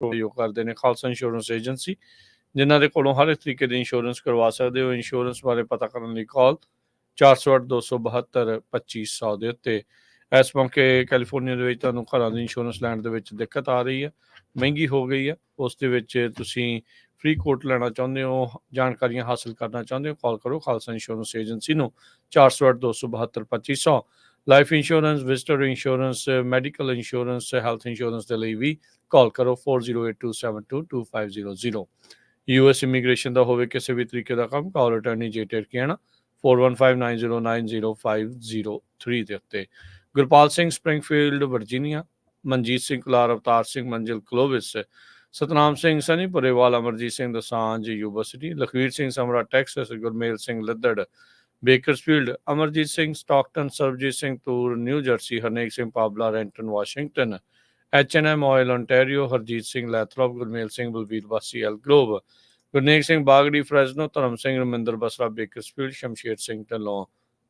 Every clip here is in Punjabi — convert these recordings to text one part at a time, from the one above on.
ਪ੍ਰਯੋਗ ਕਰਦੇ ਨੇ ਖਾਲਸਾ ਇੰਸ਼ੋਰੈਂਸ ਏਜੰਸੀ, ਜਿਨ੍ਹਾਂ ਦੇ ਕੋਲੋਂ ਹਰ ਇੱਕ ਤਰੀਕੇ ਦੀ ਇੰਸ਼ੋਰੈਂਸ ਕਰਵਾ ਸਕਦੇ ਹੋ। ਇੰਸ਼ੋਰੈਂਸ ਬਾਰੇ ਪਤਾ ਕਰਨ ਲਈ ਕਾਲ 408-272-2500 ਦੇ ਉੱਤੇ। ਇਸ ਮੌਕੇ ਕੈਲੀਫੋਰਨੀਆ ਦੇ ਵਿੱਚ ਤੁਹਾਨੂੰ ਘਰਾਂ ਦੀ ਇੰਸ਼ੋਰੈਂਸ ਲੈਣ ਦੇ ਵਿੱਚ ਦਿੱਕਤ ਆ ਰਹੀ ਹੈ, ਮਹਿੰਗੀ ਹੋ ਗਈ ਹੈ। ਉਸ ਦੇ ਵਿੱਚ ਤੁਸੀਂ ਫ੍ਰੀ ਕੋਟ ਲੈਣਾ ਚਾਹੁੰਦੇ ਹੋ, ਜਾਣਕਾਰੀਆਂ ਹਾਸਲ ਕਰਨਾ ਚਾਹੁੰਦੇ ਹੋ, ਕਾਲ ਕਰੋ ਖਾਲਸਾ ਇੰਸ਼ੋਰੈਂਸ ਏਜੰਸੀ ਨੂੰ 408-272-2500। Life insurance, visitor insurance, medical insurance, health insurance ਦੇ ਲਈ ਵੀ ਕਾਲ ਕਰੋ 4082722500। US ਇਮੀਗ੍ਰੇਸ਼ਨ ਦਾ ਹੋਵੇ ਕਿਸੇ ਵੀ ਤਰੀਕੇ ਦਾ ਕੰਮ, ਕਾਲ ਅਟਾਰਨੀ ਜੇ ਟਿਰਕੀਆਣਾ 4159090503 ਦੇ ਉੱਤੇ। Gurpal Singh Springfield Virginia, Manjit Singh Kular, Avtar Singh Manzil Clovis, Satnam Singh Sunny Purewal, Amarjit Singh Dosanjh Yuba City, Lakhvir Singh Samra Texas, Gurmel Singh Laddar Bakersfield, Amarjit Singh Stockton, Sarabjit Singh Toor New Jersey, Harnek Singh Pabla Renton Washington, H&M ਆਇਲ ontario, ਹਰਜੀਤ ਸਿੰਘ ਲੈਥਰੋਪ, ਗੁਰਮੇਲ ਸਿੰਘ ਬਲਬੀਰ ਵਾਸੀ Elk Grove, Gurnek Singh Bagri Fresno, Dharam Singh Raminder Basra Bakersfield, Shamsher Singh Dhillon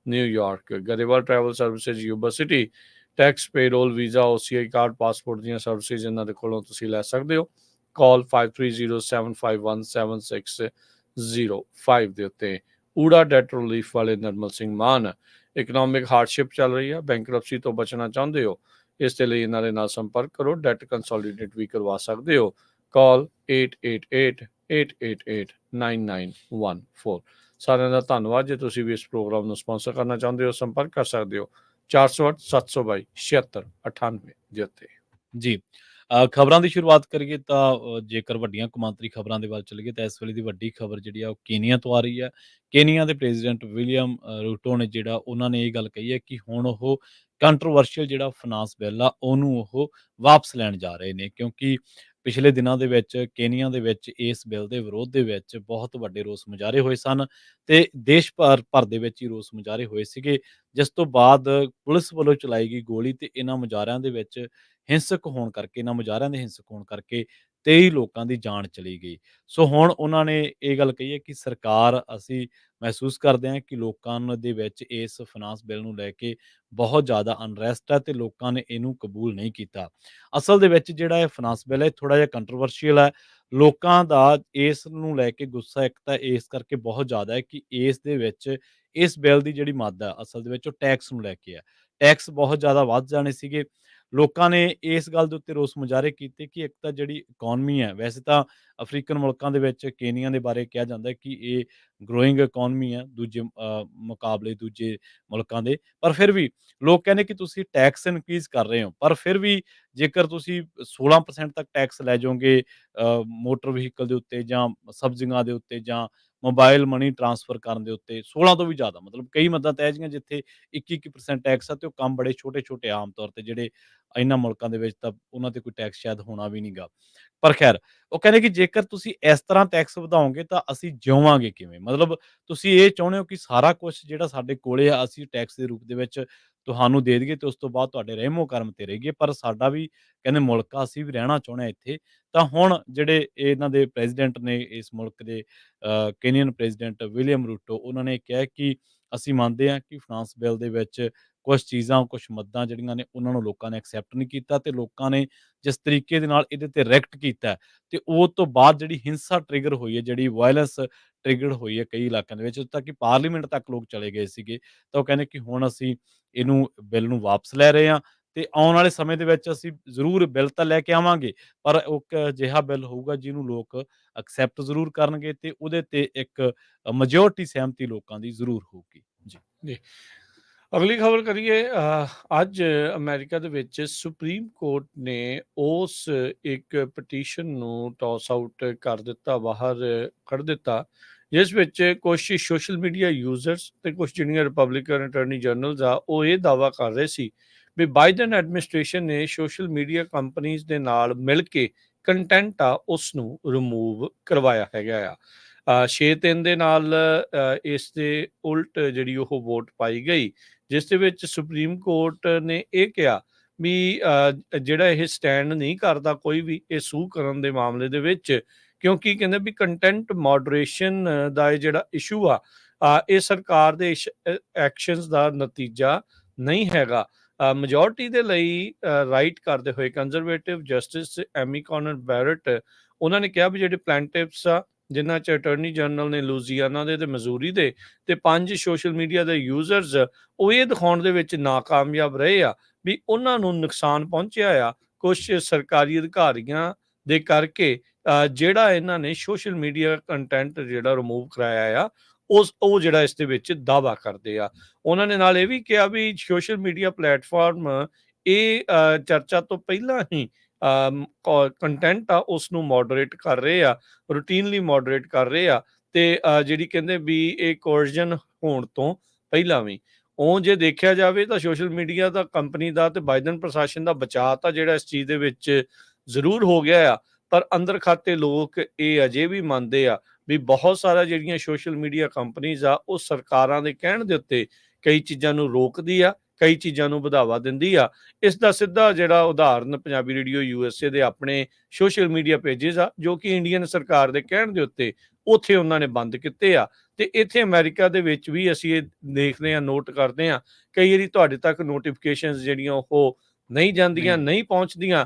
New York, Grewal travel services Yuba city, tax payroll visa OCI card passport ਦੀਆਂ ਸਰਵਿਸਿਜ਼ ਇਹਨਾਂ ਦੇ ਕੋਲੋਂ ਤੁਸੀਂ ਲੈ ਸਕਦੇ ਹੋ। ਕਾਲ 5307517605 ਦੇ ਉੱਤੇ। ਊੜਾ ਡੈਟ ਰਿਲੀਫ ਵਾਲੇ ਨਰਮਲ ਸਿੰਘ ਮਾਨ, ਇਕਨੋਮਿਕ ਹਾਰਡਸ਼ਿਪ ਚੱਲ ਰਹੀ ਹੈ, ਬੈਂਕਰਪਸੀ ਤੋਂ ਬਚਣਾ ਚਾਹੁੰਦੇ ਹੋ, ਇਸ ਦੇ ਲਈ ਇਹਨਾਂ ਦੇ ਨਾਲ ਸੰਪਰਕ ਕਰੋ। ਡੈਟ ਕੰਸੋਲੀਡੇਟ ਵੀ ਕਰਵਾ ਸਕਦੇ ਹੋ। ਕਾਲ 8888889914। ਸਾਰਿਆਂ ਦਾ ਧੰਨਵਾਦ। ਜੇ ਤੁਸੀਂ ਵੀ ਇਸ ਪ੍ਰੋਗਰਾਮ ਨੂੰ ਸਪਾਂਸਰ ਕਰਨਾ ਚਾਹੁੰਦੇ ਹੋ, ਸੰਪਰਕ ਕਰ ਸਕਦੇ ਹੋ 408-722-7698 ਦੇ ਉੱਤੇ। ਜੀ ਖਬਰਾਂ ਦੀ ਸ਼ੁਰੂਆਤ ਕਰੀਏ ਤਾਂ ਜੇਕਰ ਵੱਡੀਆਂ ਕੌਮਾਂਤਰੀ ਖਬਰਾਂ ਦੇ ਵੱਲ ਚੱਲੀਏ ਤਾਂ ਇਸ ਵੇਲੇ ਦੀ ਵੱਡੀ ਖਬਰ ਜਿਹੜੀ ਆ ਉਹ ਕੇਨੀਆ ਤੋਂ ਆ ਰਹੀ ਹੈ। ਕੇਨੀਆ ਦੇ ਪ੍ਰੈਜ਼ੀਡੈਂਟ ਵਿਲੀਅਮ ਰੂਟੋ ਨੇ ਜਿਹੜਾ ਉਹਨਾਂ ਨੇ ਇਹ ਗੱਲ ਕਹੀ ਹੈ ਕਿ ਹੁਣ ਉਹ ਕੰਟਰੋਵਰਸ਼ੀਅਲ ਜਿਹੜਾ ਫਾਈਨਾਂਸ ਬਿੱਲ ਆ ਉਹਨੂੰ ਉਹ ਵਾਪਸ ਲੈਣ ਜਾ ਰਹੇ ਨੇ, ਕਿਉਂਕਿ ਪਿਛਲੇ ਦਿਨਾਂ ਦੇ ਵਿੱਚ ਕੇਨੀਆ ਦੇ ਵਿੱਚ ਇਸ ਬਿੱਲ ਦੇ ਵਿਰੋਧ ਦੇ ਵਿੱਚ ਬਹੁਤ ਵੱਡੇ ਰੋਸ ਮੁਜ਼ਾਹਰੇ ਹੋਏ ਸਨ ਤੇ ਦੇਸ਼ ਭਰ ਦੇ ਵਿੱਚ ਹੀ ਰੋਸ ਮੁਜ਼ਾਹਰੇ ਹੋਏ ਸੀਗੇ, ਜਿਸ ਤੋਂ ਬਾਅਦ ਪੁਲਿਸ ਵੱਲੋਂ ਚਲਾਈ ਗਈ ਗੋਲੀ ਤੇ ਇਹਨਾਂ ਮੁਜ਼ਾਹਰਿਆਂ ਦੇ ਵਿੱਚ ਇਹਨਾਂ ਮੁਜ਼ਾਹਰਿਆਂ ਦੇ ਹਿੰਸਕ ਹੋਣ ਕਰਕੇ 23 ਲੋਕਾਂ ਦੀ ਜਾਨ ਚਲੀ ਗਈ। ਸੋ ਹੁਣ ਉਹਨਾਂ ਨੇ ਇਹ ਗੱਲ ਕਹੀ ਹੈ ਕਿ ਸਰਕਾਰ, ਅਸੀਂ ਮਹਿਸੂਸ ਕਰਦੇ ਹਾਂ ਕਿ ਲੋਕਾਂ ਦੇ ਵਿੱਚ ਇਸ ਫਾਈਨਾਂਸ ਬਿੱਲ ਨੂੰ ਲੈ ਕੇ ਬਹੁਤ ਜ਼ਿਆਦਾ ਅਨਰੈਸਟ ਹੈ ਤੇ ਲੋਕਾਂ ਨੇ ਇਹਨੂੰ ਕਬੂਲ ਨਹੀਂ ਕੀਤਾ। ਅਸਲ ਦੇ ਵਿੱਚ ਜਿਹੜਾ ਇਹ ਫਾਈਨਾਂਸ ਬਿੱਲ ਹੈ ਥੋੜ੍ਹਾ ਜਿਹਾ ਕੰਟਰੋਵਰਸ਼ੀਅਲ ਹੈ। ਲੋਕਾਂ ਦਾ ਇਸ ਨੂੰ ਲੈ ਕੇ ਗੁੱਸਾ ਇੱਕ ਤਾਂ ਇਸ ਕਰਕੇ ਬਹੁਤ ਜ਼ਿਆਦਾ ਹੈ ਕਿ ਇਸ ਦੇ ਵਿੱਚ ਇਸ ਬਿੱਲ ਦੀ ਜਿਹੜੀ ਮੱਦ ਹੈ ਅਸਲ ਦੇ ਵਿੱਚ ਉਹ ਟੈਕਸ ਨੂੰ ਲੈ ਕੇ ਹੈ। ਟੈਕਸ ਬਹੁਤ ਜ਼ਿਆਦਾ ਵੱਧ ਜਾਣੇ ਸੀਗੇ। ਲੋਕਾਂ ਨੇ ਇਸ ਗੱਲ ਦੇ ਉੱਤੇ ਰੋਸ ਮੁਜ਼ਾਹਰੇ ਕੀਤੇ ਕਿ ਇੱਕ ਤਾਂ ਜਿਹੜੀ ਇਕੋਨਮੀ ਹੈ, ਵੈਸੇ ਤਾਂ ਅਫਰੀਕਨ ਮੁਲਕਾਂ ਦੇ ਵਿੱਚ ਕੇਨੀਆ ਦੇ ਬਾਰੇ ਕਿਹਾ ਜਾਂਦਾ ਹੈ ਕਿ ਇਹ ਗਰੋਇੰਗ ਇਕੋਨਮੀ ਹੈ ਦੂਜੇ ਮੁਕਾਬਲੇ ਦੂਜੇ ਮੁਲਕਾਂ ਦੇ, ਪਰ ਫਿਰ ਵੀ ਲੋਕ ਕਹਿੰਦੇ ਕਿ ਤੁਸੀਂ ਟੈਕਸ ਇਨਕਰੀਜ਼ ਕਰ ਰਹੇ ਹੋ, ਪਰ ਫਿਰ ਵੀ ਜੇਕਰ ਤੁਸੀਂ 16% ਤੱਕ ਟੈਕਸ ਲੈ ਜਾਓਗੇ ਮੋਟਰ ਵਹੀਕਲ ਦੇ ਉੱਤੇ ਜਾਂ ਸਬਜ਼ੀਆਂ ਦੇ ਉੱਤੇ ਜਾਂ ਮੋਬਾਈਲ ਮਨੀ ਟ੍ਰਾਂਸਫਰ ਕਰਨ ਦੇ ਉੱਤੇ 16 ਤੋਂ ਵੀ ਜ਼ਿਆਦਾ, ਮਤਲਬ ਕਈ ਮੱਦਾਂ ਤੈਅ ਜਿਹੀਆਂ ਜਿੱਥੇ 21% ਟੈਕਸ ਆ ਤੇ ਉਹ ਕੰਮ ਬੜੇ ਛੋਟੇ-ਛੋਟੇ ਆਮ ਤੌਰ ਤੇ ਜਿਹੜੇ ਇਹਨਾਂ ਮੁਲਕਾਂ ਦੇ ਵਿੱਚ ਤਾਂ ਉਹਨਾਂ ਤੇ ਕੋਈ ਟੈਕਸ ਸ਼ਾਇਦ ਹੋਣਾ ਵੀ ਨੀਗਾ। ਪਰ ਖੈਰ ਉਹ ਕਹਿੰਦੇ ਕਿ ਜੇਕਰ ਤੁਸੀਂ ਇਸ ਤਰ੍ਹਾਂ ਟੈਕਸ ਵਧਾਓਗੇ ਤਾਂ ਅਸੀਂ ਜਿਉਵਾਂਗੇ ਕਿਵੇਂ? ਮਤਲਬ ਤੁਸੀਂ ਇਹ ਚਾਹੁੰਦੇ ਹੋ ਕਿ ਸਾਰਾ ਕੁਛ ਜਿਹੜਾ ਸਾਡੇ ਕੋਲੇ ਆ ਅਸੀਂ ਟੈਕਸ ਦੇ ਰੂਪ ਦੇ ਵਿੱਚ ਤੁਹਾਨੂੰ ਦੇ ਦੇਈਏ ਤੇ ਉਸ ਤੋਂ ਬਾਅਦ ਤੁਹਾਡੇ ਰਹਿਮੋ ਕਰਮ ਤੇ ਰਹੀਏ, ਪਰ ਸਾਡਾ ਵੀ ਕਹਿੰਦੇ ਮੁਲਕ ਆ, ਅਸੀਂ ਵੀ ਰਹਿਣਾ ਚਾਹੁੰਦੇ ਹਾਂ ਇੱਥੇ। ਤਾਂ ਹੁਣ ਜਿਹੜੇ ਇਹਨਾਂ ਦੇ ਪ੍ਰੈਜ਼ੀਡੈਂਟ ਨੇ ਇਸ ਮੁਲਕ ਦੇ ਕੇਨੀਅਨ ਪ੍ਰੈਜ਼ੀਡੈਂਟ ਵਿਲੀਅਮ ਰੂਟੋ, ਉਹਨਾਂ ਨੇ ਕਿਹਾ ਕਿ ਅਸੀਂ ਮੰਨਦੇ ਹਾਂ ਕਿ ਫਾਈਨਾਂਸ ਬਿੱਲ ਦੇ ਵਿੱਚ ਕੁਛ ਚੀਜ਼ਾਂ, ਕੁਛ ਮੱਦਾਂ ਜਿਹੜੀਆਂ ਨੇ ਉਹਨਾਂ ਨੂੰ ਲੋਕਾਂ ਨੇ ਐਕਸੈਪਟ ਨਹੀਂ ਕੀਤਾ ਤੇ ਲੋਕਾਂ ਨੇ ਜਿਸ ਤਰੀਕੇ ਦੇ ਨਾਲ ਇਹਦੇ ਤੇ ਰਿਐਕਟ ਕੀਤਾ ਤੇ ਉਹ ਤੋਂ ਬਾਅਦ ਜਿਹੜੀ ਹਿੰਸਾ ਟ੍ਰਿਗਰ ਹੋਈ ਹੈ, ਜਿਹੜੀ ਵਾਇਲੈਂਸ ਟ੍ਰਿਗਰ ਹੋਈ ਹੈ ਕਈ ਇਲਾਕਿਆਂ ਦੇ ਵਿੱਚ, ਉੱਥੇ ਤੱਕ ਕਿ ਪਾਰਲੀਮੈਂਟ ਤੱਕ ਲੋਕ ਚਲੇ ਗਏ ਸੀਗੇ। ਤਾਂ ਉਹ ਕਹਿੰਦੇ ਕਿ ਹੁਣ ਅਸੀਂ ਇਹਨੂੰ ਬਿੱਲ ਨੂੰ ਵਾਪਸ ਲੈ ਰਹੇ ਹਾਂ ਤੇ ਆਉਣ ਵਾਲੇ ਸਮੇਂ ਦੇ ਵਿੱਚ ਅਸੀਂ ਜ਼ਰੂਰ ਬਿੱਲ ਤਾਂ ਲੈ ਕੇ ਆਵਾਂਗੇ, ਪਰ ਉਹ ਇੱਕ ਅਜਿਹਾ ਬਿੱਲ ਹੋਊਗਾ ਜਿਹਨੂੰ ਲੋਕ ਐਕਸੈਪਟ ਜ਼ਰੂਰ ਕਰਨਗੇ ਤੇ ਉਹਦੇ ਤੇ ਇੱਕ ਮੈਜੋਰਟੀ ਸਹਿਮਤੀ ਲੋਕਾਂ ਦੀ ਜ਼ਰੂਰ ਹੋਊਗੀ। ਜੀ ਅਗਲੀ ਖਬਰ ਕਰੀਏ। ਅੱਜ ਅਮਰੀਕਾ ਦੇ ਵਿੱਚ ਸੁਪਰੀਮ ਕੋਰਟ ਨੇ ਉਸ ਇੱਕ ਪਟੀਸ਼ਨ ਨੂੰ ਟਾਸ ਆਊਟ ਕਰ ਦਿੱਤਾ, ਬਾਹਰ ਕੱਢ ਦਿੱਤਾ, ਜਿਸ ਵਿੱਚ ਕੁਛ ਸੋਸ਼ਲ ਮੀਡੀਆ ਯੂਜ਼ਰਸ ਤੇ ਕੁਛ ਜਿਹੜੀਆਂ ਰਿਪਬਲਿਕਨ ਅਟਾਰਨੀ ਜਨਰਲਸ ਆ ਉਹ ਇਹ ਦਾਅਵਾ ਕਰ ਰਹੇ ਸੀ ਵੀ ਬਾਈਡਨ ਐਡਮਿਨਿਸਟ੍ਰੇਸ਼ਨ ਨੇ ਸੋਸ਼ਲ ਮੀਡੀਆ ਕੰਪਨੀਜ਼ ਦੇ ਨਾਲ ਮਿਲ ਕੇ ਕੰਟੈਂਟ ਆ ਉਸ ਨੂੰ ਰਿਮੂਵ ਕਰਵਾਇਆ ਹੈਗਾ ਆ। 6-3 ਦੇ ਨਾਲ ਇਸ ਦੇ ਉਲਟ ਜਿਹੜੀ ਉਹ ਵੋਟ ਪਾਈ ਗਈ, ਜਿਸ ਦੇ ਵਿੱਚ ਸੁਪਰੀਮ ਕੋਰਟ ਨੇ ਇਹ ਕਿਹਾ ਵੀ ਜਿਹੜਾ ਇਹ ਸਟੈਂਡ ਨਹੀਂ ਕਰਦਾ ਕੋਈ ਵੀ ਇਹ ਸੂਹ ਕਰਨ ਦੇ ਮਾਮਲੇ ਦੇ ਵਿੱਚ, ਕਿਉਂਕਿ ਕਹਿੰਦੇ ਵੀ ਕੰਟੈਂਟ ਮੋਡਰੇਸ਼ਨ ਦਾ ਇਹ ਜਿਹੜਾ ਇਸ਼ੂ ਆ ਇਹ ਸਰਕਾਰ ਦੇ ਐਕਸ਼ਨਸ ਦਾ ਨਤੀਜਾ ਨਹੀਂ ਹੈਗਾ। ਮੈਜੋਰਟੀ ਦੇ ਲਈ ਰਾਈਟ ਕਰਦੇ ਹੋਏ ਕੰਜ਼ਰਵੇਟਿਵ ਜਸਟਿਸ ਐਮੀ ਕੌਨਰ ਬੈਰਟ ਉਹਨਾਂ ਨੇ ਕਿਹਾ ਵੀ ਜਿਹੜੇ ਪਲੈਂਟਿਵਸ ਆ, ਜਿਨ੍ਹਾਂ 'ਚ ਅਟਾਰਨੀ ਜਨਰਲ ਨੇ ਲੂਜ਼ੀਆਨਾ ਦੇ ਤੇ ਮਜ਼ੂਰੀ ਦੇ ਤੇ 5 ਸੋਸ਼ਲ ਮੀਡੀਆ ਦੇ ਯੂਜ਼ਰਸ, ਉਹ ਇਹ ਦਿਖਾਉਣ ਦੇ ਵਿੱਚ ਨਾਕਾਮਯਾਬ ਰਹੇ ਆ ਵੀ ਉਹਨਾਂ ਨੂੰ ਨੁਕਸਾਨ ਪਹੁੰਚਿਆ ਆ ਕੁਛ ਸਰਕਾਰੀ ਅਧਿਕਾਰੀਆਂ ਦੇ ਕਰਕੇ, ਜਿਹੜਾ ਇਹਨਾਂ ਨੇ ਸੋਸ਼ਲ ਮੀਡੀਆ ਕੰਟੈਂਟ ਜਿਹੜਾ ਰਿਮੂਵ ਕਰਾਇਆ ਆ, ਉਹ ਜਿਹੜਾ ਇਸ ਦੇ ਵਿੱਚ ਦਾਅਵਾ ਕਰਦੇ ਆ। ਉਹਨਾਂ ਨੇ ਨਾਲ ਇਹ ਵੀ ਕਿਹਾ ਵੀ ਸੋਸ਼ਲ ਮੀਡੀਆ ਪਲੇਟਫਾਰਮ ਇਹ ਚਰਚਾ ਤੋਂ ਪਹਿਲਾਂ ਹੀ ਕੰਟੈਂਟ ਆ ਉਸ ਨੂੰ ਮੋਡਰੇਟ ਕਰ ਰਹੇ ਆ, ਰੂਟੀਨਲੀ ਮੋਡਰੇਟ ਕਰ ਰਹੇ ਆ, ਤੇ ਜਿਹੜੀ ਕਹਿੰਦੇ ਵੀ ਇਹ ਕੋਰਜਨ ਹੋਣ ਤੋਂ ਪਹਿਲਾਂ ਵੀ। ਉਹ ਜੇ ਦੇਖਿਆ ਜਾਵੇ ਤਾਂ ਸੋਸ਼ਲ ਮੀਡੀਆ ਦਾ ਕੰਪਨੀ ਦਾ ਤੇ ਬਾਈਡਨ ਪ੍ਰਸ਼ਾਸਨ ਦਾ ਬਚਾਅ ਤਾਂ ਜਿਹੜਾ ਇਸ ਚੀਜ਼ ਦੇ ਵਿੱਚ ਜ਼ਰੂਰ ਹੋ ਗਿਆ ਆ, ਪਰ ਅੰਦਰ ਖਾਤੇ ਲੋਕ ਇਹ ਅਜੇ ਵੀ ਮੰਨਦੇ ਆ ਵੀ ਬਹੁਤ ਸਾਰਾ ਜਿਹੜੀਆਂ ਸੋਸ਼ਲ ਮੀਡੀਆ ਕੰਪਨੀਜ਼ ਆ ਉਹ ਸਰਕਾਰਾਂ ਦੇ ਕਹਿਣ ਦੇ ਉੱਤੇ ਕਈ ਚੀਜ਼ਾਂ ਨੂੰ ਰੋਕਦੀ ਆ, ਕਈ ਚੀਜ਼ਾਂ ਨੂੰ ਵਧਾਵਾ ਦਿੰਦੀ ਆ। ਇਸ ਦਾ ਸਿੱਧਾ ਜਿਹੜਾ ਉਦਾਹਰਨ ਪੰਜਾਬੀ ਰੇਡੀਓ ਯੂਐਸਏ ਦੇ ਆਪਣੇ ਸੋਸ਼ਲ ਮੀਡੀਆ ਪੇਜਿਸ ਆ, ਜੋ ਕਿ ਇੰਡੀਅਨ ਸਰਕਾਰ ਦੇ ਕਹਿਣ ਦੇ ਉੱਤੇ ਉੱਥੇ ਉਹਨਾਂ ਨੇ ਬੰਦ ਕੀਤੇ ਆ। ਤੇ ਇੱਥੇ ਅਮਰੀਕਾ ਦੇ ਵਿੱਚ ਵੀ ਅਸੀਂ ਇਹ ਦੇਖਦੇ ਹਾਂ, ਨੋਟ ਕਰਦੇ ਹਾਂ, ਕਈ ਵਾਰੀ ਤੁਹਾਡੇ ਤੱਕ ਨੋਟੀਫਿਕੇਸ਼ਨਸ ਜਿਹੜੀਆਂ ਉਹ ਨਹੀਂ ਜਾਂਦੀਆਂ, ਨਹੀਂ ਪਹੁੰਚਦੀਆਂ,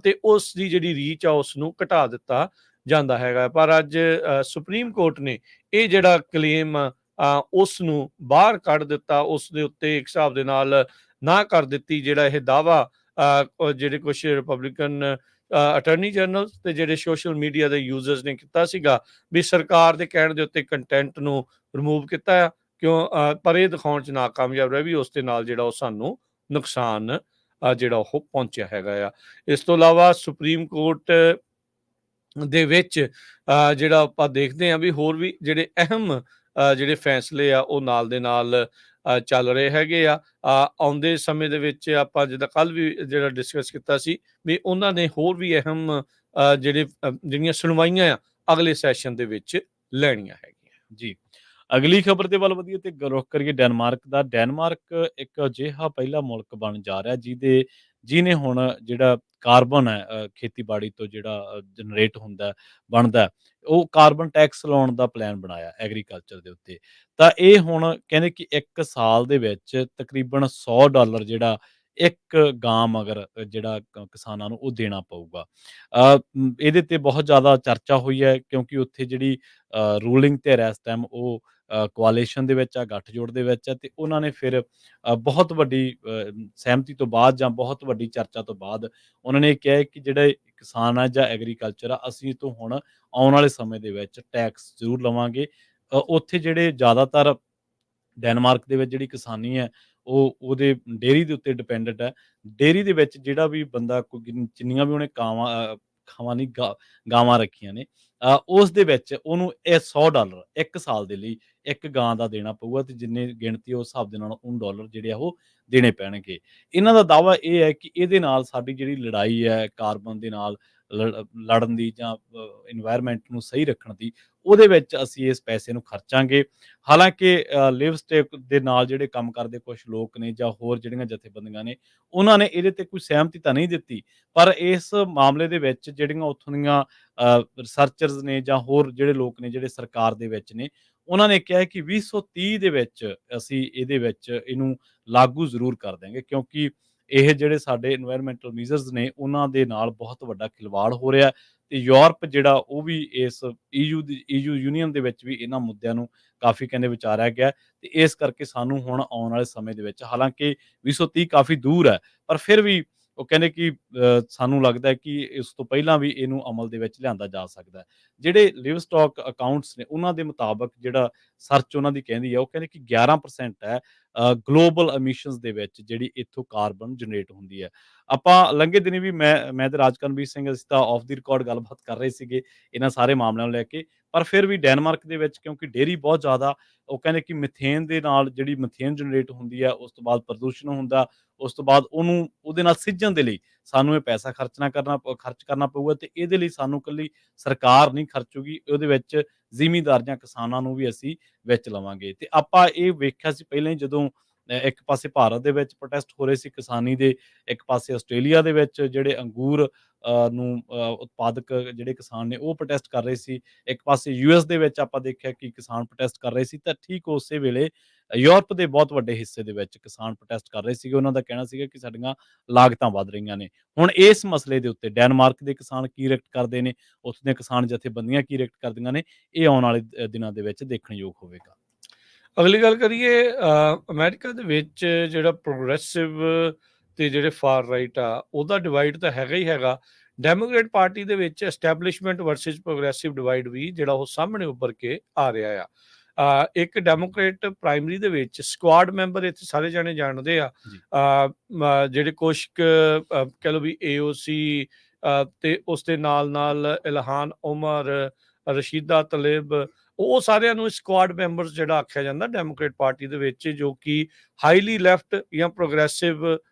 ਤੇ ਉਸ ਦੀ ਜਿਹੜੀ ਰੀਚ ਆ ਉਸ ਨੂੰ ਘਟਾ ਦਿੱਤਾ ਜਾਂਦਾ ਹੈਗਾ। ਪਰ ਅੱਜ ਸੁਪਰੀਮ ਕੋਰਟ ਨੇ ਇਹ ਜਿਹੜਾ ਕਲੇਮ ਉਸ ਨੂੰ ਬਾਹਰ ਕੱਢ ਦਿੱਤਾ, ਉਸ ਦੇ ਉੱਤੇ ਇੱਕ ਹਿਸਾਬ ਦੇ ਨਾਲ ਨਾ ਕਰ ਦਿੱਤੀ। ਜਿਹੜਾ ਇਹ ਦਾਅਵਾ ਜਿਹੜੇ ਕੁਛ ਰਿਪਬਲਿਕਨ ਅਟਾਰਨੀ ਜਨਰਲ ਤੇ ਜਿਹੜੇ ਸੋਸ਼ਲ ਮੀਡੀਆ ਦੇ ਯੂਜ਼ਰਸ ਨੇ ਕੀਤਾ ਸੀਗਾ ਵੀ ਸਰਕਾਰ ਦੇ ਕਹਿਣ ਦੇ ਉੱਤੇ ਕੰਟੈਂਟ ਨੂੰ ਰਿਮੂਵ ਕੀਤਾ ਆ, ਪਰ ਇਹ ਦਿਖਾਉਣ 'ਚ ਨਾਕਾਮਯਾਬ ਰਿਹਾ ਵੀ ਉਸ ਦੇ ਨਾਲ ਜਿਹੜਾ ਉਹ ਸਾਨੂੰ ਨੁਕਸਾਨ ਜਿਹੜਾ ਉਹ ਪਹੁੰਚਿਆ ਹੈਗਾ ਆ। ਇਸ ਤੋਂ ਇਲਾਵਾ ਸੁਪਰੀਮ ਕੋਰਟ ਦੇ ਵਿੱਚ ਜਿਹੜਾ ਆਪਾਂ ਦੇਖਦੇ ਹਾਂ ਵੀ ਹੋਰ ਵੀ ਜਿਹੜੇ ਅਹਿਮ ਜਿਹੜੇ ਫੈਸਲੇ ਆ ਉਹ ਨਾਲ ਦੇ ਨਾਲ ਚੱਲ ਰਹੇ ਹੈਗੇ ਆ। ਆਉਂਦੇ ਸਮੇਂ ਦੇ ਵਿੱਚ ਆਪਾਂ ਜਿੱਦਾਂ ਕੱਲ੍ਹ ਵੀ ਜਿਹੜਾ ਡਿਸਕਸ ਕੀਤਾ ਸੀ ਵੀ ਉਹਨਾਂ ਨੇ ਹੋਰ ਵੀ ਅਹਿਮ ਜਿਹੜੀਆਂ ਸੁਣਵਾਈਆਂ ਆ ਅਗਲੇ ਸੈਸ਼ਨ ਦੇ ਵਿੱਚ ਲੈਣੀਆਂ ਹੈਗੀਆਂ। ਜੀ। ਅਗਲੀ ਖਬਰ ਦੇ ਵੱਲ ਵਧੀਏ ਤੇ ਰੁਖ ਕਰੀਏ ਡੈਨਮਾਰਕ ਦਾ। ਡੈਨਮਾਰਕ ਇੱਕ ਅਜਿਹਾ ਪਹਿਲਾ ਮੁਲਕ ਬਣ ਜਾ ਰਿਹਾ ਜਿਹਨੇ ਹੁਣ ਜਿਹੜਾ ਕਾਰਬਨ ਹੈ ਖੇਤੀਬਾੜੀ ਤੋਂ ਜਿਹੜਾ ਜਨਰੇਟ ਹੁੰਦਾ, ਬਣਦਾ, ਉਹ ਕਾਰਬਨ ਟੈਕਸ ਲਾਉਣ ਦਾ ਪਲਾਨ ਬਣਾਇਆ ਐਗਰੀਕਲਚਰ ਦੇ ਉੱਤੇ। ਤਾਂ ਇਹ ਹੁਣ ਕਹਿੰਦੇ ਕਿ 1 ਸਾਲ ਦੇ ਵਿੱਚ ਤਕਰੀਬਨ $100 ਜਿਹੜਾ ਇੱਕ ਗਾਂ ਮਗਰ ਜਿਹੜਾ ਕਿਸਾਨਾਂ ਨੂੰ ਉਹ ਦੇਣਾ ਪਊਗਾ। ਇਹਦੇ ਤੇ ਬਹੁਤ ਜ਼ਿਆਦਾ ਚਰਚਾ ਹੋਈ ਹੈ ਕਿਉਂਕਿ ਉੱਥੇ ਜਿਹੜੀ ਰੂਲਿੰਗ ਧਿਰ ਹੈ ਇਸ ਟਾਈਮ ਉਹ ਕੋਆਲੀਸ਼ਨ ਦੇ ਵਿੱਚ ਆ, ਗੱਠਜੋੜ ਦੇ ਵਿੱਚ ਆ, ਤੇ ਉਹਨਾਂ ਨੇ ਫਿਰ ਬਹੁਤ ਵੱਡੀ ਸਹਿਮਤੀ ਤੋਂ ਬਾਅਦ ਜਾਂ ਬਹੁਤ ਵੱਡੀ ਚਰਚਾ ਤੋਂ ਬਾਅਦ ਉਹਨਾਂ ਨੇ ਇਹ ਕਿਹਾ ਹੈ ਕਿ ਜਿਹੜੇ ਕਿਸਾਨ ਆ ਜਾਂ ਐਗਰੀਕਲਚਰ ਆ, ਅਸੀਂ ਤੋਂ ਹੁਣ ਆਉਣ ਵਾਲੇ ਸਮੇਂ ਦੇ ਵਿੱਚ ਟੈਕਸ ਜ਼ਰੂਰ ਲਵਾਂਗੇ। ਉੱਥੇ ਜਿਹੜੇ ਜ਼ਿਆਦਾਤਰ ਡੈਨਮਾਰਕ ਦੇ ਵਿੱਚ ਜਿਹੜੀ ਕਿਸਾਨੀ ਹੈ ਉਹਦੇ ਡੇਅਰੀ ਦੇ ਉੱਤੇ ਡਿਪੈਂਡੈਂਟ ਹੈ। ਡੇਅਰੀ ਦੇ ਵਿੱਚ ਜਿਹੜਾ ਵੀ ਬੰਦਾ ਜਿੰਨੀਆਂ ਵੀ ਉਹਨੇ ਖਾਵਾਂ ਨਹੀਂ ਗਾਵਾਂ ਰੱਖੀਆਂ ਨੇ, ਉਸ ਦੇ ਵਿੱਚ ਉਹਨੂੰ ਇਹ $100 1 ਸਾਲ ਦੇ ਲਈ ਇੱਕ ਗਾਂ ਦਾ ਦੇਣਾ ਪਊਗਾ, ਤੇ ਜਿੰਨੇ ਗਿਣਤੀ ਉਸ ਹਿਸਾਬ ਦੇ ਨਾਲ ਉਹਨੂੰ ਡਾਲਰ ਜਿਹੜੇ ਆ ਉਹ ਦੇਣੇ ਪੈਣਗੇ। ਇਹਨਾਂ ਦਾ ਦਾਅਵਾ ਇਹ ਹੈ ਕਿ ਇਹਦੇ ਨਾਲ ਸਾਡੀ ਜਿਹੜੀ ਲੜਾਈ ਹੈ ਕਾਰਬਨ ਦੇ ਨਾਲ ਲੜਨ ਦੀ ਜਾਂ ਇਨਵਾਇਰਨਮੈਂਟ ਨੂੰ ਸਹੀ ਰੱਖਣ ਦੀ, ਉਹਦੇ ਵਿੱਚ ਅਸੀਂ ਇਸ ਪੈਸੇ ਨੂੰ ਖਰਚਾਂਗੇ। ਹਾਲਾਂਕਿ ਲਿਵਸਟੇਕ ਦੇ ਨਾਲ ਜਿਹੜੇ ਕੰਮ ਕਰਦੇ ਕੁਝ ਲੋਕ ਨੇ ਜਾਂ ਹੋਰ ਜਿਹੜੀਆਂ ਜਥੇਬੰਦੀਆਂ ਨੇ, ਉਹਨਾਂ ਨੇ ਇਹਦੇ ਤੇ ਕੋਈ ਸਹਿਮਤੀ ਤਾਂ ਨਹੀਂ ਦਿੱਤੀ, ਪਰ ਇਸ ਮਾਮਲੇ ਦੇ ਵਿੱਚ ਜਿਹੜੀਆਂ ਉੱਥੋਂ ਦੀਆਂ ਰਿਸਰਚਰਸ ਨੇ ਜਾਂ ਹੋਰ ਜਿਹੜੇ ਲੋਕ ਨੇ ਜਿਹੜੇ ਸਰਕਾਰ ਦੇ ਵਿੱਚ ਨੇ, ਉਹਨਾਂ ਨੇ ਕਿਹਾ ਕਿ 2030 ਦੇ ਵਿੱਚ ਅਸੀਂ ਇਹਦੇ ਵਿੱਚ ਇਹਨੂੰ ਲਾਗੂ ਜ਼ਰੂਰ ਕਰ ਦਿਆਂਗੇ, ਕਿਉਂਕਿ ਇਹ ਜਿਹੜੇ ਸਾਡੇ ਇਨਵਾਇਰਨਮੈਂਟਲ ਮੀਜ਼ਰਸ ਨੇ ਉਹਨਾਂ ਦੇ ਨਾਲ ਬਹੁਤ ਵੱਡਾ ਖਿਲਵਾੜ ਹੋ ਰਿਹਾ। ਤੇ ਯੂਰਪ ਜਿਹੜਾ ਉਹ ਵੀ ਇਸ ਈਯੂ ਯੂਨੀਅਨ ਦੇ ਵਿੱਚ ਵੀ ਇਹਨਾਂ ਮੁੱਦਿਆਂ ਨੂੰ ਕਾਫੀ ਕਹਿੰਦੇ ਵਿਚਾਰਿਆ ਗਿਆ, ਤੇ ਇਸ ਕਰਕੇ ਸਾਨੂੰ ਹੁਣ ਆਉਣ ਵਾਲੇ ਸਮੇਂ ਦੇ ਵਿੱਚ, ਹਾਲਾਂਕਿ 2030 ਕਾਫੀ ਦੂਰ ਹੈ, ਪਰ ਫਿਰ ਵੀ ਉਹ ਕਹਿੰਦੇ ਕਿ ਸਾਨੂੰ ਲੱਗਦਾ ਹੈ ਕਿ ਇਸ ਤੋਂ ਪਹਿਲਾਂ ਵੀ ਇਹਨੂੰ ਅਮਲ ਦੇ ਵਿੱਚ ਲਿਆਂਦਾ ਜਾ ਸਕਦਾ ਹੈ। ਜਿਹੜੇ ਲਿਵਸਟਾਕ ਅਕਾਊਂਟਸ ਨੇ ਉਹਨਾਂ ਦੇ ਮੁਤਾਬਕ ਜਿਹੜਾ ਸਰਚ ਉਹਨਾਂ ਦੀ ਕਹਿੰਦੀ ਹੈ, ਉਹ ਕਹਿੰਦੇ ਕਿ 11% ਹੈ ਗਲੋਬਲ ਐਮਿਸ਼ਨਸ ਦੇ ਵਿੱਚ ਜਿਹੜੀ ਇੱਥੋਂ ਕਾਰਬਨ ਜਨਰੇਟ ਹੁੰਦੀ ਹੈ। ਆਪਾਂ ਲੰਘੇ ਦਿਨੀ ਵੀ ਮੈਂ ਤੇ ਰਾਜਕਰਨਵੀਰ ਸਿੰਘ ਅਸੀਂ ਤਾਂ ਆਫ ਦੀ ਰਿਕਾਰਡ ਗੱਲਬਾਤ ਕਰ ਰਹੇ ਸੀਗੇ ਇਹਨਾਂ ਸਾਰੇ ਮਾਮਲਿਆਂ ਨੂੰ ਲੈ ਕੇ, ਪਰ ਫਿਰ ਵੀ ਡੈਨਮਾਰਕ ਦੇ ਵਿੱਚ ਕਿਉਂਕਿ ਡੇਅਰੀ ਬਹੁਤ ਜ਼ਿਆਦਾ, ਉਹ ਕਹਿੰਦੇ ਕਿ ਮਿਥੇਨ ਦੇ ਨਾਲ ਜਿਹੜੀ ਮਿਥੇਨ ਜਨਰੇਟ ਹੁੰਦੀ ਹੈ, ਉਸ ਤੋਂ ਬਾਅਦ ਪ੍ਰਦੂਸ਼ਣ ਹੁੰਦਾ, ਉਸ ਤੋਂ ਬਾਅਦ ਉਹਦੇ ਨਾਲ ਸਿੱਝਣ ਦੇ ਲਈ ਸਾਨੂੰ ਇਹ ਪੈਸਾ ਖਰਚ ਕਰਨਾ ਪਊਗਾ, ਤੇ ਇਹਦੇ ਲਈ ਸਾਨੂੰ ਇਕੱਲੀ ਸਰਕਾਰ ਨਹੀਂ ਖਰਚੂਗੀ, ਉਹਦੇ ਵਿੱਚ ਜ਼ਿਮੀਂਦਾਰ ਜਾਂ ਕਿਸਾਨਾਂ ਨੂੰ ਵੀ ਅਸੀਂ ਵਿੱਚ ਲਵਾਂਗੇ। ਤੇ ਆਪਾਂ ਇਹ ਵੇਖਿਆ ਸੀ ਪਹਿਲਾਂ ਹੀ ਜਦੋਂ ਇੱਕ ਪਾਸੇ ਭਾਰਤ ਦੇ ਵਿੱਚ ਪ੍ਰੋਟੈਸਟ ਹੋ ਰਹੇ ਸੀ ਕਿਸਾਨੀ ਦੇ, ਇੱਕ ਪਾਸੇ ਆਸਟ੍ਰੇਲੀਆ ਦੇ ਵਿੱਚ ਜਿਹੜੇ ਅੰਗੂਰ ਨੂੰ ਉਤਪਾਦਕ ਜਿਹੜੇ ਕਿਸਾਨ ਨੇ ਉਹ ਪ੍ਰੋਟੈਸਟ ਕਰ ਰਹੇ ਸੀ, ਇੱਕ ਪਾਸੇ ਯੂਐਸ ਦੇ ਵਿੱਚ ਆਪਾਂ ਦੇਖਿਆ ਕਿ ਕਿਸਾਨ ਪ੍ਰੋਟੈਸਟ ਕਰ ਰਹੇ ਸੀ। ਤਾਂ ਠੀਕ ਉਸੇ ਵੇਲੇ ਯੂਰਪ ਦੇ ਬਹੁਤ ਵੱਡੇ ਹਿੱਸੇ ਦੇ ਵਿੱਚ ਕਿਸਾਨ ਪ੍ਰੋਟੈਸਟ ਕਰ ਰਹੇ ਸੀਗੇ। ਉਹਨਾਂ ਦਾ ਕਹਿਣਾ ਸੀਗਾ ਕਿ ਸਾਡੀਆਂ ਲਾਗਤਾਂ ਵੱਧ ਰਹੀਆਂ ਨੇ। ਹੁਣ ਇਸ ਮਸਲੇ ਦੇ ਉੱਤੇ ਡੈਨਮਾਰਕ ਦੇ ਕਿਸਾਨ ਕੀ ਰਿਐਕਟ ਕਰਦੇ ਨੇ, ਉੱਥੋਂ ਦੀਆਂ ਕਿਸਾਨ ਜਥੇਬੰਦੀਆਂ ਕੀ ਰਿਐਕਟ ਕਰਦੀਆਂ ਨੇ, ਇਹ ਆਉਣ ਵਾਲੇ ਦਿਨਾਂ ਦੇ ਵਿੱਚ ਦੇਖਣਯੋਗ ਹੋਵੇਗਾ। ਅਗਲੀ ਗੱਲ ਕਰੀਏ, ਅਮਰੀਕਾ ਦੇ ਵਿੱਚ ਜਿਹੜਾ ਪ੍ਰੋਗਰੈਸਿਵ ਤੇ ਜਿਹੜੇ ਫਾਰ ਰਾਈਟ ਆ, ਉਹਦਾ ਡਿਵਾਈਡ ਤਾਂ ਹੈਗਾ ਹੀ ਹੈਗਾ। ਡੈਮੋਕ੍ਰੇਟ ਪਾਰਟੀ ਦੇ ਵਿੱਚ ਐਸਟੈਬਲਿਸ਼ਮੈਂਟ ਵਰਸਸ ਪ੍ਰੋਗਰੈਸਿਵ ਡਿਵਾਈਡ ਵੀ ਜਿਹੜਾ ਉਹ ਸਾਹਮਣੇ ਉੱਭਰ ਕੇ ਆ ਰਿਹਾ ਆ। ਇੱਕ ਡੈਮੋਕ੍ਰੇਟ ਪ੍ਰਾਇਮਰੀ ਦੇ ਵਿੱਚ ਸਕੁਆਡ ਮੈਂਬਰ ਇੱਥੇ ਸਾਰੇ ਜਾਣੇ ਜਾਣਦੇ ਆ। ਜੀ। ਜਿਹੜੇ ਕੁਛ ਕਹਿ ਲਓ ਵੀ AOC ਤੇ ਉਸ ਦੇ ਨਾਲ ਇਲਹਾਨ ਉਮਰ, ਰਸ਼ੀਦਾ ਤਲਿਬ, ਉਹ ਸਾਰਿਆਂ ਨੂੰ ਸਕੁਆਡ ਮੈਂਬਰਸ ਜਿਹੜਾ ਆਖਿਆ ਜਾਂਦਾ ਡੈਮੋਕ੍ਰੇਟ ਪਾਰਟੀ ਦੇ ਵਿੱਚ, ਜੋ ਕਿ ਹਾਈਲੀ ਲੈਫਟ ਜਾਂ ਪ੍ਰੋਗਰੈਸਿਵ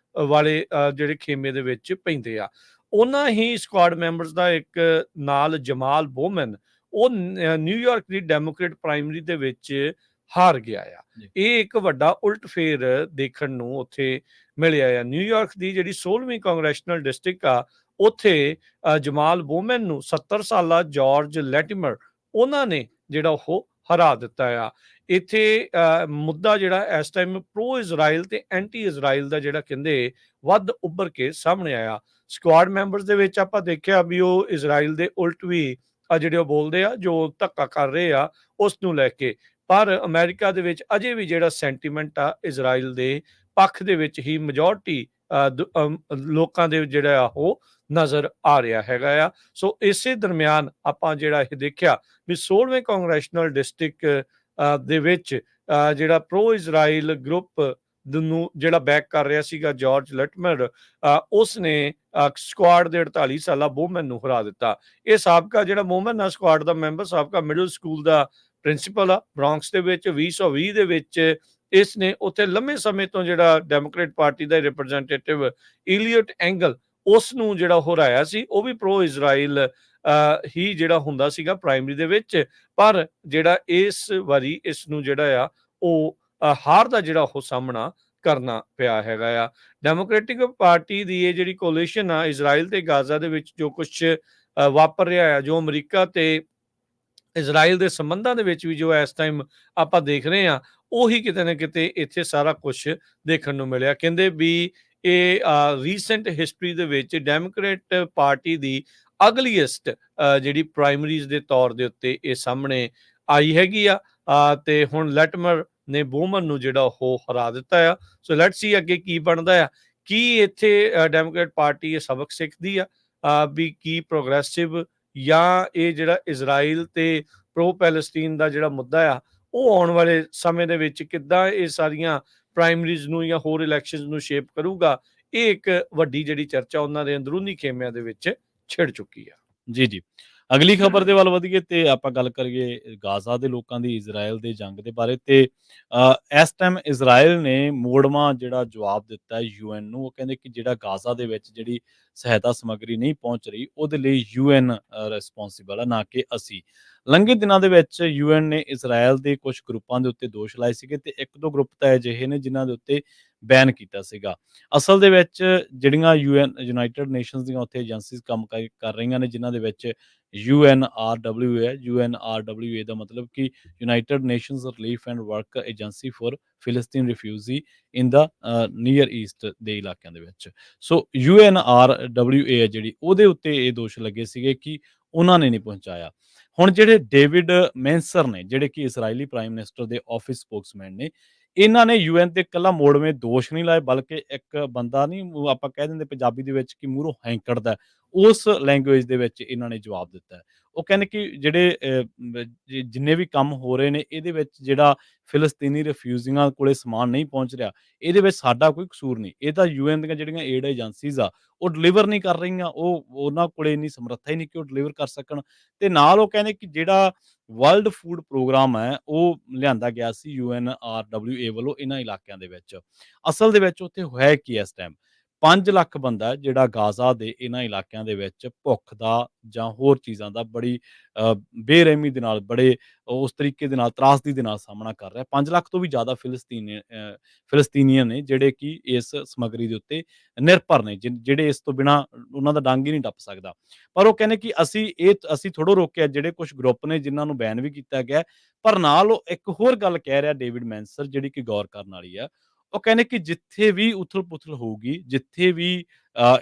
ਵਾਲੇ ਜਿਹੜੇ ਖੇਮੇ ਦੇ ਵਿੱਚ ਪੈਂਦੇ ਆ। ਉਹਨਾਂ ਹੀ ਸਕੁਆਡ ਮੈਂਬਰਸ ਦਾ ਇੱਕ ਨਾਲ ਜਮਾਲ ਬੋਮਨ, ਉਹ ਨਿਊਯਾਰਕ ਦੀ ਡੈਮੋਕ੍ਰੇਟ ਪ੍ਰਾਇਮਰੀ ਦੇ ਵਿੱਚ ਹਾਰ ਗਿਆ ਆ। ਜੀ। ਇਹ ਇੱਕ ਵੱਡਾ ਉਲਟ ਫੇਰ ਦੇਖਣ ਨੂੰ ਉੱਥੇ ਮਿਲਿਆ ਆ। ਨਿਊਯਾਰਕ ਦੀ ਜਿਹੜੀ 16ਵੀਂ ਕਾਂਗਰੈਸ਼ਨਲ ਡਿਸਟ੍ਰਿਕਟ ਆ, ਉੱਥੇ ਜਮਾਲ ਬੋਮਨ ਨੂੰ 70 ਸਾਲਾ ਜਾਰਜ ਲੈਟਿਮਰ ਉਹਨਾਂ ਨੇ ਜਿਹੜਾ ਉਹ ਹਰਾ ਦਿੱਤਾ ਆ। ਇੱਥੇ ਮੁੱਦਾ ਜਿਹੜਾ ਇਸ ਟਾਈਮ ਪ੍ਰੋ ਇਜ਼ਰਾਈਲ ਤੇ ਐਂਟੀ ਇਜ਼ਰਾਈਲ ਦਾ ਜਿਹੜਾ ਕਹਿੰਦੇ ਵੱਧ ਉੱਭਰ ਕੇ ਸਾਹਮਣੇ ਆਇਆ। ਸਕੁਆਡ ਮੈਂਬਰਸ ਦੇ ਵਿੱਚ ਆਪਾਂ ਦੇਖਿਆ ਵੀ ਉਹ ਇਜ਼ਰਾਈਲ ਦੇ ਉਲਟ ਵੀ ਜਿਹੜੇ ਉਹ ਬੋਲਦੇ ਆ, ਜੋ ਧੱਕਾ ਕਰ ਰਹੇ ਆ ਉਸ ਨੂੰ ਲੈ ਕੇ। ਪਰ ਅਮਰੀਕਾ ਦੇ ਵਿੱਚ ਅਜੇ ਵੀ ਜਿਹੜਾ ਸੈਂਟੀਮੈਂਟ ਆ ਇਜ਼ਰਾਈਲ ਦੇ ਪੱਖ ਦੇ ਵਿੱਚ ਹੀ ਮੈਜੋਰਟੀ ਲੋਕਾਂ ਦੇ ਜਿਹੜਾ ਆ ਉਹ ਨਜ਼ਰ ਆ ਰਿਹਾ ਹੈਗਾ ਆ। ਸੋ ਇਸੇ ਦਰਮਿਆਨ ਆਪਾਂ ਜਿਹੜਾ ਇਹ ਦੇਖਿਆ ਵੀ 16ਵੇਂ ਕਾਂਗਰੈਸ਼ਨਲ ਡਿਸਟ੍ਰਿਕਟ ਦੇ ਵਿੱਚ ਜਿਹੜਾ ਪ੍ਰੋ ਇਜ਼ਰਾਈਲ ਗਰੁੱਪ ਨੂੰ ਜਿਹੜਾ ਬੈਕ ਕਰ ਰਿਹਾ ਸੀਗਾ ਜਾਰਜ ਲੈਟਮਰ, ਉਸ ਨੇ ਸਕੁਆਡ ਦੇ 48 ਸਾਲਾ ਬੋਮਨ ਨੂੰ ਹਰਾ ਦਿੱਤਾ। ਇਹ ਸਾਬਕਾ ਜਿਹੜਾ ਬੋਮਨ ਆ ਸਕੁਆਡ ਦਾ ਮੈਂਬਰ, ਸਾਬਕਾ ਮਿਡਲ ਸਕੂਲ ਦਾ ਪ੍ਰਿੰਸੀਪਲ ਆ ਬ੍ਰੌਂਕਸ ਦੇ ਵਿੱਚ। 2020 ਦੇ ਵਿੱਚ ਇਸ ਨੇ ਉੱਥੇ ਲੰਮੇ ਸਮੇਂ ਤੋਂ ਜਿਹੜਾ ਡੈਮੋਕ੍ਰੇਟ ਪਾਰਟੀ ਦਾ ਰਿਪਰੈਜ਼ੈਂਟੇਟਿਵ ਇਲੀਅਟ ਐਂਗਲ, ਉਸ ਨੂੰ ਜਿਹੜਾ ਉਹ ਹਰਾਇਆ ਸੀ। ਉਹ ਵੀ ਪ੍ਰੋ ਇਜ਼ਰਾਈਲ ਹੀ ਜਿਹੜਾ ਹੁੰਦਾ ਸੀਗਾ ਪ੍ਰਾਇਮਰੀ ਦੇ ਵਿੱਚ। ਪਰ ਜਿਹੜਾ ਇਸ ਵਾਰੀ ਇਸ ਨੂੰ ਜਿਹੜਾ ਆ ਉਹ ਹਾਰ ਦਾ ਜਿਹੜਾ ਉਹ ਸਾਹਮਣਾ ਕਰਨਾ ਪਿਆ ਹੈਗਾ ਆ। ਡੈਮੋਕ੍ਰੈਟਿਕ ਪਾਰਟੀ ਦੀ ਇਹ ਜਿਹੜੀ ਕੋਲੀਸ਼ਨ ਆ ਇਜ਼ਰਾਈਲ ਤੇ ਗਾਜ਼ਾ ਦੇ ਵਿੱਚ ਜੋ ਕੁਛ ਵਾਪਰ ਰਿਹਾ ਆ, ਜੋ ਅਮਰੀਕਾ ਤੇ ਇਜ਼ਰਾਈਲ ਦੇ ਸੰਬੰਧਾਂ ਦੇ ਵਿੱਚ ਵੀ ਜੋ ਇਸ ਟਾਈਮ ਆਪਾਂ ਦੇਖ ਰਹੇ ਆ, ਉਹੀ ਕਿਤੇ ਨਾ ਕਿਤੇ ਇੱਥੇ ਸਾਰਾ ਕੁਝ ਦੇਖਣ ਨੂੰ ਮਿਲਿਆ। ਕਹਿੰਦੇ ਵੀ ਇਹ ਰੀਸੈਂਟ ਹਿਸਟਰੀ ਦੇ ਵਿੱਚ ਡੈਮੋਕ੍ਰੇਟ ਪਾਰਟੀ ਦੀ ਅਗਲੀਐਸਟ ਜਿਹੜੀ ਪ੍ਰਾਇਮਰੀਜ਼ ਦੇ ਤੌਰ ਦੇ ਉੱਤੇ ਇਹ ਸਾਹਮਣੇ ਆਈ ਹੈਗੀ ਆ। ਤੇ ਹੁਣ ਲੈਟਮਰ ਨੇ ਬੋਮਨ ਨੂੰ ਜਿਹੜਾ ਉਹ ਹਰਾ ਦਿੱਤਾ ਆ। ਸੋ ਲੈਟਸ ਸੀ ਅੱਗੇ ਕੀ ਬਣਦਾ ਆ। ਕੀ ਇੱਥੇ ਡੈਮੋਕ੍ਰੇਟ ਪਾਰਟੀ ਇਹ ਸਬਕ ਸਿੱਖਦੀ ਆ ਵੀ ਕੀ ਪ੍ਰੋਗਰੈਸਿਵ ਜਾਂ ਇਹ ਜਿਹੜਾ ਇਜ਼ਰਾਈਲ ਤੇ ਪ੍ਰੋ ਪੈਲਸਟੀਨ ਦਾ ਜਿਹੜਾ ਮੁੱਦਾ ਆ, ਉਹ ਆਉਣ ਵਾਲੇ ਸਮੇਂ ਦੇ ਵਿੱਚ ਕਿੱਦਾਂ ਇਹ ਸਾਰੀਆਂ ਪ੍ਰਾਇਮਰੀਜ਼ ਨੂੰ ਜਾਂ ਹੋਰ ਇਲੈਕਸ਼ਨਸ ਨੂੰ ਸ਼ੇਪ ਕਰੂਗਾ। ਇਹ ਇੱਕ ਵੱਡੀ ਜਿਹੜੀ ਚਰਚਾ ਉਹਨਾਂ ਦੇ ਅੰਦਰੂਨੀ ਖੇਮਿਆਂ ਦੇ ਵਿੱਚ ਛਿੜ ਚੁੱਕੀ ਆ। ਜੀ, ਜੀ। ਅਗਲੀ ਖਬਰ ਦੇ ਵੱਲ ਵਧੀਏ ਤੇ ਆਪਾਂ ਗੱਲ ਕਰੀਏ ਗਾਜ਼ਾ ਦੇ ਲੋਕਾਂ ਦੀ ਇਜ਼ਰਾਈਲ ਦੇ ਜੰਗ ਦੇ ਬਾਰੇ। ਤੇ ਇਸ ਟਾਈਮ ਇਜ਼ਰਾਈਲ ਨੇ ਮੋੜਵਾਂ ਜਿਹੜਾ ਜਵਾਬ ਦਿੱਤਾ ਯੂਐਨ ਨੂੰ। ਉਹ ਕਹਿੰਦੇ ਕਿ ਜਿਹੜਾ ਗਾਜ਼ਾ ਦੇ ਵਿੱਚ ਜਿਹੜੀ ਸਹਾਇਤਾ ਸਮੱਗਰੀ ਨਹੀਂ ਪਹੁੰਚ ਰਹੀ, ਉਹਦੇ ਲਈ ਯੂਐਨ ਰਿਸਪੌਂਸਿਬਲ ਆ, ਨਾ ਕਿ ਅਸੀਂ। ਲੰਘੇ ਦਿਨਾਂ ਦੇ ਵਿੱਚ ਯੂਐਨ ਨੇ ਇਜ਼ਰਾਈਲ ਦੇ ਕੁਝ ਗਰੁੱਪਾਂ ਦੇ ਉੱਤੇ ਦੋਸ਼ ਲਾਏ ਸੀਗੇ ਤੇ 1-2 ਗਰੁੱਪ ਤਾਂ ਅਜਿਹੇ ਨੇ ਜਿਨ੍ਹਾਂ ਦੇ ਉੱਤੇ ਬੈਨ ਕੀਤਾ ਸੀਗਾ। ਅਸਲ ਦੇ ਵਿੱਚ ਜਿਹੜੀਆਂ ਯੂਨਾਈਟਿਡ ਨੇਸ਼ਨਸ ਦੀਆਂ ਉੱਥੇ ਏਜੰਸੀਜ਼ ਕੰਮ ਕਰ ਰਹੀਆਂ ਨੇ, ਜਿਨ੍ਹਾਂ ਦੇ ਵਿੱਚ UNRWA ਹੈ। UNRWA ਦਾ ਮਤਲਬ ਕਿ United Nations Relief and Work Agency for ਫਿਲਸਤੀਨ Refugee in the Near East ਦੇ ਇਲਾਕਿਆਂ ਦੇ ਵਿੱਚ। ਸੋ UNRWA ਹੈ ਜਿਹੜੀ, ਉਹਦੇ ਉੱਤੇ ਇਹ ਦੋਸ਼ ਲੱਗੇ ਸੀਗੇ ਕਿ ਉਹਨਾਂ ਨੇ ਨਹੀਂ ਪਹੁੰਚਾਇਆ। ਹੁਣ ਜਿਹੜੇ ਡੇਵਿਡ ਮੈਂਸਰ ਨੇ, ਜਿਹੜੇ ਕਿ ਇਜ਼ਰਾਈਲੀ ਪ੍ਰਾਈਮ ਮਿਨਿਸਟਰ ਦੇ ਆਫਿਸ ਸਪੋਕਸਮੈਨ ਨੇ, ਇਹਨਾਂ ਨੇ ਯੂਐਨ ਤੇ ਇਕੱਲਾ ਮੋੜਵੇਂ ਦੋਸ਼ ਨਹੀਂ ਲਾਏ, ਬਲਕਿ ਇੱਕ ਬੰਦਾ ਨਹੀਂ, ਆਪਾਂ ਕਹਿ ਦਿੰਦੇ ਪੰਜਾਬੀ ਦੇ ਵਿੱਚ ਕਿ ਮੂਹਰੋਂ ਹੈਂਕੜਦਾ, ਉਸ ਲੈਂਗੁਏਜ ਦੇ ਵਿੱਚ ਇਹਨਾਂ ਨੇ ਜਵਾਬ ਦਿੱਤਾ ਹੈ। ਉਹ ਕਹਿੰਦੇ ਕਿ ਜਿਹੜੇ ਜਿੰਨੇ ਵੀ ਕੰਮ ਹੋ ਰਹੇ ਨੇ, ਇਹਦੇ ਵਿੱਚ ਜਿਹੜਾ ਫਿਲਸਤੀਨੀ ਰਿਫਿਊਜੀਆਂ ਕੋਲੇ ਸਮਾਨ ਨਹੀਂ ਪਹੁੰਚ ਰਿਹਾ, ਇਹਦੇ ਵਿੱਚ ਸਾਡਾ ਕੋਈ ਕਸੂਰ ਨਹੀਂ। ਇਹ ਤਾਂ ਯੂਐਨ ਦੀਆਂ ਜਿਹੜੀਆਂ ਏਡ ਏਜੰਸੀਜ਼ ਆ, ਉਹ ਡਿਲੀਵਰ ਨਹੀਂ ਕਰ ਰਹੀਆਂ। ਉਹਨਾਂ ਕੋਲੇ ਇੰਨੀ ਸਮਰੱਥਾ ਹੀ ਨਹੀਂ ਕਿ ਉਹ ਡਿਲੀਵਰ ਕਰ ਸਕਣ। ਤੇ ਨਾਲ ਉਹ ਕਹਿੰਦੇ ਕਿ ਜਿਹੜਾ ਵਰਲਡ ਫੂਡ ਪ੍ਰੋਗਰਾਮ ਹੈ, ਉਹ ਲਿਆਂਦਾ ਗਿਆ ਸੀ UNRWA ਵੱਲੋਂ ਇਹਨਾਂ ਇਲਾਕਿਆਂ ਦੇ ਵਿੱਚ। ਅਸਲ ਦੇ ਵਿੱਚ ਉੱਥੇ ਹੋਇਆ ਕੀ ਇਸ ਟਾਈਮ 5 ਲੱਖ ਬੰਦਾ ਹੈ ਜਿਹੜਾ ਗਾਜ਼ਾ ਦੇ ਇਹਨਾਂ ਇਲਾਕਿਆਂ ਦੇ ਵਿੱਚ ਭੁੱਖ ਦਾ ਜਾਂ ਹੋਰ ਚੀਜ਼ਾਂ ਦਾ ਬੜੀ ਬੇਰਹਿਮੀ ਦੇ ਨਾਲ, ਬੜੇ ਉਸ ਤਰੀਕੇ ਦੇ ਨਾਲ, ਤਰਾਸਦੀ ਦੇ ਨਾਲ ਸਾਹਮਣਾ ਕਰ ਰਿਹਾ। 5 ਲੱਖ ਤੋਂ ਵੀ ਜ਼ਿਆਦਾ ਫਿਲਸਤੀਨੀਅਨ ਨੇ ਜਿਹੜੇ ਕਿ ਇਸ ਸਮੱਗਰੀ ਦੇ ਉੱਤੇ ਨਿਰਭਰ ਨੇ, ਜਿਹੜੇ ਇਸ ਤੋਂ ਬਿਨਾਂ ਉਹਨਾਂ ਦਾ ਡੰਗ ਹੀ ਨਹੀਂ ਟੱਪ ਸਕਦਾ। ਪਰ ਉਹ ਕਹਿੰਦੇ ਕਿ ਅਸੀਂ ਥੋੜ੍ਹਾ ਰੋਕਿਆ, ਜਿਹੜੇ ਕੁਛ ਗਰੁੱਪ ਨੇ ਜਿਨ੍ਹਾਂ ਨੂੰ ਬੈਨ ਵੀ ਕੀਤਾ ਗਿਆ। ਪਰ ਨਾਲ ਉਹ ਇੱਕ ਹੋਰ ਗੱਲ ਕਹਿ ਰਿਹਾ ਡੇਵਿਡ ਮੈਂਸਰ, ਜਿਹੜੀ ਕਿ ਗੌਰ ਕਰਨ ਵਾਲੀ ਆ। ਉਹ ਕਹਿੰਦੇ ਕਿ ਜਿੱਥੇ ਵੀ ਉਥਲ-ਪੁਥਲ ਹੋਊਗੀ, ਜਿੱਥੇ ਵੀ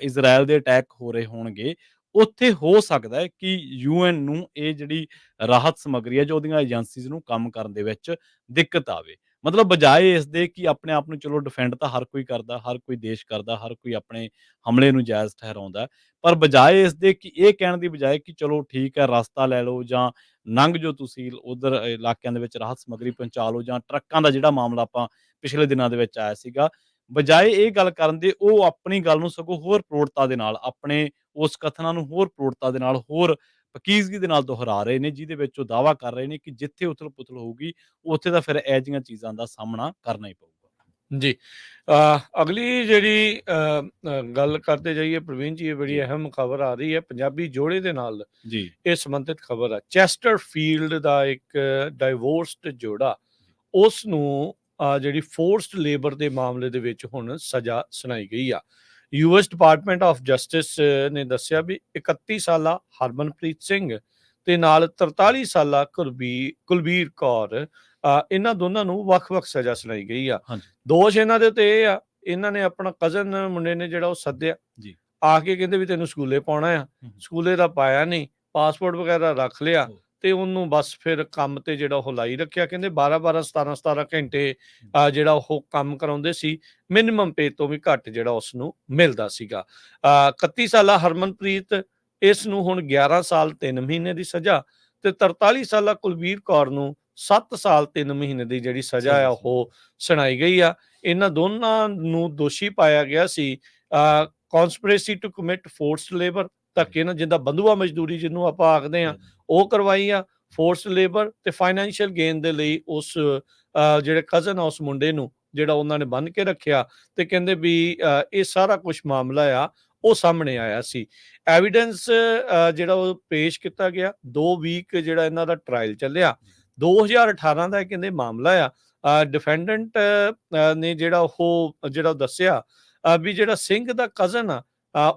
ਇਜ਼ਰਾਈਲ ਦੇ ਅਟੈਕ ਹੋ ਰਹੇ ਹੋਣਗੇ, ਉੱਥੇ ਹੋ ਸਕਦਾ ਹੈ ਕਿ ਯੂਐਨ ਨੂੰ ਇਹ ਜਿਹੜੀ ਰਾਹਤ ਸਮੱਗਰੀ ਹੈ, ਜੋ ਉਹਦੀਆਂ ਏਜੰਸੀਜ਼ ਨੂੰ ਕੰਮ ਕਰਨ ਦੇ ਵਿੱਚ ਦਿੱਕਤ ਆਵੇ। ਮਤਲਬ ਬਜਾਏ ਇਸ ਦੇ ਕਿ ਆਪਣੇ ਆਪ ਨੂੰ, ਚਲੋ ਡਿਫੈਂਡ ਤਾਂ ਹਰ ਕੋਈ ਕਰਦਾ, ਹਰ ਕੋਈ ਦੇਸ਼ ਕਰਦਾ, ਹਰ ਕੋਈ ਆਪਣੇ ਹਮਲੇ ਨੂੰ ਜਾਇਜ਼ ਠਹਿਰਾਉਂਦਾ। ਪਰ ਬਜਾਏ ਇਸ ਦੇ ਕਿ ਇਹ ਕਹਿਣ ਦੀ ਬਜਾਏ ਕਿ ਚਲੋ ਠੀਕ ਹੈ, ਰਸਤਾ ਲੈ ਲਓ ਜਾਂ ਲੰਘ ਜਾਓ ਤੁਸੀਂ ਉਧਰ ਇਲਾਕਿਆਂ ਦੇ ਵਿੱਚ, ਰਾਹਤ ਸਮੱਗਰੀ ਪਹੁੰਚਾ ਲਓ, ਜਾਂ ਟਰੱਕਾਂ ਦਾ ਜਿਹੜਾ ਮਾਮਲਾ ਆਪਾਂ ਪਿਛਲੇ ਦਿਨਾਂ ਦੇ ਵਿੱਚ ਆਇਆ ਸੀਗਾ, ਬਜਾਏ ਇਹ ਗੱਲ ਕਰਨ ਦੇ ਉਹ ਆਪਣੀ ਗੱਲ ਨੂੰ ਸਗੋਂ ਹੋਰ ਪ੍ਰੋੜਤਾ ਦੇ ਨਾਲ, ਆਪਣੇ ਉਸ ਕਥਨਾਂ ਨੂੰ ਹੋਰ ਪ੍ਰੋੜਤਾ ਦੇ ਨਾਲ, ਹੋਰ ਪਕੀਜ਼ਗੀ ਦੇ ਨਾਲ ਦੁਹਰਾ ਰਹੇ ਨੇ, ਜਿਹਦੇ ਵਿੱਚ ਉਹ ਦਾਅਵਾ ਕਰ ਰਹੇ ਨੇ ਕਿ ਜਿੱਥੇ ਉਥਲ-ਪੁਥਲ ਹੋਊਗੀ, ਉੱਥੇ ਤਾਂ ਫਿਰ ਇਹੋ ਜਿਹੀਆਂ ਚੀਜ਼ਾਂ ਦਾ ਸਾਹਮਣਾ ਕਰਨਾ ਹੀ ਪਊਗਾ। ਜੀ। ਅਗਲੀ ਜਿਹੜੀ ਗੱਲ ਕਰਦੇ ਜਾਈਏ ਪ੍ਰਵੀਨ ਜੀ, ਇਹ ਬੜੀ ਜੀ। ਅਹਿਮ ਖਬਰ ਆ ਰਹੀ ਹੈ, ਪੰਜਾਬੀ ਜੋੜੇ ਦੇ ਨਾਲ ਜੀ। ਇਹ ਸੰਬੰਧਿਤ ਖਬਰ ਹੈ। ਚੈਸਟਰਫੀਲਡ ਦਾ ਇੱਕ ਡਾਈਵੋਰਸਡ ਜੋੜਾ, ਉਸ ਨੂੰ ਜਿਹੜੀ ਫੋਰਸਡ ਲੇਬਰ ਦੇ ਮਾਮਲੇ ਦੇ ਵਿੱਚ ਹੁਣ ਸਜ਼ਾ ਸੁਣਾਈ ਗਈ ਆ। ਯੂਐਸ ਡਿਪਾਰਟਮੈਂਟ ਆਫ ਜਸਟਿਸ ਨੇ ਦੱਸਿਆ ਵੀ 31 ਸਾਲਾ ਹਰਮਨਪ੍ਰੀਤ ਸਿੰਘ ਤੇ ਨਾਲ 43 ਸਾਲਾ ਕੁਲਬੀਰ ਕੌਰ, ਇਹਨਾਂ ਦੋਨਾਂ ਨੂੰ ਵੱਖ-ਵੱਖ ਸਜ਼ਾ ਸੁਣਾਈ ਗਈ ਆ। ਹਾਂਜੀ। ਦੋਸ਼ ਇਹਨਾਂ ਦੇ ਉੱਤੇ ਇਹ ਆ, ਇਹਨਾਂ ਨੇ ਆਪਣਾ ਕਜ਼ਨ ਮੁੰਡੇ ਨੇ ਜਿਹੜਾ ਉਹ ਸੱਦਿਆ, ਜੀ। ਆ ਕੇ ਕਹਿੰਦੇ ਵੀ ਤੈਨੂੰ ਸਕੂਲੇ ਪਾਉਣਾ ਆ, ਸਕੂਲੇ ਦਾ ਪਾਇਆ ਨਹੀਂ, ਪਾਸਪੋਰਟ ਵਗੈਰਾ ਰੱਖ ਲਿਆ ਤੇ ਉਹਨੂੰ ਬਸ ਫਿਰ ਕੰਮ ਤੇ ਜਿਹੜਾ ਉਹ ਲਾਈ ਰੱਖਿਆ। ਕਹਿੰਦੇ 12-12 17-17 ਘੰਟੇ ਜਿਹੜਾ ਉਹ ਕੰਮ ਕਰਾਉਂਦੇ ਸੀ, ਮਿਨੀਮਮ ਪੇ ਤੋਂ ਵੀ ਘੱਟ ਜਿਹੜਾ ਉਸ ਨੂੰ ਮਿਲਦਾ ਸੀਗਾ। 31 ਸਾਲਾ ਹਰਮਨਪ੍ਰੀਤ, ਇਸ ਨੂੰ ਹੁਣ 11 ਸਾਲ 3 ਮਹੀਨੇ ਦੀ ਸਜ਼ਾ, ਤੇ 43 ਸਾਲਾ ਕੁਲਬੀਰ ਕੌਰ ਨੂੰ 7 ਸਾਲ 3 ਮਹੀਨੇ ਦੀ ਜਿਹੜੀ ਸਜ਼ਾ ਆ ਉਹ ਸੁਣਾਈ ਗਈ ਆ। ਇਹਨਾਂ ਦੋਨਾਂ ਨੂੰ ਦੋਸ਼ੀ ਪਾਇਆ ਗਿਆ ਸੀ conspiracy to commit forced labour, ਧੱਕੇ ਨਾਲ, ਜਿੱਦਾਂ ਬੰਧੂਆ ਮਜ਼ਦੂਰੀ ਜਿਹਨੂੰ ਆਪਾਂ ਆਖਦੇ ਆ, ਉਹ ਕਰਵਾਈ ਆ, ਫੋਰਸਡ ਲੇਬਰ ਤੇ ਫਾਈਨੈਂਸ਼ੀਅਲ ਗੇਨ ਦੇ ਲਈ ਉਸ ਜਿਹੜੇ ਕਜ਼ਨ ਆ ਉਸ ਮੁੰਡੇ ਨੂੰ ਜਿਹੜਾ ਉਹਨਾਂ ਨੇ ਬੰਨ੍ਹ ਕੇ ਰੱਖਿਆ। ਤੇ ਕਹਿੰਦੇ ਵੀ ਇਹ ਸਾਰਾ ਕੁਝ ਮਾਮਲਾ ਆ ਉਹ ਸਾਹਮਣੇ ਆਇਆ ਸੀ। ਐਵੀਡੈਂਸ ਜਿਹੜਾ ਉਹ ਪੇਸ਼ ਕੀਤਾ ਗਿਆ। 2 ਵੀਕ ਜਿਹੜਾ ਇਹਨਾਂ ਦਾ ਟਰਾਇਲ ਚੱਲਿਆ। 2018 ਦਾ ਕਹਿੰਦੇ ਮਾਮਲਾ ਆ। ਡਿਫੈਂਡੈਂਟ ਨੇ ਜਿਹੜਾ ਦੱਸਿਆ ਵੀ ਜਿਹੜਾ ਸਿੰਘ ਦਾ ਕਜ਼ਨ ਆ,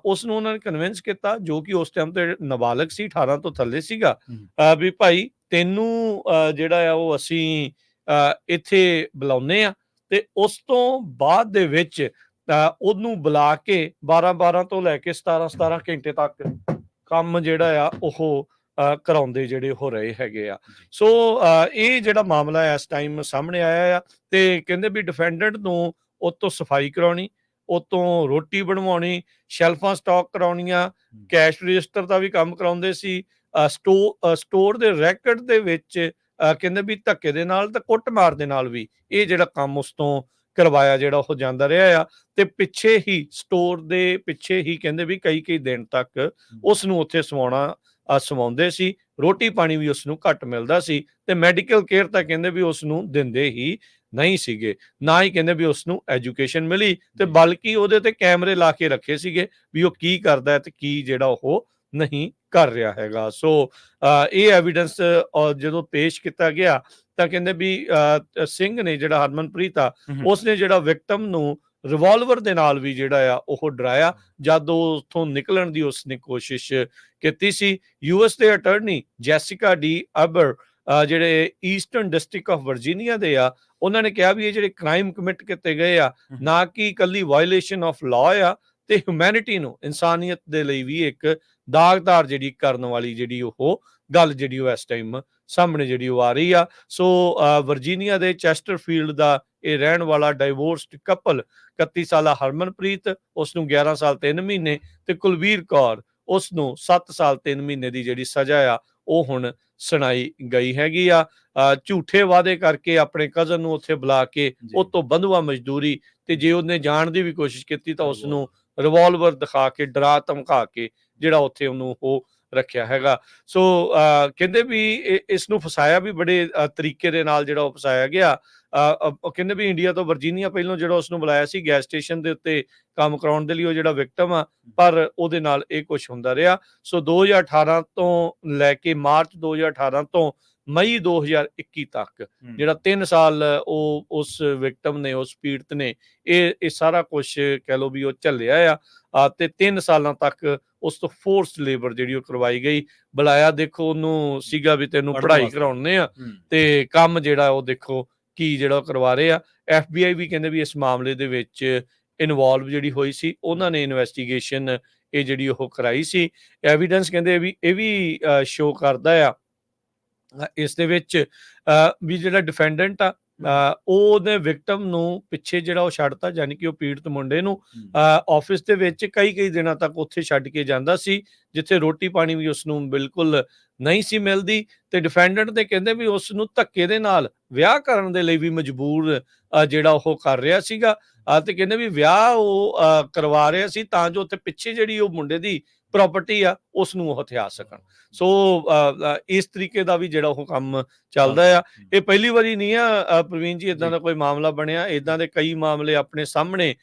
ਉਸ ਨੂੰ ਉਹਨਾਂ ਨੇ ਕਨਵਿੰਸ ਕੀਤਾ, ਜੋ ਕਿ ਉਸ ਟਾਈਮ ਤੇ ਨਾਬਾਲਗ ਸੀ, 18 ਤੋਂ ਥੱਲੇ ਸੀਗਾ, ਵੀ ਭਾਈ ਤੈਨੂੰ ਜਿਹੜਾ ਆ ਉਹ ਅਸੀਂ ਇੱਥੇ ਬੁਲਾਉਂਦੇ ਆ, ਤੇ ਉਸ ਤੋਂ ਬਾਅਦ ਦੇ ਵਿੱਚ ਉਹਨੂੰ ਬੁਲਾ ਕੇ 12-12 ਤੋਂ ਲੈ ਕੇ 17-17 ਘੰਟੇ ਤੱਕ ਕੰਮ ਜਿਹੜਾ ਆ ਉਹ ਕਰਾਉਂਦੇ ਜਿਹੜੇ ਹੋ ਰਹੇ ਹੈਗੇ ਆ। ਸੋ ਇਹ ਜਿਹੜਾ ਮਾਮਲਾ ਇਸ ਟਾਈਮ ਸਾਹਮਣੇ ਆਇਆ ਆ, ਤੇ ਕਹਿੰਦੇ ਵੀ ਡਿਫੈਂਡੈਂਟ ਨੂੰ ਉਹ ਤੋਂ ਸਫਾਈ ਕਰਾਉਣੀ, ਉਹ ਤੋਂ ਰੋਟੀ ਬਣਵਾਉਣੀ, ਸ਼ੈਲਫਾਂ ਸਟਾਕ ਕਰਾਉਣੀਆਂ, ਕੈਸ਼ ਰਜਿਸਟਰ ਦਾ ਵੀ ਕੰਮ ਕਰਾਉਂਦੇ ਸੀ, ਸਟੋਰ ਦੇ ਰੈਕਟ ਦੇ ਵਿੱਚ ਕਹਿੰਦੇ ਵੀ ਧੱਕੇ ਦੇ ਨਾਲ ਤੇ ਕੁੱਟਮਾਰ ਦੇ ਨਾਲ ਵੀ ਇਹ ਜਿਹੜਾ ਕੰਮ ਉਸ ਤੋਂ ਕਰਵਾਇਆ ਜਿਹੜਾ ਉਹ ਜਾਂਦਾ ਰਿਹਾ ਆ। ਤੇ ਪਿੱਛੇ ਹੀ ਸਟੋਰ ਦੇ ਪਿੱਛੇ ਹੀ ਕਹਿੰਦੇ ਵੀ ਕਈ ਦਿਨ ਤੱਕ ਉਸ ਨੂੰ ਉੱਥੇ ਸਵਾਉਂਦੇ ਸੀ, ਰੋਟੀ ਪਾਣੀ ਵੀ ਉਸ ਨੂੰ ਘੱਟ ਮਿਲਦਾ ਸੀ, ਤੇ ਮੈਡੀਕਲ ਕੇਅਰ ਤਾਂ ਕਹਿੰਦੇ ਵੀ ਉਸ ਨੂੰ ਦਿੰਦੇ ਹੀ ਨਹੀਂ ਸੀਗੇ, ਨਾ ਹੀ ਕਹਿੰਦੇ ਵੀ ਉਸ ਨੂੰ ਐਜੂਕੇਸ਼ਨ ਮਿਲੀ, ਤੇ ਬਲਕਿ ਉਹਦੇ ਤੇ ਕੈਮਰੇ ਲਾ ਕੇ ਰੱਖੇ ਸੀਗੇ ਵੀ ਉਹ ਕੀ ਕਰਦਾ ਹੈ ਤੇ ਕੀ ਜਿਹੜਾ ਉਹ ਨਹੀਂ ਕਰ ਰਿਹਾ ਹੈਗਾ। ਸੋ ਇਹ ਐਵੀਡੈਂਸ ਜਦੋਂ ਪੇਸ਼ ਕੀਤਾ ਗਿਆ ਤਾਂ ਕਹਿੰਦੇ ਵੀ ਸਿੰਘ ਨੇ, ਜਿਹੜਾ ਹਰਮਨਪ੍ਰੀਤ ਆ, ਉਸਨੇ ਜਿਹੜਾ ਵਿਕਟਮ ਨੂੰ ਰਿਵਾਲਵਰ ਦੇ ਨਾਲ ਵੀ ਜਿਹੜਾ ਆ ਉਹ ਡਰਾਇਆ ਜਦ ਉਹ ਉੱਥੋਂ ਨਿਕਲਣ ਦੀ ਉਸਨੇ ਕੋਸ਼ਿਸ਼ ਕੀਤੀ ਸੀ। ਯੂਐਸ ਦੇ ਅਟਾਰਨੀ ਜੈਸਿਕਾ ਡੀ ਅਬਰ, ਜਿਹੜੇ ਈਸਟਰਨ ਡਿਸਟ੍ਰਿਕਟ ਆਫ ਵਰਜੀਨੀਆ ਦੇ ਆ, ਉਹਨਾਂ ਨੇ ਕਿਹਾ ਵੀ ਇਹ ਜਿਹੜੇ ਕ੍ਰਾਈਮ ਕਮਿਟ ਕੀਤੇ ਗਏ ਆ, ਨਾ ਕਿ ਇਕੱਲੀ ਵਾਇਓਲੇਸ਼ਨ ਆਫ ਲਾਅ ਆ, ਤੇ ਹਿਊਮੈਨਿਟੀ ਨੂੰ, ਇਨਸਾਨੀਅਤ ਦੇ ਲਈ ਵੀ ਇੱਕ ਦਾਗਦਾਰ ਜਿਹੜੀ ਕਰਨ ਵਾਲੀ ਜਿਹੜੀ ਉਹ ਗੱਲ ਜਿਹੜੀ ਉਹ ਇਸ ਟਾਈਮ ਸਾਹਮਣੇ ਜਿਹੜੀ ਉਹ ਆ ਰਹੀ ਆ। ਸੋ ਵਰਜੀਨੀਆ ਦੇ ਚੈਸਟਰਫੀਲਡ ਦਾ ਇਹ ਰਹਿਣ ਵਾਲਾ ਡਾਈਵੋਰਸਡ ਕਪਲ, 31 ਸਾਲਾ ਹਰਮਨਪ੍ਰੀਤ, ਉਸ ਨੂੰ 11 ਸਾਲ 3 ਮਹੀਨੇ, ਤੇ ਕੁਲਬੀਰ ਕੌਰ, ਉਸ ਨੂੰ 7 ਸਾਲ 3 ਮਹੀਨੇ ਦੀ ਜਿਹੜੀ ਸਜ਼ਾ ਆ ਉਹ ਹੁਣ ਸੁਣਾਈ ਗਈ ਹੈਗੀ ਆ। ਝੂਠੇ ਵਾਅਦੇ ਕਰਕੇ ਆਪਣੇ ਕਜ਼ਨ ਨੂੰ ਉੱਥੇ ਬੁਲਾ ਕੇ ਉਹ ਤੋਂ ਬੰਧੂਆ ਮਜ਼ਦੂਰੀ, ਤੇ ਜੇ ਉਹਨੇ ਜਾਣ ਦੀ ਵੀ ਕੋਸ਼ਿਸ਼ ਕੀਤੀ ਤਾਂ ਉਸ ਨੂੰ ਰਿਵਾਲਵਰ ਦਿਖਾ ਕੇ, ਡਰਾ ਧਮਕਾ ਕੇ ਜਿਹੜਾ ਉੱਥੇ ਉਹਨੂੰ ਉਹ ਰੱਖਿਆ ਹੈਗਾ। ਸੋ ਕਹਿੰਦੇ ਵੀ ਇਸ ਨੂੰ ਫਸਾਇਆ ਵੀ ਬੜੇ ਤਰੀਕੇ ਦੇ ਨਾਲ ਜਿਹੜਾ ਉਹ ਫਸਾਇਆ ਗਿਆ। ਉਹ ਕਹਿੰਦੇ ਵੀ ਇੰਡੀਆ ਤੋਂ ਵਰਜੀਨੀਆ ਪਹਿਲੋਂ ਜਿਹੜਾ ਉਸਨੂੰ ਬੁਲਾਇਆ ਸੀ ਗੈਸ ਸਟੇਸ਼ਨ ਦੇ ਉੱਤੇ ਕੰਮ ਕਰਾਉਣ ਦੇ ਲਈ, ਉਹ ਜਿਹੜਾ ਵਿਕਟਮ ਆ, ਪਰ ਉਹਦੇ ਨਾਲ ਇਹ ਕੁਛ ਹੁੰਦਾ ਰਿਹਾ। ਸੋ 2018 ਤੋਂ ਲੈ ਕੇ ਮਾਰਚ 2018 ਤੋਂ ਮਈ 2021 ਤੱਕ ਜਿਹੜਾ 3 ਸਾਲ ਉਹ ਉਸ ਵਿਕਟਮ ਨੇ, ਉਸ ਪੀੜਤ ਨੇ ਇਹ ਸਾਰਾ ਕੁਛ ਕਹਿ ਲਓ ਵੀ ਉਹ ਝੱਲਿਆ ਆ ਤੇ 3 ਸਾਲਾਂ ਤੱਕ ਉਸ ਤੋਂ ਫੋਰਸਡ ਲੇਬਰ ਜਿਹੜੀ ਉਹ ਕਰਵਾਈ ਗਈ। ਬੁਲਾਇਆ ਦੇਖੋ ਉਹਨੂੰ ਸੀਗਾ ਵੀ ਤੈਨੂੰ ਪੜ੍ਹਾਈ ਕਰਾਉਣੇ ਆ ਤੇ ਕੰਮ ਜਿਹੜਾ ਉਹ ਦੇਖੋ ਕੀ ਜਿਹੜਾ ਉਹ ਕਰਵਾ ਰਹੇ ਆ। FBI ਵੀ ਕਹਿੰਦੇ ਵੀ ਇਸ ਮਾਮਲੇ ਦੇ ਵਿੱਚ ਇਨਵੋਲਵ ਜਿਹੜੀ ਹੋਈ ਸੀ, ਉਹਨਾਂ ਨੇ ਇਨਵੈਸਟੀਗੇਸ਼ਨ ਇਹ ਜਿਹੜੀ ਉਹ ਕਰਾਈ ਸੀ। ਐਵੀਡੈਂਸ ਕਹਿੰਦੇ ਵੀ ਇਹ ਵੀ ਸ਼ੋ ਕਰਦਾ ਆ ਇਸ ਦੇ ਵਿੱਚ ਵੀ ਜਿਹੜਾ ਡਿਫੈਂਡੈਂਟ ਆ ਉਹਨੇ ਵਿਕਟਮ ਨੂੰ ਪਿੱਛੇ ਜਿਹੜਾ ਉਹ ਛੱਡਤਾ, ਯਾਨੀ ਕਿ ਉਹ ਪੀੜਤ ਮੁੰਡੇ ਨੂੰ ਆਫਿਸ ਦੇ ਵਿੱਚ ਕਈ ਦਿਨਾਂ ਤੱਕ ਉੱਥੇ ਛੱਡ ਕੇ ਜਾਂਦਾ ਸੀ, ਜਿੱਥੇ ਰੋਟੀ ਪਾਣੀ ਵੀ ਉਸ ਨੂੰ ਬਿਲਕੁਲ ਨਹੀਂ ਸੀ ਮਿਲਦੀ। ਤੇ ਡਿਫੈਂਡੈਂਟ ਤੇ ਕਹਿੰਦੇ ਵੀ ਉਸ ਨੂੰ ਧੱਕੇ ਦੇ ਨਾਲ ਵਿਆਹ ਕਰਨ ਦੇ ਲਈ ਵੀ ਮਜਬੂਰ ਜਿਹੜਾ ਉਹ ਕਰ ਰਿਹਾ ਸੀਗਾ। ਤੇ ਕਹਿੰਦੇ ਵੀ ਵਿਆਹ ਉਹ ਕਰਵਾ ਰਿਹਾ ਸੀ ਤਾਂ ਜੋ ਉੱਥੇ ਪਿੱਛੇ ਜਿਹੜੀ ਉਹ ਮੁੰਡੇ ਦੀ ਪ੍ਰਾਪਰਟੀ ਆ ਉਸ ਨੂੰ ਉਹ ਹਥਿਆ ਸਕਣ। ਸੋ ਇਸ ਤਰੀਕੇ ਦਾ ਵੀ ਜਿਹੜਾ ਉਹ ਕੰਮ ਚੱਲਦਾ ਆ। ਇਹ ਪਹਿਲੀ ਵਾਰੀ ਨਹੀਂ ਆ ਪ੍ਰਵੀਨ ਜੀ ਇਦਾਂ ਦਾ ਕੋਈ ਮਾਮਲਾ ਬਣਿਆ, ਇਦਾਂ ਦੇ ਕਈ ਮਾਮਲੇ ਆਪਣੇ ਸਾਹਮਣੇ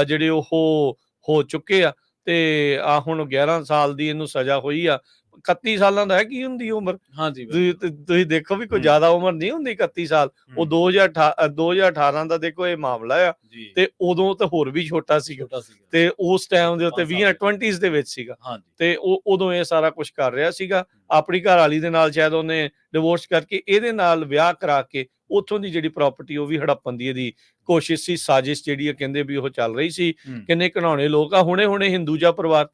ਜਿਹੜੇ ਉਹ ਹੋ ਚੁੱਕੇ ਆ। ਤੇ ਆ ਹੁਣ 11 ਸਾਲ ਦੀ ਇਹਨੂੰ ਸਜ਼ਾ ਹੋਈ ਆ। 31 ਸਾਲਾਂ ਦਾ ਹੈ ਕੀ ਹੁੰਦੀ ਉਮਰ? ਹਾਂਜੀ ਤੁਸੀਂ ਦੇਖੋ ਵੀ ਕੋਈ ਜ਼ਿਆਦਾ ਉਮਰ ਨਹੀਂ ਹੁੰਦੀ 31 ਸਾਲ। ਉਹ 2018 ਦਾ ਦੇਖੋ ਇਹ ਮਾਮਲਾ ਆ ਤੇ ਉਦੋਂ ਤਾਂ ਹੋਰ ਵੀ ਛੋਟਾ ਸੀਗਾ ਤੇ ਉਸ ਟਾਈਮ ਦੇ ਉੱਤੇ 20s ਦੇ ਵਿੱਚ ਸੀਗਾ ਤੇ ਉਹ ਉਦੋਂ ਇਹ ਸਾਰਾ ਕੁਝ ਕਰ ਰਿਹਾ ਸੀਗਾ। ਆਪਣੀ ਘਰ ਵਾਲੀ ਦੇ ਨਾਲ ਸ਼ਾਇਦ ਉਹਨੇ ਡਿਵੋਰਸ ਕਰਕੇ ਇਹਦੇ ਨਾਲ ਵਿਆਹ ਕਰਾ ਕੇ ਉੱਥੋਂ ਦੀ ਜਿਹੜੀ ਪ੍ਰਾਪਰਟੀ ਉਹ ਵੀ ਹੜੱਪਣ ਦੀ ਇਹਦੀ ਕੋਸ਼ਿਸ਼ ਸੀ, ਸਾਜ਼ਿਸ਼ ਜਿਹੜੀ ਕਹਿੰਦੇ ਵੀ ਉਹ ਚੱਲ ਰਹੀ ਸੀ। ਕਿੰਨੇ ਘਿਨਾਉਣੇ ਲੋਕ ਆ। ਹੁਣੇ ਹਿੰਦੂਜਾ ਪਰਿਵਾਰ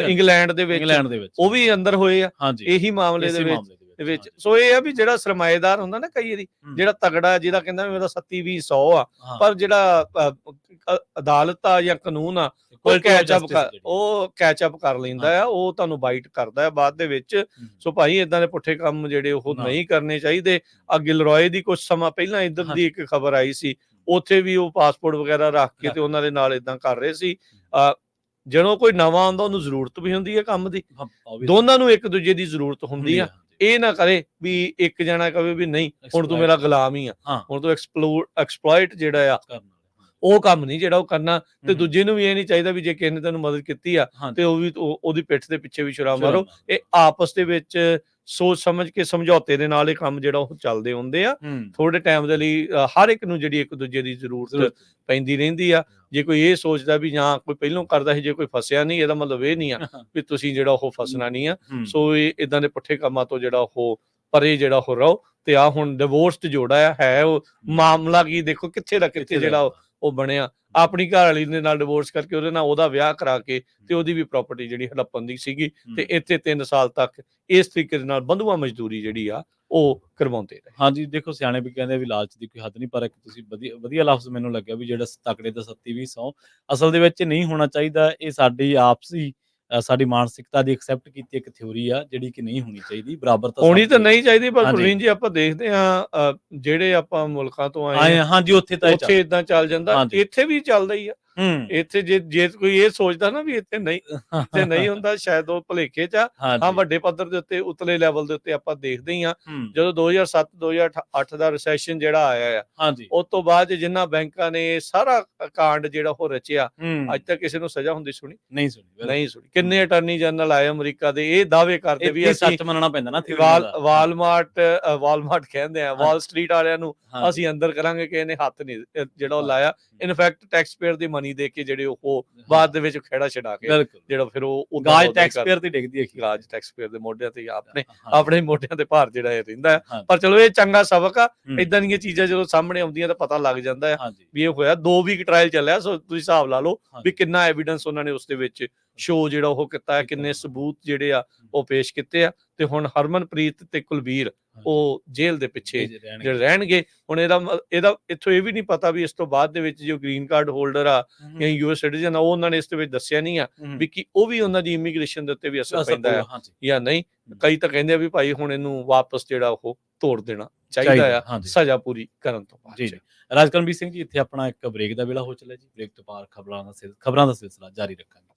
ਇੰਗਲੈਂਡ ਦੇ ਵਿੱਚ ਉਹ ਵੀ ਅੰਦਰ ਹੋਏ ਆ ਇਹੀ ਮਾਮਲੇ ਦੇ ਵਿੱਚ। ਸੋ ਇਹ ਆ ਵੀ ਜਿਹੜਾ ਸਰਮਾਏਦਾਰ ਹੁੰਦਾ ਨਾ ਕਈ ਵਾਰੀ ਜਿਹੜਾ ਤਗੜਾ, ਜਿਹਦਾ ਕਹਿੰਦਾ ਮੇਰਾ 27-20 ਆ, ਪਰ ਜਿਹੜਾ ਅਦਾਲਤ ਆ ਜਾਂ ਕਾਨੂੰਨ ਆ ਉਹ ਕੈਚਅਪ ਕਰ ਲੈਂਦਾ ਆ, ਉਹ ਤੁਹਾਨੂੰ ਬਾਈਟ ਕਰਦਾ ਆ ਬਾਅਦ ਦੇ ਵਿੱਚ। ਸੋ ਭਾਈ ਏਦਾਂ ਦੇ ਪੁੱਠੇ ਕੰਮ ਜਿਹੜੇ ਉਹ ਨਹੀਂ ਕਰਨੇ ਚਾਹੀਦੇ। ਗਿਲਰੋਏ ਦੀ ਕੁਝ ਸਮਾਂ ਪਹਿਲਾਂ ਇੱਧਰ ਦੀ ਇੱਕ ਖਬਰ ਆਈ ਸੀ, ਉੱਥੇ ਵੀ ਉਹ ਪਾਸਪੋਰਟ ਵਗੈਰਾ ਰੱਖ ਕੇ ਤੇ ਉਹਨਾਂ ਦੇ ਨਾਲ ਏਦਾਂ ਕਰ ਰਹੇ ਸੀ। ਜਦੋਂ ਕੋਈ ਨਵਾਂ ਆਉਂਦਾ ਉਹਨੂੰ ਜ਼ਰੂਰਤ ਵੀ ਹੁੰਦੀ ਹੈ ਕੰਮ ਦੀ, ਦੋਨਾਂ ਨੂੰ ਇੱਕ ਦੂਜੇ ਦੀ ਜ਼ਰੂਰਤ ਹੁੰਦੀ ਆ। ਇਹ ਨਾ ਕਰੇ ਵੀ ਇੱਕ ਜਣਾ ਕਵੇ ਵੀ ਨਹੀਂ ਹੁਣ ਤੂੰ ਮੇਰਾ ਗੁਲਾਮ ਹੀ ਆ, ਹੁਣ ਤੂੰ ਐਕਸਪਲੋਇਟ ਜਿਹੜਾ ਆ ਉਹ ਕੰਮ ਨਹੀਂ ਜਿਹੜਾ ਉਹ ਕਰਨਾ। ਤੇ ਦੂਜੇ ਨੂੰ ਵੀ ਇਹ ਨਹੀਂ ਚਾਹੀਦਾ ਵੀ ਜੇ ਕਿਸੇ ਨੇ ਤੈਨੂੰ ਮਦਦ ਕੀਤੀ ਆ ਤੇ ਉਹ ਵੀ ਉਹਦੀ ਪਿੱਠ ਦੇ ਪਿੱਛੇ ਵੀ ਛੁਰਾ ਮਾਰੋ। ਇਹ ਆਪਸ ਦੇ ਵਿੱਚ ਸੋਚ ਸਮਝ ਕੇ ਸਮਝੌਤੇ ਦੇ ਨਾਲ ਇਹ ਕੰਮ ਜਿਹੜਾ ਉਹ ਚੱਲਦੇ ਹੁੰਦੇ ਆ। ਥੋੜੇ ਟਾਈਮ ਦੇ ਲਈ ਹਰ ਇੱਕ ਨੂੰ ਜਿਹੜੀ ਇੱਕ ਦੂਜੇ ਦੀ ਜ਼ਰੂਰਤ ਪੈਂਦੀ ਰਹਿੰਦੀ ਆ। ਜੇ ਕੋਈ ਇਹ ਸੋਚਦਾ ਵੀ ਜਾਂ ਕੋਈ ਪਹਿਲੋਂ ਕਰਦਾ ਸੀ, ਜੇ ਕੋਈ ਫਸਿਆ ਨਹੀਂ, ਇਹਦਾ ਮਤਲਬ ਇਹ ਨਹੀਂ ਆ ਵੀ ਤੁਸੀਂ ਜਿਹੜਾ ਉਹ ਫਸਣਾ ਨਹੀਂ ਆ। ਸੋ ਇਹ ਇਦਾਂ ਦੇ ਪੁੱਠੇ ਕੰਮਾਂ ਤੋਂ ਜਿਹੜਾ ਉਹ ਪਰੇ ਜਿਹੜਾ ਉਹ ਰਹੋ। ਤੇ ਆ ਹੁਣ ਡਿਵੋਰਸਡ ਜੋੜਾ ਹੈ ਉਹ ਮਾਮਲਾ ਕੀ ਦੇਖੋ ਕਿੱਥੇ ਦਾ ਕਿੱਥੇ ਜਿਹੜਾ ਉਹ ਬਣਿਆ। ਆਪਣੀ ਘਰ ਵਾਲੀ ਦੇ ਨਾਲ ਡਿਵੋਰਸ ਕਰਕੇ ਉਹਦੇ ਨਾਲ ਉਹਦਾ ਵਿਆਹ ਕਰਾ ਕੇ ਤੇ ਉਹਦੀ ਵੀ ਪ੍ਰਾਪਰਟੀ ਜਿਹੜੀ ਹੜੱਪਣ ਦੀ ਸੀਗੀ ਤੇ ਇੱਥੇ 3 ਸਾਲ ਤੱਕ ਇਸ ਤਰੀਕੇ ਦੇ ਨਾਲ ਬੰਧੂਆ ਮਜ਼ਦੂਰੀ ਜਿਹੜੀ ਆ ਉਹ ਕਰਵਾਉਂਦੇ ਰਹੇ। ਹਾਂਜੀ ਦੇਖੋ ਸਿਆਣੇ ਵੀ ਕਹਿੰਦੇ ਵੀ ਲਾਲਚ ਦੀ ਕੋਈ ਹੱਦ ਨਹੀਂ, ਪਰ ਇੱਕ ਤੁਸੀਂ ਵਧੀਆ ਲਫ਼ਜ਼ ਮੈਨੂੰ ਲੱਗਿਆ ਵੀ ਜਿਹੜਾ ਤਕੜੇ ਦਾ 27-20 ਅਸਲ ਦੇ ਵਿੱਚ ਨਹੀਂ ਹੋਣਾ ਚਾਹੀਦਾ। ਇਹ ਸਾਡੀ ਆਪਸੀ ਸਾਡੀ ਮਾਨਸਿਕਤਾ ਦੀ ਐਕਸੈਪਟ ਕੀਤੀ ਇੱਕ ਥਿਉਰੀ ਆ ਜਿਹੜੀ ਕਿ ਨਹੀਂ ਹੋਣੀ ਚਾਹੀਦੀ। ਬਰਾਬਰਤਾ ਹੋਣੀ ਤਾਂ ਨਹੀਂ ਚਾਹੀਦੀ, ਪਰ ਪ੍ਰਵੀਨ ਜੀ ਆਪਾਂ ਦੇਖਦੇ ਆ ਜਿਹੜੇ ਆਪਾਂ ਮੁਲਕਾਂ ਤੋਂ ਆਏ ਹਾਂਜੀ ਉੱਥੇ ਏਦਾਂ ਚੱਲ ਜਾਂਦਾ, ਇੱਥੇ ਵੀ ਚੱਲਦਾ ਹੀ ਆ। ਇੱਥੇ ਜੇ ਕੋਈ ਇਹ ਸੋਚਦਾ ਨਾ ਵੀ ਇੱਥੇ ਨਹੀਂ ਹੁੰਦਾ, ਸ਼ਾਇਦ ਉਹ ਭੁਲੇਖੇ ਚ ਆ। ਹਾਂ ਵੱਡੇ ਪੱਧਰ ਦੇ ਉੱਤੇ ਉਤਲੇ ਲੈਵਲ ਦੇ ਉੱਤੇ ਆਪਾਂ ਦੇਖਦੇ ਹੀ ਆ। ਜਦੋਂ 2007-2008 ਦਾ ਰਿਸੈਸ਼ਨ ਜਿਹੜਾ ਆਇਆ ਆ ਉਸ ਤੋਂ ਬਾਅਦ ਜਿਨ੍ਹਾਂ ਬੈਂਕਾਂ ਨੇ ਸਾਰਾ ਕਾਂਡ ਜਿਹੜਾ ਉਹ ਰਚਿਆ, ਅੱਜ ਤੱਕ ਕਿਸੇ ਨੂੰ ਸਜ਼ਾ ਹੁੰਦੀ ਸੁਣੀ ਨਹੀਂ ਸੁਣੀ। ਕਿੰਨੇ ਅਟਾਰਨੀ ਜਨਰਲ ਆਏ ਅਮਰੀਕਾ ਦੇ, ਇਹ ਦਾਅਵੇ ਕਰਦੇ ਵੀ ਅਸੀਂ ਸੱਚ ਮੰਨਣਾ ਪੈਂਦਾ ਨਾ। ਵਾਲਮਾਰਟ ਕਹਿੰਦੇ ਆ, ਵਾਲ ਸਟਰੀਟ ਵਾਲਿਆਂ ਨੂੰ ਅਸੀਂ ਅੰਦਰ ਕਰਾਂਗੇ ਕਿ ਇਹਨੇ ਹੱਥ ਨਹੀਂ ਜਿਹੜਾ ਉਹ ਲਾਇਆ। ਇਨਫੈਕਟ ਟੈਕਸ ਪੇਅਰ ਦੀ ਮਨੀ ਦੇ ਕੇ ਜਿਹੜੇ ਉਹ ਬਾਅਦ ਦੇ ਵਿੱਚ ਖਹਿੜਾ ਛਡਾ ਕੇ ਜਿਹੜਾ ਫਿਰ ਉਹ ਗਾਜ ਟੈਕਸ ਪੇਅਰ ਤੇ ਡਿੱਗਦੀ ਹੈ, ਗਾਜ ਟੈਕਸ ਪੇਅਰ ਦੇ ਮੋਢਿਆਂ ਤੇ ਆਪਣੇ ਮੋਢਿਆਂ ਤੇ ਭਾਰ ਜਿਹੜਾ ਇਹ ਰਹਿੰਦਾ ਹੈ। ਪਰ ਚਲੋ ਇਹ ਚੰਗਾ ਸਬਕ ਆ। ਇਦਾਂ ਦੀਆਂ ਚੀਜ਼ਾਂ ਜਦੋਂ ਸਾਹਮਣੇ ਆਉਂਦੀਆਂ ਤਾਂ ਪਤਾ ਲੱਗ ਜਾਂਦਾ ਹੈ ਵੀ ਇਹ ਹੋਇਆ। 2 ਵੀਕ ਟ੍ਰਾਇਲ ਚੱਲਿਆ, ਸੋ ਤੁਸੀਂ ਹਿਸਾਬ ਲਾ ਲਓ ਵੀ ਕਿੰਨਾ ਐਵੀਡੈਂਸ ਉਹਨਾਂ ਨੇ ਉਸ ਦੇ ਵਿੱਚ ਸ਼ੋ ਜਿਹੜਾ ਉਹ ਕੀਤਾ ਹੈ, ਕਿੰਨੇ ਸਬੂਤ ਜਿਹੜੇ ਆ ਉਹ ਪੇਸ਼ ਕੀਤੇ ਆ। ਤੇ ਹੁਣ ਹਰਮਨਪ੍ਰੀਤ ਤੇ ਕੁਲਬੀਰ ਉਹ ਜੇਲ੍ਹ ਦੇ ਪਿੱਛੇ ਜਿਹੜੇ ਰਹਿਣਗੇ। ਹੁਣ ਇਹਦਾ ਇੱਥੋਂ ਇਹ ਵੀ ਨਹੀਂ ਪਤਾ ਵੀ ਇਸ ਤੋਂ ਬਾਅਦ ਦੇ ਵਿੱਚ ਜੋ ਗ੍ਰੀਨ ਕਾਰਡ ਹੋਲਡਰ ਆ ਜਾਂ US ਸਿਟੀਜ਼ਨ ਆ, ਉਹ ਉਹਨਾਂ ਨੇ ਇਸ ਦੇ ਵਿੱਚ ਦੱਸਿਆ ਨਹੀਂ ਆ ਵੀ ਕਿ ਉਹ ਵੀ ਉਹਨਾਂ ਦੀ ਇਮੀਗ੍ਰੇਸ਼ਨ ਦੇ ਉੱਤੇ ਵੀ ਅਸਰ ਪੈਂਦਾ ਹੈ ਜਾਂ ਨਹੀਂ। ਕਈ ਤਾਂ ਕਹਿੰਦੇ ਆ ਵੀ ਭਾਈ ਹੁਣ ਇਹਨੂੰ ਵਾਪਸ ਜਿਹੜਾ ਉਹ ਤੋੜ ਦੇਣਾ ਚਾਹੀਦਾ ਆ ਸਜ਼ਾ ਪੂਰੀ ਕਰਨ ਤੋਂ ਬਾਅਦ। ਜੀ ਰਾਜਕਰਮਜੀਤ ਸਿੰਘ ਜੀ, ਇੱਥੇ ਆਪਣਾ ਇੱਕ ਬ੍ਰੇਕ ਦਾ ਵੇਲਾ ਹੋ ਚੱਲਿਆ ਜੀ। ਬ੍ਰੇਕ ਤੋਂ ਬਾਅਦ ਖਬਰਾਂ ਦਾ ਸਿਲਸਿਲਾ ਜਾਰੀ ਰੱਖਾਂਗੇ।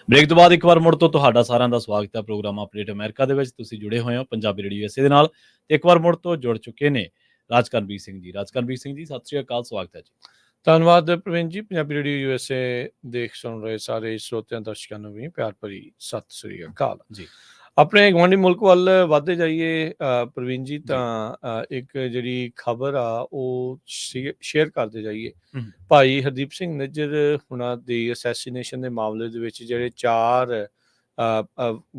ਬ੍ਰੇਕ ਤੋਂ ਬਾਅਦ ਇੱਕ ਵਾਰ ਮੁੜ ਤੋਂ ਤੁਹਾਡਾ ਸਾਰਿਆਂ ਦਾ ਸਵਾਗਤ ਹੈ ਪ੍ਰੋਗਰਾਮ ਅਪਡੇਟ ਅਮਰੀਕਾ ਦੇ ਵਿੱਚ। ਤੁਸੀਂ ਜੁੜੇ ਹੋਏ ਹੋ ਪੰਜਾਬੀ ਰੇਡੀਓ USA ਦੇ ਨਾਲ ਤੇ ਇੱਕ ਵਾਰ ਮੁੜ ਤੋਂ ਜੁੜ ਚੁੱਕੇ ਨੇ ਰਾਜਕਰਨਵੀਰ ਸਿੰਘ ਜੀ। ਰਾਜਕਰਨਵੀਰ ਸਿੰਘ ਜੀ, ਸਤਿ ਸ਼੍ਰੀ ਅਕਾਲ, ਸਵਾਗਤ ਹੈ ਜੀ। ਧੰਨਵਾਦ ਪ੍ਰਵੀਨ ਜੀ। ਪੰਜਾਬੀ ਰੇਡੀਓ USA ਦੇਖ ਸੁਣ ਰਹੇ ਸਾਰੇ ਸਰੋਤਿਆਂ ਦਰਸ਼ਕਾਂ ਨੂੰ ਵੀ ਪਿਆਰ ਭਰੀ ਸਤਿ ਸ੍ਰੀ ਅਕਾਲ ਜੀ। ਆਪਣੇ ਗੁਆਂਢੀ ਮੁਲਕ ਵੱਲ ਵੱਧਦੇ ਜਾਈਏ ਪ੍ਰਵੀਨ ਜੀ, ਤਾਂ ਇੱਕ ਜਿਹੜੀ ਖਬਰ ਆ ਉਹ ਸ਼ੇਅਰ ਕਰਦੇ ਜਾਈਏ। ਭਾਈ ਹਰਦੀਪ ਸਿੰਘ ਨਿੱਜਰ ਹੁਣਾਂ ਦੀ ਅਸੈਸੀਨੇਸ਼ਨ ਦੇ ਮਾਮਲੇ ਦੇ ਵਿੱਚ ਜਿਹੜੇ 4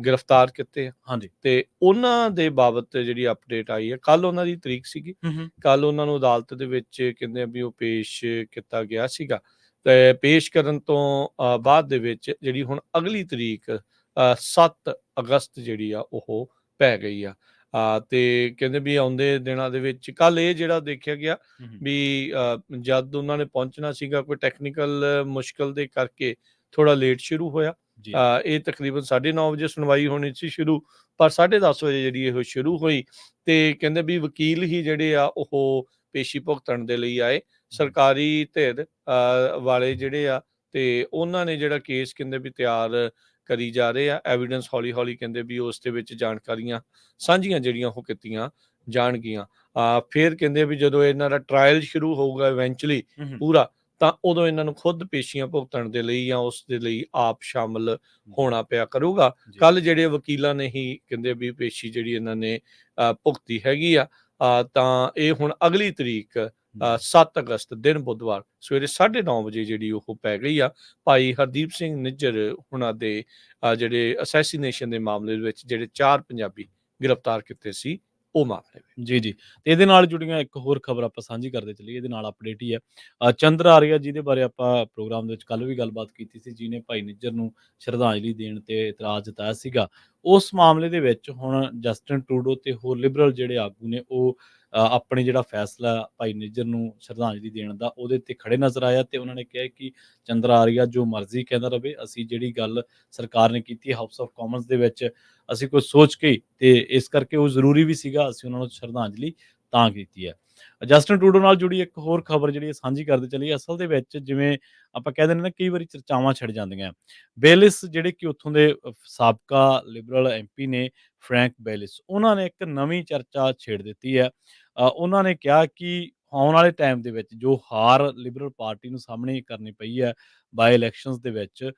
ਗ੍ਰਿਫਤਾਰ ਕੀਤੇ ਆ, ਹਾਂਜੀ, ਤੇ ਉਹਨਾਂ ਦੇ ਬਾਬਤ ਜਿਹੜੀ ਅਪਡੇਟ ਆਈ ਹੈ, ਕੱਲ ਉਹਨਾਂ ਦੀ ਤਰੀਕ ਸੀਗੀ। ਕੱਲ ਉਹਨਾਂ ਨੂੰ ਅਦਾਲਤ ਦੇ ਵਿੱਚ ਕਹਿੰਦੇ ਵੀ ਉਹ ਪੇਸ਼ ਕੀਤਾ ਗਿਆ ਸੀਗਾ, ਤੇ ਪੇਸ਼ ਕਰਨ ਤੋਂ ਬਾਅਦ ਦੇ ਵਿੱਚ ਜਿਹੜੀ ਹੁਣ ਅਗਲੀ ਤਰੀਕ 7 ਅਗਸਤ ਜਿਹੜੀ ਆ ਉਹ ਪੈ ਗਈ ਆ। ਤੇ ਕਹਿੰਦੇ ਵੀ ਆਉਂਦੇ ਦਿਨਾਂ ਦੇ ਵਿੱਚ ਕੱਲ ਇਹ ਜਿਹੜਾ ਦੇਖਿਆ ਗਿਆ ਵੀ ਜਦ ਉਹਨਾਂ ਨੇ ਪਹੁੰਚਣਾ ਸੀਗਾ, ਕੋਈ ਟੈਕਨੀਕਲ ਮੁਸ਼ਕਲ ਦੇ ਕਰਕੇ ਥੋੜਾ ਲੇਟ ਸ਼ੁਰੂ ਹੋਇਆ। ਇਹ ਤਕਰੀਬਨ 9:30 ਵਜੇ ਸੁਣਵਾਈ ਹੋਣੀ ਸੀ ਸ਼ੁਰੂ, ਪਰ 10:30 ਵਜੇ ਜਿਹੜੀ ਇਹ ਸ਼ੁਰੂ ਹੋਈ। ਤੇ ਕਹਿੰਦੇ ਵੀ ਵਕੀਲ ਹੀ ਜਿਹੜੇ ਆ ਉਹ ਪੇਸ਼ੀ ਭੁਗਤਣ ਦੇ ਲਈ ਆਏ, ਸਰਕਾਰੀ ਧਿਰ ਵਾਲੇ ਜਿਹੜੇ ਆ, ਤੇ ਉਹਨਾਂ ਨੇ ਜਿਹੜਾ ਕੇਸ ਕਹਿੰਦੇ ਵੀ ਤਿਆਰ ਕਰੀ ਜਾ ਰਹੇ ਆ। ਐਵੀਡੈਂਸ ਹੌਲੀ ਹੌਲੀ ਕਹਿੰਦੇ ਵੀ ਉਸ ਦੇ ਵਿੱਚ ਜਾਣਕਾਰੀਆਂ ਸਾਂਝੀਆਂ ਜਿਹੜੀਆਂ ਉਹ ਕੀਤੀਆਂ ਜਾਣਗੀਆਂ। ਫਿਰ ਕਹਿੰਦੇ ਵੀ ਜਦੋਂ ਇਹਨਾਂ ਦਾ ਟਰਾਇਲ ਸ਼ੁਰੂ ਹੋਊਗਾ ਇਵੈਂਚੁਅਲੀ ਪੂਰਾ, ਤਾਂ ਉਦੋਂ ਇਹਨਾਂ ਨੂੰ ਖੁਦ ਪੇਸ਼ੀਆਂ ਭੁਗਤਣ ਦੇ ਲਈ ਜਾਂ ਉਸ ਦੇ ਲਈ ਆਪ ਸ਼ਾਮਲ ਹੋਣਾ ਪਿਆ ਕਰੂਗਾ। ਕੱਲ ਜਿਹੜੇ ਵਕੀਲਾਂ ਨੇ ਹੀ ਕਹਿੰਦੇ ਵੀ ਪੇਸ਼ੀ ਜਿਹੜੀ ਇਹਨਾਂ ਨੇ ਭੁਗਤੀ ਹੈਗੀ ਆ। ਤਾਂ ਇਹ ਹੁਣ ਅਗਲੀ ਤਰੀਕ 7 ਅਗਸਤ ਦਿਨ ਬੁੱਧਵਾਰ ਸਵੇਰੇ 9:30 ਵਜੇ ਜਿਹੜੀ ਉਹ ਪੈ ਗਈ ਆ। ਭਾਈ ਹਰਦੀਪ ਸਿੰਘ ਨਿੱਜਰ ਹੁਣਾਂ ਦੇ ਜਿਹੜੇ ਅਸੈਸੀਨੇਸ਼ਨ ਦੇ ਮਾਮਲੇ ਦੇ ਵਿੱਚ ਜਿਹੜੇ 4 ਪੰਜਾਬੀ ਗ੍ਰਿਫਤਾਰ ਕੀਤੇ ਸੀ ਉਹ ਮਾਮਲੇ ਵਿੱਚ। ਜੀ। ਤੇ ਇਹਦੇ ਨਾਲ ਜੁੜੀਆਂ ਇੱਕ ਹੋਰ ਖਬਰ ਆਪਾਂ ਸਾਂਝੀ ਕਰਦੇ ਚੱਲੀਏ, ਇਹਦੇ ਨਾਲ ਅਪਡੇਟ ਹੀ ਹੈ। ਚੰਦਰ ਆਰੀਆ ਜਿਹਦੇ ਬਾਰੇ ਆਪਾਂ ਪ੍ਰੋਗਰਾਮ ਦੇ ਵਿੱਚ ਕੱਲ ਵੀ ਗੱਲਬਾਤ ਕੀਤੀ ਸੀ, ਜਿਹਨੇ ਭਾਈ ਨਿੱਜਰ ਨੂੰ ਸ਼ਰਧਾਂਜਲੀ ਦੇਣ ਤੇ ਇਤਰਾਜ਼ ਜਤਾਇਆ ਸੀਗਾ। ਉਸ ਮਾਮਲੇ ਦੇ ਵਿੱਚ ਹੁਣ ਜਸਟਿਨ ਟਰੂਡੋ ਤੇ ਹੋਰ ਲਿਬਰਲ ਜਿਹੜੇ ਆਗੂ ਨੇ ਉਹ ਆਪਣੇ ਜਿਹੜਾ ਫੈਸਲਾ ਭਾਈ ਨਿੱਜਰ ਨੂੰ ਸ਼ਰਧਾਂਜਲੀ ਦੇਣ ਦਾ ਉਹਦੇ ਤੇ ਖੜੇ ਨਜ਼ਰ ਆਇਆ, ਤੇ ਉਹਨਾਂ ਨੇ ਕਿਹਾ ਕਿ ਚੰਦਰ ਆਰੀਆ ਜੋ ਮਰਜ਼ੀ ਕਹਿੰਦਾ ਰਵੇ, ਅਸੀਂ ਜਿਹੜੀ ਗੱਲ ਸਰਕਾਰ ਨੇ ਕੀਤੀ ਹਾਊਸ ਆਫ ਕਾਮਨਸ ਦੇ ਵਿੱਚ ਅਸੀਂ ਕੁਝ ਸੋਚ ਕੇ, ਤੇ ਇਸ ਕਰਕੇ ਉਹ ਜ਼ਰੂਰੀ ਵੀ ਸੀਗਾ, ਅਸੀਂ ਉਹਨਾਂ ਨੂੰ ਸ਼ਰਧਾਂਜਲੀ ਤਾਂ ਕੀਤੀ ਹੈ। ਜਸਟਿਨ ਟਰੂਡੋ ਨਾਲ ਜੁੜੀ ਇੱਕ ਹੋਰ ਖਬਰ ਜਿਹੜੀ ਸਾਂਝੀ ਕਰਦੇ ਚੱਲੀਏ। ਅਸਲ ਦੇ ਵਿੱਚ ਜਿਵੇਂ ਆਪਾਂ ਕਹਿ ਦਿੰਦੇ ਨਾ, ਕਈ ਵਾਰੀ ਚਰਚਾਵਾਂ ਛਿੜ ਜਾਂਦੀਆਂ। ਬੇਲਿਸ ਜਿਹੜੇ ਕਿ ਉੱਥੋਂ ਦੇ ਸਾਬਕਾ ਲਿਬਰਲ MP ਨੇ, ਫਰੈਂਕ ਬੇਲਿਸ, ਉਹਨਾਂ ਨੇ ਇੱਕ ਨਵੀਂ ਚਰਚਾ ਛੇੜ ਦਿੱਤੀ ਹੈ। ਉਹਨਾਂ ਨੇ ਕਿਹਾ ਕਿ ਆਉਣ ਵਾਲੇ ਟਾਈਮ ਦੇ ਵਿੱਚ ਜੋ ਹਾਰ ਲਿਬਰਲ ਪਾਰਟੀ ਨੂੰ ਸਾਹਮਣੇ ਕਰਨੀ ਪਈ ਹੈ ਬਾਈ ਇਲੈਕਸ਼ਨਸ ਦੇ ਵਿੱਚ,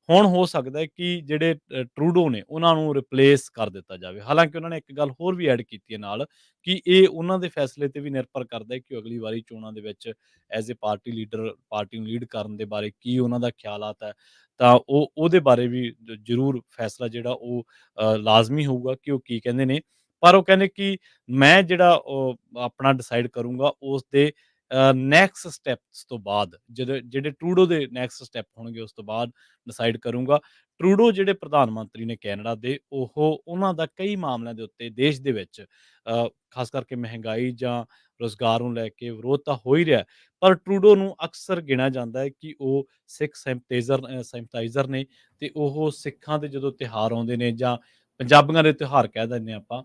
ਹੁਣ ਹੋ ਸਕਦਾ ਹੈ ਕਿ ਜਿਹੜੇ ਟਰੂਡੋ ਨੇ ਉਹਨਾਂ ਨੂੰ ਰਿਪਲੇਸ ਕਰ ਦਿੱਤਾ ਜਾਵੇ। ਹਾਲਾਂਕਿ ਉਹਨਾਂ ਨੇ ਇੱਕ ਗੱਲ ਹੋਰ ਵੀ ਐਡ ਕੀਤੀ ਹੈ ਨਾਲ, ਕਿ ਇਹ ਉਹਨਾਂ ਦੇ ਫੈਸਲੇ ਤੇ ਵੀ ਨਿਰਭਰ ਕਰਦਾ ਹੈ ਕਿ ਅਗਲੀ ਵਾਰੀ ਚੋਣਾਂ ਦੇ ਵਿੱਚ as a party leader party ਨੂੰ ਲੀਡ ਕਰਨ ਦੇ ਬਾਰੇ ਕੀ ਉਹਨਾਂ ਦਾ ਖਿਆਲਾਤ ਹੈ, ਤਾਂ ਉਹਦੇ ਬਾਰੇ ਵੀ ਜ਼ਰੂਰ ਫੈਸਲਾ ਜਿਹੜਾ ਉਹ ਲਾਜ਼ਮੀ ਹੋਊਗਾ ਕਿ ਉਹ ਕੀ ਕਹਿੰਦੇ ਨੇ। ਪਰ ਉਹ ਕਹਿੰਦੇ ਕਿ ਮੈਂ ਜਿਹੜਾ ਉਹ ਆਪਣਾ ਡਿਸਾਈਡ ਕਰੂੰਗਾ ਉਸ ਦੇ ਨੈਕਸਟ ਸਟੈਪਸ ਤੋਂ ਬਾਅਦ, ਜਿਹੜੇ ਟਰੂਡੋ ਦੇ ਨੈਕਸਟ ਸਟੈਪ ਹੋਣਗੇ ਉਸ ਤੋਂ ਬਾਅਦ ਡਿਸਾਈਡ ਕਰੂੰਗਾ। ਟਰੂਡੋ ਜਿਹੜੇ ਪ੍ਰਧਾਨ ਮੰਤਰੀ ਨੇ ਕੈਨੇਡਾ ਦੇ, ਉਹਨਾਂ ਦਾ ਕਈ ਮਾਮਲਿਆਂ ਦੇ ਉੱਤੇ ਦੇਸ਼ ਦੇ ਵਿੱਚ ਖਾਸ ਕਰਕੇ ਮਹਿੰਗਾਈ ਜਾਂ ਰੁਜ਼ਗਾਰ ਨੂੰ ਲੈ ਕੇ ਵਿਰੋਧ ਤਾਂ ਹੋ ਹੀ ਰਿਹਾ, ਪਰ ਟਰੂਡੋ ਨੂੰ ਅਕਸਰ ਗਿਣਿਆ ਜਾਂਦਾ ਹੈ ਕਿ ਉਹ ਸਿੱਖ ਸਿੰਪਥਾਈਜ਼ਰ ਨੇ, ਤੇ ਉਹ ਸਿੱਖਾਂ ਦੇ ਜਦੋਂ ਤਿਉਹਾਰ ਆਉਂਦੇ ਨੇ, ਜਾਂ ਪੰਜਾਬੀਆਂ ਦੇ ਤਿਉਹਾਰ ਕਹਿ ਦਿੰਦੇ ਆਪਾਂ,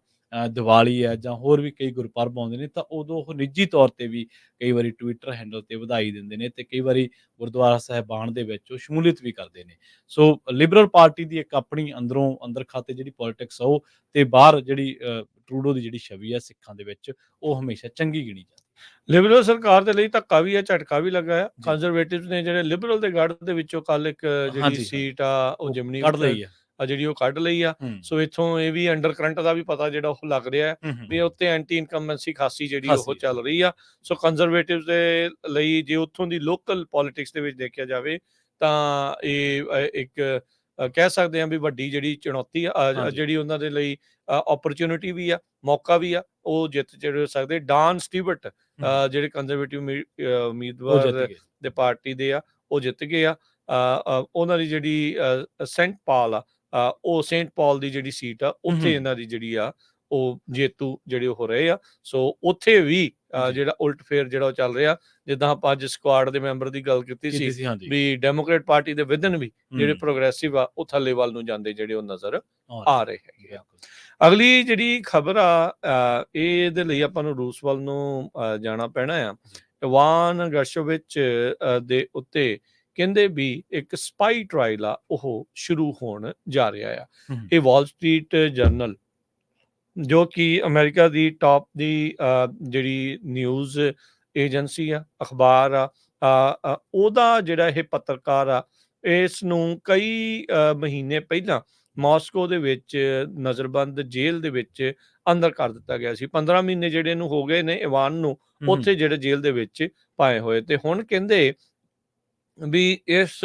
ਦੀਵਾਲੀ ਹੈ ਜਾਂ ਹੋਰ ਵੀ ਕਈ ਗੁਰਪੁਰਬ ਆਉਂਦੇ ਨੇ, ਤਾਂ ਉਦੋਂ ਉਹ ਨਿੱਜੀ ਤੌਰ ਤੇ ਵੀ ਕਈ ਵਾਰੀ ਟਵਿੱਟਰ ਹੈਂਡਲ ਤੇ ਵਧਾਈ ਦਿੰਦੇ ਨੇ, ਤੇ ਕਈ ਵਾਰੀ ਗੁਰਦੁਆਰਾ ਸਾਹਿਬਾਨ ਦੇ ਵਿੱਚ ਉਹ ਸ਼ਮੂਲੀਅਤ ਵੀ ਕਰਦੇ ਨੇ। ਸੋ ਲਿਬਰਲ ਪਾਰਟੀ ਦੀ ਇੱਕ ਆਪਣੀ ਅੰਦਰ ਖਾਤੇ ਜਿਹੜੀ ਪੋਲਿਟਿਕਸ ਆ ਉਹ, ਤੇ ਬਾਹਰ ਜਿਹੜੀ ਟਰੂਡੋ ਦੀ ਜਿਹੜੀ ਛਵੀ ਹੈ ਸਿੱਖਾਂ ਦੇ ਵਿੱਚ, ਉਹ ਹਮੇਸ਼ਾ ਚੰਗੀ ਗਿਣੀ ਜਾਂਦੀ। ਲਿਬਰਲ ਸਰਕਾਰ ਦੇ ਲਈ ਧੱਕਾ ਵੀ ਹੈ, ਝਟਕਾ ਵੀ ਲੱਗਾ ਆ। ਕੰਜ਼ਰਵੇਟਿਵ ਨੇ ਜਿਹੜੇ ਲਿਬਰਲ ਦੇ ਗੜ੍ਹ ਦੇ ਵਿੱਚੋਂ ਕੱਲ ਇੱਕ ਜਿਹੜੀ ਸੀਟ ਆ ਉਹ ਜਿਮਨੀ ਕੱਢ ਲਈ ਆ, ਜਿਹੜੀ ਉਹ ਕੱਢ ਲਈ ਆ। ਸੋ ਇੱਥੋਂ ਇਹ ਵੀ ਅੰਡਰ ਕਰੰਟ ਦਾ ਵੀ ਪਤਾ ਜਿਹੜਾ ਉਹ ਲੱਗ ਰਿਹਾ ਵੀ ਉੱਤੇ ਐਂਟੀ ਇਨਕੰਬੈਂਸੀ ਖਾਸੀ ਜਿਹੜੀ ਉਹ ਚੱਲ ਰਹੀ ਆ। ਸੋ ਕੰਜ਼ਰਵੇਟਿਵ ਦੇ ਲਈ ਜੇ ਉੱਥੋਂ ਦੀ ਲੋਕਲ ਪੋਲਿਟਿਕਸ ਦੇ ਵਿੱਚ ਦੇਖਿਆ ਜਾਵੇ, ਤਾਂ ਇਹ ਇੱਕ ਕਹਿ ਸਕਦੇ ਹਾਂ ਵੀ ਵੱਡੀ ਜਿਹੜੀ ਚੁਣੌਤੀ ਆ, ਜਿਹੜੀ ਉਹਨਾਂ ਦੇ ਲਈ ਓਪਰਚੁਨਿਟੀ ਵੀ ਆ, ਮੌਕਾ ਵੀ ਆ। ਉਹ ਜਿੱਤ ਜਿਹੜੇ ਸਕਦੇ। ਡਾਨ ਸਟੀਵਰਟ ਜਿਹੜੇ ਕੰਜ਼ਰਵੇਟਿਵ ਉਮੀਦਵਾਰ ਦੇ ਪਾਰਟੀ ਦੇ ਆ, ਉਹ ਜਿੱਤ ਗਏ ਆ। ਉਹਨਾਂ ਦੀ ਜਿਹੜੀ ਸੈਂਟ ਪਾਲ ਆ, ਉਹ ਸੇਂਟ ਪਾਲ ਦੀ ਜਿਹੜੀ ਸੀਟ ਆ, ਉੱਥੇ ਇਹਨਾਂ ਦੀ ਜਿਹੜੀ ਆ ਉਹ ਜੇਤੂ ਜਿਹੜੇ ਉਹ ਰਹੇ ਆ। ਸੋ ਉੱਥੇ ਵੀ ਜਿਹੜਾ ਉਲਟ ਫੇਰ ਜਿਹੜਾ ਉਹ ਚੱਲ ਰਿਹਾ। ਜਿੱਦਾਂ ਆਪਾਂ ਅੱਜ ਸਕੁਆਡ ਦੇ ਮੈਂਬਰ ਦੀ ਗੱਲ ਕੀਤੀ ਸੀ ਵੀ ਡੈਮੋਕ੍ਰੇਟ ਪਾਰਟੀ ਦੇ ਵਿਦਨ ਵੀ ਜਿਹੜੇ ਪ੍ਰੋਗਰੈਸਿਵ ਆ ਉਹ ਥੱਲੇ ਵੱਲ ਨੂੰ ਜਾਂਦੇ ਜਿਹੜੇ ਉਹ ਨਜ਼ਰ ਆ ਰਹੇ ਹੈਗੇ ਆ। ਅਗਲੀ ਜਿਹੜੀ ਖਬਰ ਆ, ਇਹਦੇ ਲਈ ਆਪਾਂ ਨੂੰ ਰੂਸ ਵੱਲ ਨੂੰ ਜਾਣਾ ਪੈਣਾ ਆ। ਇਵਾਨ ਗਰਸ਼ੋਵਿਚ ਦੇ ਉੱਤੇ ਕਹਿੰਦੇ ਵੀ ਇੱਕ ਸਪਾਈ ਟਰਾਇਲ ਆ ਉਹ ਸ਼ੁਰੂ ਹੋਣ ਜਾ ਰਿਹਾ ਆ। ਹੂੰ, ਇਹ ਵਾਲ ਸਟਰੀਟ ਜਰਨਲ, ਜੋ ਕਿ ਅਮਰੀਕਾ ਦੀ ਟਾਪ ਦੀ ਜਿਹੜੀ ਨਿਊਜ਼ ਏਜੰਸੀ ਆ, ਅਖਬਾਰ ਆ, ਉਹਦਾ ਜਿਹੜਾ ਇਹ ਪੱਤਰਕਾਰ ਆ, ਇਸ ਨੂੰ ਕਈ ਮਹੀਨੇ ਪਹਿਲਾਂ ਮਾਸਕੋ ਦੇ ਵਿੱਚ ਨਜ਼ਰਬੰਦ ਜੇਲ੍ਹ ਦੇ ਵਿੱਚ ਅੰਦਰ ਕਰ ਦਿੱਤਾ ਗਿਆ ਸੀ। 15 ਮਹੀਨੇ ਜਿਹੜੇ ਨੂੰ ਹੋ ਗਏ ਨੇ ਇਵਾਨ ਨੂੰ ਹੂੰ, ਉੱਥੇ ਜਿਹੜੇ ਜੇਲ੍ਹ ਦੇ ਵਿੱਚ ਪਾਏ ਹੋਏ, ਤੇ ਹੁਣ ਕਹਿੰਦੇ ਵੀ ਇਸ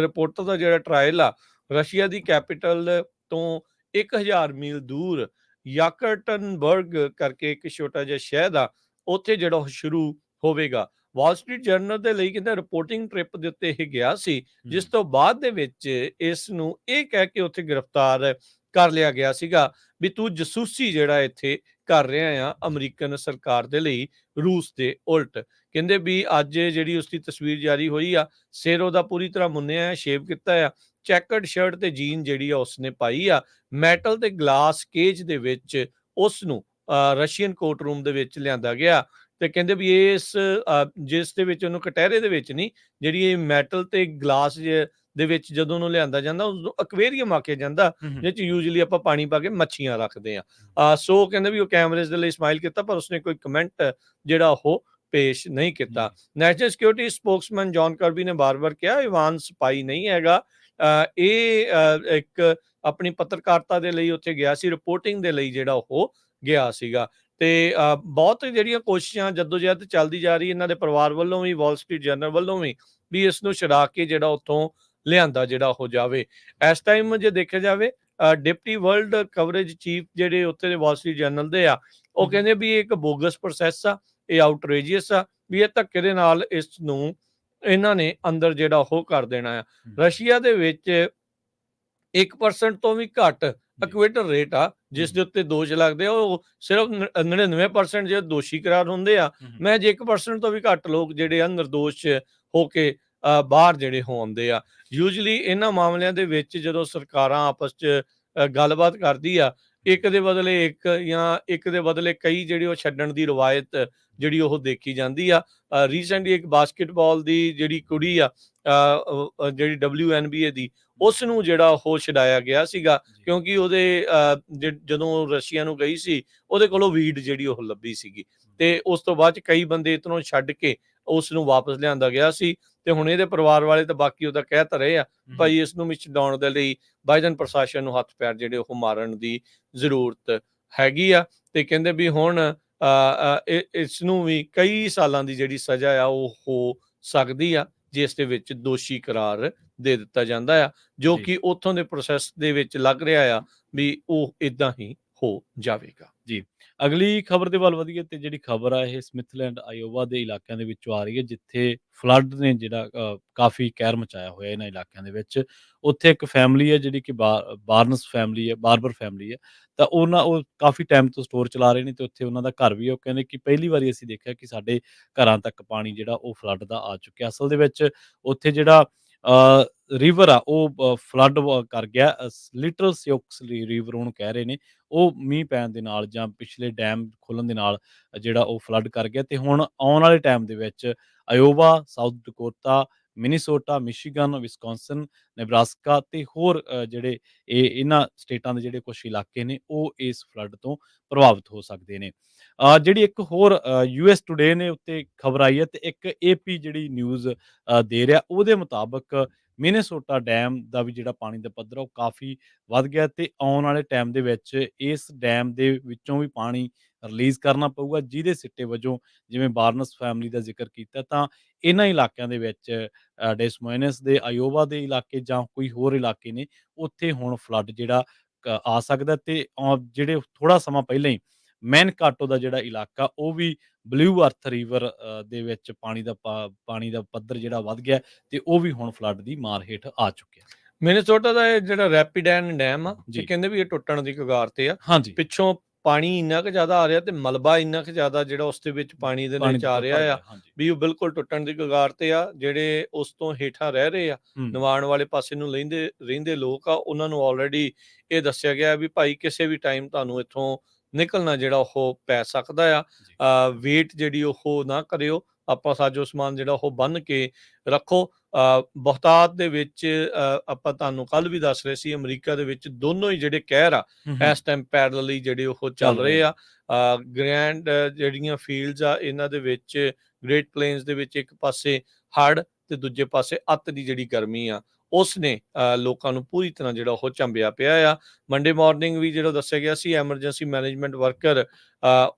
ਰਿਪੋਰਟਰ ਦਾ ਜਿਹੜਾ ਟਰਾਇਲ ਆ, ਰਸ਼ੀਆ ਦੀ ਕੈਪੀਟਲ ਤੋਂ 1000 ਮੀਲ ਦੂਰ ਯਾਕਰਟਨਬਰਗ ਕਰਕੇ ਇੱਕ ਛੋਟਾ ਜਿਹਾ ਸ਼ਹਿਰ ਆ, ਉੱਥੇ ਜਿਹੜਾ ਉਹ ਸ਼ੁਰੂ ਹੋਵੇਗਾ। ਵਾਲ ਸਟਰੀਟ ਜਰਨਲ ਦੇ ਲਈ ਕਹਿੰਦਾ ਰਿਪੋਰਟਿੰਗ ਟ੍ਰਿਪ ਦੇ ਉੱਤੇ ਇਹ ਗਿਆ ਸੀ, ਜਿਸ ਤੋਂ ਬਾਅਦ ਦੇ ਵਿੱਚ ਇਸ ਨੂੰ ਇਹ ਕਹਿ ਕੇ ਉੱਥੇ ਗ੍ਰਿਫਤਾਰ ਕਰ ਲਿਆ ਗਿਆ ਸੀਗਾ ਵੀ ਤੂੰ ਜਸੂਸੀ ਜਿਹੜਾ ਇੱਥੇ ਕਰ ਰਿਹਾ ਆ ਅਮਰੀਕਨ ਸਰਕਾਰ ਦੇ ਲਈ, ਰੂਸ ਦੇ ਉਲਟ। ਕਹਿੰਦੇ ਵੀ ਅੱਜ ਜਿਹੜੀ ਉਸਦੀ ਤਸਵੀਰ ਜਾਰੀ ਹੋਈ ਆ, ਸਿਰ ਉਹਦਾ ਪੂਰੀ ਤਰ੍ਹਾਂ ਮੁੰਨਿਆ ਹੈ, ਸ਼ੇਵ ਕੀਤਾ ਆ, ਚੈਕਰਡ ਸ਼ਰਟ ਤੇ ਜੀਨ ਜਿਹੜੀ ਆ ਉਸਨੇ ਪਾਈ ਆ, ਮੈਟਲ ਤੇ ਗਲਾਸ ਕੇਜ ਦੇ ਵਿੱਚ ਉਸ ਨੂੰ ਰਸ਼ੀਅਨ ਕੋਰਟ ਰੂਮ ਦੇ ਵਿੱਚ ਲਿਆਂਦਾ ਗਿਆ। ਤੇ ਕਹਿੰਦੇ ਵੀ ਇਸ ਜਿਸ ਦੇ ਵਿੱਚ ਉਹਨੂੰ ਕਟਹਿਰੇ ਦੇ ਵਿੱਚ ਨਹੀਂ, ਜਿਹੜੀ ਇਹ ਮੈਟਲ ਤੇ ਗਲਾਸ ਦੇ ਵਿੱਚ ਜਦੋਂ ਉਹਨੂੰ ਲਿਆਂਦਾ ਜਾਂਦਾ, ਉਸਨੂੰ ਅਕਵੇਰੀਅਮ ਆਖਿਆ ਜਾਂਦਾ, ਜਿਹ 'ਚ ਯੂਜੂਲੀ ਆਪਾਂ ਪਾਣੀ ਪਾ ਕੇ ਮੱਛੀਆਂ ਰੱਖਦੇ ਆ। ਸੋ ਕਹਿੰਦੇ ਵੀ ਉਹ ਕੈਮਰੇਜ਼ ਦੇ ਲਈ ਸਮਾਈਲ ਕੀਤਾ, ਪਰ ਉਸਨੇ ਕੋਈ ਕਮੈਂਟ ਜਿਹੜਾ ਉਹ ਪੇਸ਼ ਨਹੀਂ ਕੀਤਾ। National security Spokesman John Karbi ਨੇ ਬਾਰ-ਬਾਰ ਕਿਹਾ ਇਵਾਨ ਸਪਾਈ ਨਹੀਂ ਹੈਗਾ, ਇਹ ਇੱਕ ਆਪਣੀ ਪੱਤਰਕਾਰਤਾ ਦੇ ਲਈ ਉੱਥੇ ਗਿਆ ਸੀ, ਰਿਪੋਰਟਿੰਗ ਦੇ ਲਈ ਜਿਹੜਾ ਉਹ ਗਿਆ ਸੀਗਾ। ਤੇ ਬਹੁਤ ਜਿਹੜੀਆਂ ਕੋਸ਼ਿਸ਼ਾਂ ਜੱਦੋ-ਜਹਿਦ ਚੱਲਦੀ ਜਾ ਰਹੀ ਇਹਨਾਂ ਦੇ ਪਰਿਵਾਰ ਵੱਲੋਂ ਵੀ, ਵਾਲ ਸਟਰੀਟ ਜਰਨਲ ਵੱਲੋਂ ਵੀ ਇਸ ਨੂੰ ਛੁਡਾ ਕੇ ਜਿਹੜਾ ਉੱਥੋਂ ਲਿਆਂਦਾ ਜਿਹੜਾ ਹੋ ਜਾਵੇ। ਇਸ ਟਾਈਮ ਜੇ ਦੇਖਿਆ ਜਾਵੇ, ਡਿਪਟੀ ਵਰਲਡ ਕਵਰੇਜ ਚੀਫ ਜਿਹੜੇ ਉੱਥੇ ਦੇ ਵਾਲ ਸਟਰੀਟ ਜਰਨਲ ਦੇ ਆ, ਉਹ ਕਹਿੰਦੇ ਵੀ ਇਹ ਇੱਕ ਬੋਗਸ ਪ੍ਰੋਸੈਸ ਆ, ਇਹ ਆਊਟਰੇਜੀਅਸ ਆ, ਵੀ ਇਹ ਧੱਕੇ ਦੇ ਨਾਲ ਇਸ ਨੂੰ ਇਹਨਾਂ ਨੇ ਅੰਦਰ ਜਿਹੜਾ ਉਹ ਕਰ ਦੇਣਾ ਆ। ਰਸ਼ੀਆ ਦੇ ਵਿੱਚ 1% ਤੋਂ ਵੀ ਘੱਟ ਅਕੁਏਟਲ ਰੇਟ ਆ, ਜਿਸ ਦੇ ਉੱਤੇ ਦੋਸ਼ ਲੱਗਦੇ ਆ, ਉਹ ਸਿਰਫ 99% ਜਿਹੜੇ ਦੋਸ਼ੀ ਕਰਾਰ ਹੁੰਦੇ ਆ। ਮੈਂ ਜੇ 1% ਤੋਂ ਵੀ ਘੱਟ ਲੋਕ ਜਿਹੜੇ ਆ ਨਿਰਦੋਸ਼ ਹੋ ਕੇ ਬਾਹਰ ਜਿਹੜੇ ਹੋ ਆਉਂਦੇ ਆ। ਯੂਜੂਲੀ ਇਹਨਾਂ ਮਾਮਲਿਆਂ ਦੇ ਵਿੱਚ ਜਦੋਂ ਸਰਕਾਰਾਂ ਆਪਸ 'ਚ ਗੱਲਬਾਤ ਕਰਦੀ ਆ, ਇੱਕ ਦੇ ਬਦਲੇ ਇੱਕ ਜਾਂ ਇੱਕ ਦੇ ਬਦਲੇ ਕਈ ਜਿਹੜੀ ਉਹ ਛੱਡਣ ਦੀ ਰਵਾਇਤ ਜਿਹੜੀ ਉਹ ਦੇਖੀ ਜਾਂਦੀ ਆ। ਰੀਸੈਂਟਲੀ ਇੱਕ ਬਾਸਕਟਬਾਲ ਦੀ ਜਿਹੜੀ ਕੁੜੀ ਆ, ਜਿਹੜੀ WNBA ਦੀ, ਉਸ ਨੂੰ ਜਿਹੜਾ ਉਹ ਛਡਾਇਆ ਗਿਆ ਸੀਗਾ, ਕਿਉਂਕਿ ਉਹਦੇ ਜਦੋਂ ਰਸ਼ੀਆ ਨੂੰ ਗਈ ਸੀ, ਉਹਦੇ ਕੋਲੋਂ ਵੀਡ ਜਿਹੜੀ ਉਹ ਲੱਭੀ ਸੀਗੀ, ਤੇ ਉਸ ਤੋਂ ਬਾਅਦ 'ਚ ਕਈ ਬੰਦੇ ਇੱਧਰੋਂ ਛੱਡ ਕੇ ਉਸ ਨੂੰ ਵਾਪਸ ਲਿਆਂਦਾ ਗਿਆ ਸੀ। ਤੇ ਹੁਣ ਇਹਦੇ ਪਰਿਵਾਰ ਵਾਲੇ ਤਾਂ ਬਾਕੀ ਉਹਦਾ ਕਹਿ ਤਾਂ ਰਹੇ ਆ, ਭਾਈ ਇਸ ਨੂੰ ਵੀ ਛਡਾਉਣ ਦੇ ਲਈ ਬਾਈਡਨ ਪ੍ਰਸ਼ਾਸਨ ਨੂੰ ਹੱਥ ਪੈਰ ਜਿਹੜੇ ਉਹ ਮਾਰਨ ਦੀ ਜ਼ਰੂਰਤ ਹੈਗੀ ਆ। ਤੇ ਕਹਿੰਦੇ ਵੀ ਹੁਣ ਇਸ ਨੂੰ ਵੀ ਕਈ ਸਾਲਾਂ ਦੀ ਜਿਹੜੀ ਸਜ਼ਾ ਆ ਉਹ ਹੋ ਸਕਦੀ ਆ, ਜਿਸ ਦੇ ਵਿੱਚ ਦੋਸ਼ੀ ਕਰਾਰ ਦੇ ਦਿੱਤਾ ਜਾਂਦਾ ਆ, ਜੋ ਕਿ ਉੱਥੋਂ ਦੇ ਪ੍ਰੋਸੈਸ ਦੇ ਵਿੱਚ ਲੱਗ ਰਿਹਾ ਆ ਵੀ ਉਹ ਇਦਾਂ ਹੀ ਹੋ ਜਾਵੇਗਾ। ਜੀ, ਅਗਲੀ ਖਬਰ ਦੇ ਵੱਲ ਵਧੀਏ ਤੇ ਜਿਹੜੀ ਖਬਰ ਆ ਇਹ ਸਮਿਥਲੈਂਡ, ਆਇਓਵਾ ਦੇ ਇਲਾਕਿਆਂ ਦੇ ਵਿੱਚੋਂ ਆ ਰਹੀ ਹੈ, ਜਿੱਥੇ ਫਲੱਡ ਨੇ ਜਿਹੜਾ ਕਾਫੀ ਕਹਿਰ ਮਚਾਇਆ ਹੋਇਆ ਇਹਨਾਂ ਇਲਾਕਿਆਂ ਦੇ ਵਿੱਚ। ਉੱਥੇ ਇੱਕ ਫੈਮਿਲੀ ਹੈ ਜਿਹੜੀ ਕਿ ਬਾਰਨਸ ਫੈਮਿਲੀ ਹੈ, ਬਾਰਬਰ ਫੈਮਿਲੀ ਹੈ, ਤਾਂ ਉਹ ਕਾਫੀ ਟਾਈਮ ਤੋਂ ਸਟੋਰ ਚਲਾ ਰਹੇ ਨੇ, ਤੇ ਉੱਥੇ ਉਹਨਾਂ ਦਾ ਘਰ ਵੀ ਹੈ। ਉਹ ਕਹਿੰਦੇ ਕਿ ਪਹਿਲੀ ਵਾਰੀ ਅਸੀਂ ਦੇਖਿਆ ਕਿ ਸਾਡੇ ਘਰਾਂ ਤੱਕ ਪਾਣੀ ਜਿਹੜਾ ਉਹ ਫਲੱਡ ਦਾ ਆ ਚੁੱਕਿਆ। ਅਸਲ ਦੇ ਵਿੱਚ ਉੱਥੇ ਜਿਹੜਾ ਰਿਵਰ ਆ ਉਹ ਫਲੱਡ ਕਰ ਗਿਆ, ਲਿਟਲ ਸਿਓਕਸ ਰਿਵਰ ਉਹਨੂੰ ਕਹਿ ਰਹੇ ਨੇ। ਉਹ ਮੀਂਹ ਪੈਣ ਦੇ ਨਾਲ ਜਾਂ ਪਿਛਲੇ ਡੈਮ ਖੁੱਲਣ ਦੇ ਨਾਲ ਜਿਹੜਾ ਉਹ ਫਲੱਡ ਕਰ ਗਿਆ, ਤੇ ਹੁਣ ਆਉਣ ਵਾਲੇ ਟਾਈਮ ਦੇ ਵਿੱਚ Iowa, South Dakota, Minnesota, Michigan, Wisconsin, Nebraska ਤੇ ਹੋਰ ਜਿਹੜੇ ਇਹਨਾਂ ਸਟੇਟਾਂ ਦੇ ਜਿਹੜੇ ਕੁਛ ਇਲਾਕੇ ਨੇ ਉਹ ਇਸ ਫਲੱਡ ਤੋਂ ਪ੍ਰਭਾਵਿਤ ਹੋ ਸਕਦੇ ਨੇ। ਜਿਹੜੀ ਇੱਕ ਹੋਰ US ਟੂਡੇ ਨੇ ਉੱਤੇ ਖਬਰ ਆਈ ਹੈ, ਤੇ ਇੱਕ AP ਜਿਹੜੀ ਨਿਊਜ਼ ਦੇ ਰਿਹਾ, ਉਹਦੇ ਮੁਤਾਬਕ ਮਿਨੀਸੋਟਾ ਡੈਮ ਦਾ ਵੀ ਜਿਹੜਾ ਪਾਣੀ ਦਾ ਪੱਧਰ ਉਹ ਕਾਫੀ ਵੱਧ ਗਿਆ, ਤੇ ਆਉਣ ਵਾਲੇ ਟਾਈਮ ਦੇ ਵਿੱਚ ਇਸ ਡੈਮ ਦੇ ਵਿੱਚੋਂ ਵੀ ਪਾਣੀ ਰਿਲੀਜ਼ ਕਰਨਾ ਪਊਗਾ, ਜਿਹਦੇ ਸਿੱਟੇ ਵਜੋਂ ਜਿਵੇਂ ਬਾਰਨਸ ਫੈਮਿਲੀ ਦਾ ਜ਼ਿਕਰ ਕੀਤਾ, ਤਾਂ ਇਹਨਾਂ ਇਲਾਕਿਆਂ ਦੇ ਵਿੱਚ ਡੈਸਮੋਇਨਸ ਦੇ, ਆਇਓਵਾ ਦੇ ਇਲਾਕੇ ਜਾਂ ਕੋਈ ਹੋਰ ਇਲਾਕੇ ਨੇ, ਉੱਥੇ ਹੁਣ ਫਲੱਡ ਜਿਹੜਾ ਆ ਸਕਦਾ। ਤੇ ਜਿਹੜੇ ਥੋੜਾ ਸਮਾਂ ਪਹਿਲਾਂ ਹੀ ਮੈਨਕਾਟੋ ਦਾ ਜਿਹੜਾ ਇਲਾਕਾ, ਉਹ ਵੀ ਬਲੂ ਅਰਥ ਰਿਵਰ ਦੇ ਵਿੱਚ ਪਾਣੀ ਦਾ ਪੱਧਰ ਜਿਹੜਾ ਵੱਧ ਗਿਆ, ਤੇ ਉਹ ਵੀ ਹੁਣ ਫਲੱਡ ਦੀ ਮਾਰ ਹੇਠ ਆ ਚੁੱਕਿਆ। ਮਿਨੀਸੋਟਾ ਦਾ ਇਹ ਜਿਹੜਾ ਰੈਪਿਡੈਨ ਡੈਮ ਆ, ਜੀ। ਕਹਿੰਦੇ ਵੀ ਇਹ ਟੁੱਟਣ ਦੀ ਕਗਾਰ ਤੇ ਆ। ਹਾਂਜੀ, ਪਿੱਛੋਂ ਪਾਣੀ ਇੰਨਾ ਕੁ ਜ਼ਿਆਦਾ ਆ ਰਿਹਾ, ਤੇ ਮਲਬਾ ਇੰਨਾ ਕੁ ਜ਼ਿਆਦਾ ਜਿਹੜਾ ਉਸ ਦੇ ਵਿੱਚ ਪਾਣੀ ਦੇ ਵਿੱਚ ਆ ਰਿਹਾ ਆ, ਵੀ ਉਹ ਬਿਲਕੁਲ ਟੁੱਟਣ ਦੀ ਕਗਾਰ ਤੇ ਆ। ਜਿਹੜੇ ਉਸ ਤੋਂ ਹੇਠਾਂ ਰਹਿ ਰਹੇ ਆ, ਨਿਵਾਣ ਵਾਲੇ ਪਾਸੇ ਨੂੰ ਰਹਿੰਦੇ ਲੋਕ ਆ, ਉਹਨਾਂ ਨੂੰ ਆਲਰੇਡੀ ਇਹ ਦੱਸਿਆ ਗਿਆ ਵੀ ਭਾਈ ਕਿਸੇ ਵੀ ਟਾਈਮ ਤੁਹਾਨੂੰ ਇੱਥੋਂ ਨਿਕਲਣਾ ਜਿਹੜਾ ਉਹ ਪੈ ਸਕਦਾ ਆ। ਵੇਟ ਜਿਹੜੀ ਉਹ ਨਾ ਕਰਿਓ, ਆਪਾਂ ਸਾਜੋ ਸਮਾਨ ਜਿਹੜਾ ਉਹ ਬੰਨ ਕੇ ਰੱਖੋ। ਬਹੁਤਾਤ ਦੇ ਵਿੱਚ ਆਪਾਂ ਤੁਹਾਨੂੰ ਕੱਲ੍ਹ ਵੀ ਦੱਸ ਰਹੇ ਸੀ, ਅਮਰੀਕਾ ਦੇ ਵਿੱਚ ਦੋਨੋਂ ਹੀ ਜਿਹੜੇ ਕਹਿਰ ਆ ਇਸ ਟਾਈਮ ਪੈਰਲਲੀ ਜਿਹੜੇ ਉਹ ਚੱਲ ਰਹੇ ਆ। ਗ੍ਰੈਂਡ ਜਿਹੜੀਆਂ ਫੀਲਡਸ ਆ ਇਹਨਾਂ ਦੇ ਵਿੱਚ ਗ੍ਰੇਟ ਪਲੇਨਸ ਦੇ ਵਿੱਚ ਇੱਕ ਪਾਸੇ ਹੜ੍ਹ ਤੇ ਦੂਜੇ ਪਾਸੇ ਅੱਤ ਦੀ ਜਿਹੜੀ ਗਰਮੀ ਆ ਉਸ ਨੇ ਲੋਕਾਂ ਨੂੰ ਪੂਰੀ ਤਰ੍ਹਾਂ ਜਿਹੜਾ ਉਹ ਝੰਬਿਆ ਪਿਆ ਆ। ਮੰਡੇ ਮਾਰਨਿੰਗ ਵੀ ਜਿਹੜਾ ਦੱਸਿਆ ਗਿਆ ਸੀ, ਐਮਰਜੈਂਸੀ ਮੈਨੇਜਮੈਂਟ ਵਰਕਰ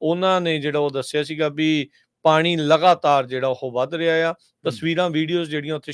ਉਹਨਾਂ ਨੇ ਜਿਹੜਾ ਉਹ ਦੱਸਿਆ ਸੀਗਾ ਵੀ ਪਾਣੀ ਲਗਾਤਾਰ ਜਿਹੜਾ ਉਹ ਵੱਧ ਰਿਹਾ ਆ। ਤਸਵੀਰਾਂ ਵੀਡੀਓਜ਼ ਜਿਹੜੀਆਂ ਉੱਥੇ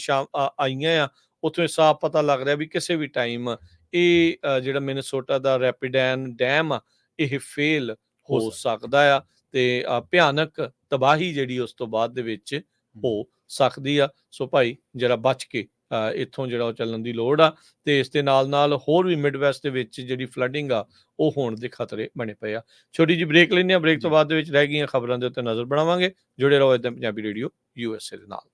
ਆਈਆਂ ਆ, ਉੱਥੋਂ ਇਹ ਸਾਫ਼ ਪਤਾ ਲੱਗ ਰਿਹਾ ਵੀ ਕਿਸੇ ਵੀ ਟਾਈਮ ਇਹ ਜਿਹੜਾ ਮਿਨੇਸੋਟਾ ਦਾ ਰੈਪਿਡੈਨ ਡੈਮ ਆ ਇਹ ਫੇਲ ਹੋ ਸਕਦਾ ਆ ਤੇ ਭਿਆਨਕ ਤਬਾਹੀ ਜਿਹੜੀ ਉਸ ਤੋਂ ਬਾਅਦ ਦੇ ਵਿੱਚ ਹੋ ਸਕਦੀ ਆ। ਸੋ ਭਾਈ ਜਰਾ ਬਚ ਕੇ ਇੱਥੋਂ ਜਿਹੜਾ ਉਹ ਚੱਲਣ ਦੀ ਲੋੜ ਆ ਤੇ ਇਸ ਦੇ ਨਾਲ ਹੋਰ ਵੀ ਮਿਡਵੈਸਟ ਦੇ ਵਿੱਚ ਜਿਹੜੀ ਫਲੱਡਿੰਗ ਆ ਉਹ ਹੋਣ ਦੇ ਖਤਰੇ ਬਣੇ ਪਏ ਆ। ਛੋਟੀ ਜਿਹੀ ਬ੍ਰੇਕ ਲੈਂਦੇ ਆ, ਬ੍ਰੇਕ ਤੋਂ ਬਾਅਦ ਦੇ ਵਿੱਚ ਰਹਿ ਗਈਆਂ ਖਬਰਾਂ ਦੇ ਉੱਤੇ ਨਜ਼ਰ ਬਣਾਵਾਂਗੇ। ਜੁੜੇ ਰਹੋ ਏਦਾਂ ਪੰਜਾਬੀ ਰੇਡੀਓ USA ਦੇ ਨਾਲ।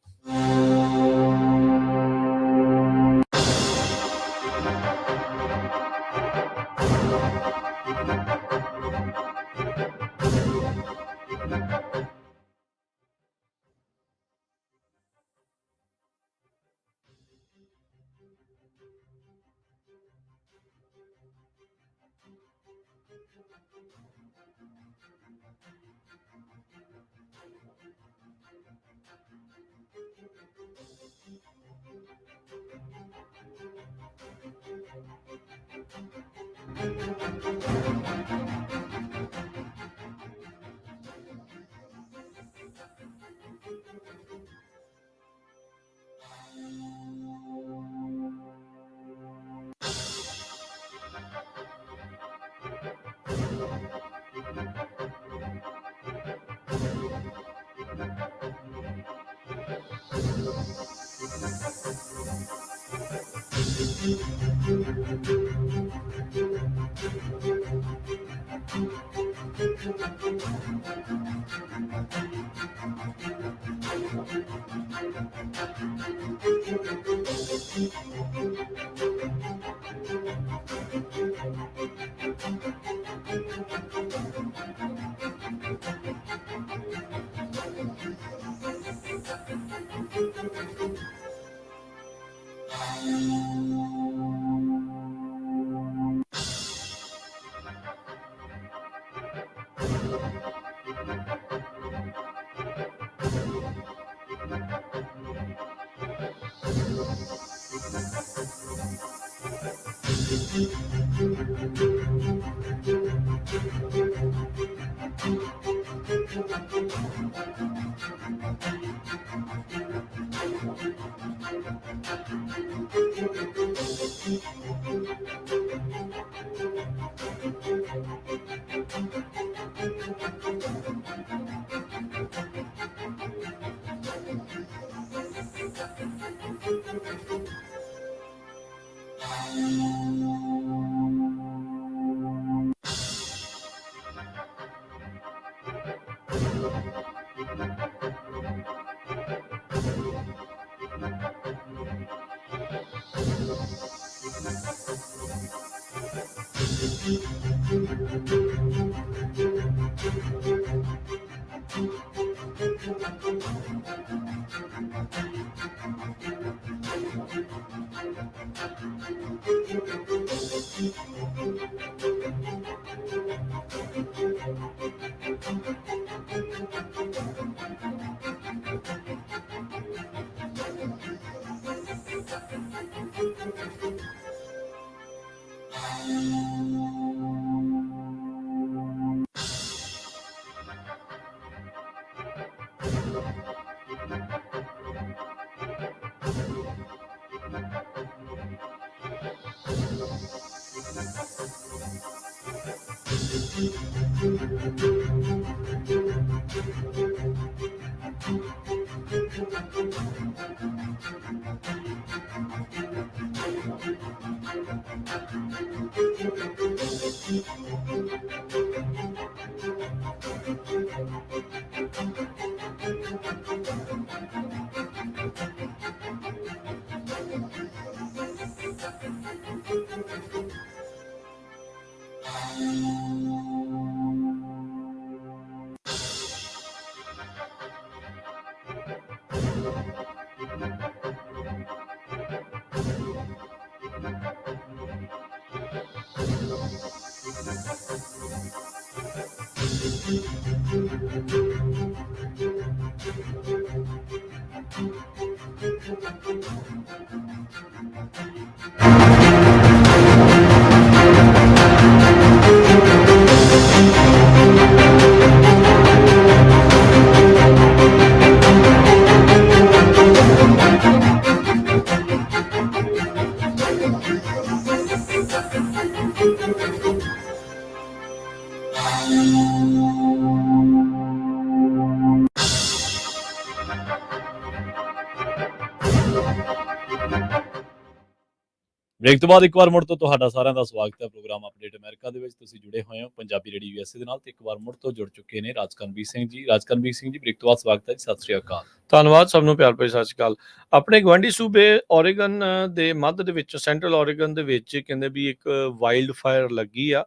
ਬ੍ਰੇਕ ਤੋਂ ਬਾਅਦ ਇੱਕ ਵਾਰ ਮੁੜ ਤੋਂ ਤੁਹਾਡਾ ਸਾਰਿਆਂ ਦਾ ਸਵਾਗਤ ਹੈ ਪ੍ਰੋਗਰਾਮ ਅਪਡੇਟ ਅਮਰੀਕਾ ਦੇ ਵਿੱਚ। ਤੁਸੀਂ ਜੁੜੇ ਹੋਏ ਹੋ ਪੰਜਾਬੀ ਰੇਡੀਓ ਯੂਐਸਏ ਦੇ ਨਾਲ ਤੇ ਇੱਕ ਵਾਰ ਮੁੜ ਤੋਂ ਜੁੜ ਚੁੱਕੇ ਨੇ ਰਾਜਕਰਮਵੀਰ ਸਿੰਘ ਜੀ। ਰਾਜਕਰਮਵੀਰ ਸਿੰਘ ਜੀ, ਬ੍ਰੇਕ ਤੋਂ ਬਾਅਦ ਸਵਾਗਤ ਹੈ ਜੀ। ਸਤਿ ਸ਼੍ਰੀ ਅਕਾਲ। ਧੰਨਵਾਦ ਸਭ ਨੂੰ, ਪਿਆਰ ਭਰੀ ਸਤਿ ਸ਼੍ਰੀ ਅਕਾਲ। ਆਪਣੇ ਗਵਾਂਢੀ ਸੂਬੇ ਓਰੇਗਨ ਦੇ ਮੱਧ ਦੇ ਵਿੱਚ, ਸੈਂਟਰਲ ਓਰੇਗਨ ਦੇ ਵਿੱਚ ਕਹਿੰਦੇ ਵੀ ਇੱਕ ਵਾਈਲਡ ਫਾਇਰ ਲੱਗੀ ਆ।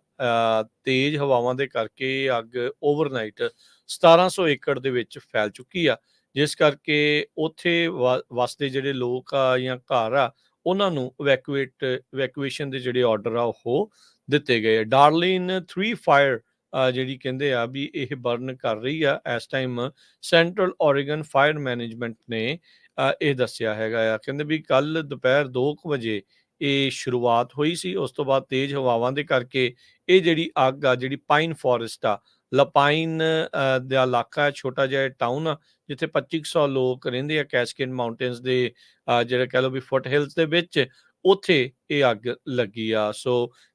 ਤੇਜ਼ ਹਵਾਵਾਂ ਦੇ ਕਰਕੇ ਅੱਗ ਓਵਰਨਾਈਟ 1700 ਏਕੜ ਦੇ ਵਿੱਚ ਫੈਲ ਚੁੱਕੀ ਆ, ਜਿਸ ਕਰਕੇ ਉੱਥੇ ਵਸਦੇ ਜਿਹੜੇ ਲੋਕ ਆ ਜਾਂ ਘਰ ਆ, ਉਹਨਾਂ ਨੂੰ ਇਵੈਕੂਏਸ਼ਨ ਦੇ ਜਿਹੜੇ ਆਰਡਰ ਆ ਉਹ ਦਿੱਤੇ ਗਏ। ਡਾਰਲਿਨ 3 ਫਾਇਰ ਜਿਹੜੀ ਕਹਿੰਦੇ ਆ ਵੀ ਇਹ ਬਰਨ ਕਰ ਰਹੀ ਆ ਇਸ time. Central Oregon fire management ਨੇ ਇਹ ਦੱਸਿਆ ਹੈਗਾ ਆ। ਕਹਿੰਦੇ ਵੀ ਕੱਲ ਦੁਪਹਿਰ 2 ਵਜੇ ਇਹ ਸ਼ੁਰੂਆਤ ਹੋਈ ਸੀ। ਉਸ ਤੋਂ ਬਾਅਦ ਤੇਜ਼ ਹਵਾਵਾਂ ਦੇ ਕਰਕੇ ਇਹ ਜਿਹੜੀ ਅੱਗ ਆ, ਜਿਹੜੀ ਪਾਈਨ ਫੋਰੈਸਟ ਆ, ਲਪਾਈਨ ਦਾ ਇਲਾਕਾ, ਛੋਟਾ ਜਿਹਾ ਟਾਊਨ ਆ ਜਿੱਥੇ 2500 ਲੋਕ ਰਹਿੰਦੇ ਆ, ਕੈਸਕੇਡ ਮਾਊਂਟੇਨਸ ਦੇ ਜਿਹੜਾ ਕਹਿ ਲਓ ਵੀ ਫੁੱਟ ਹਿਲਸ ਦੇ ਵਿੱਚ, ਉੱਥੇ ਇਹ ਅੱਗ ਲੱਗੀ ਆ। ਸੋ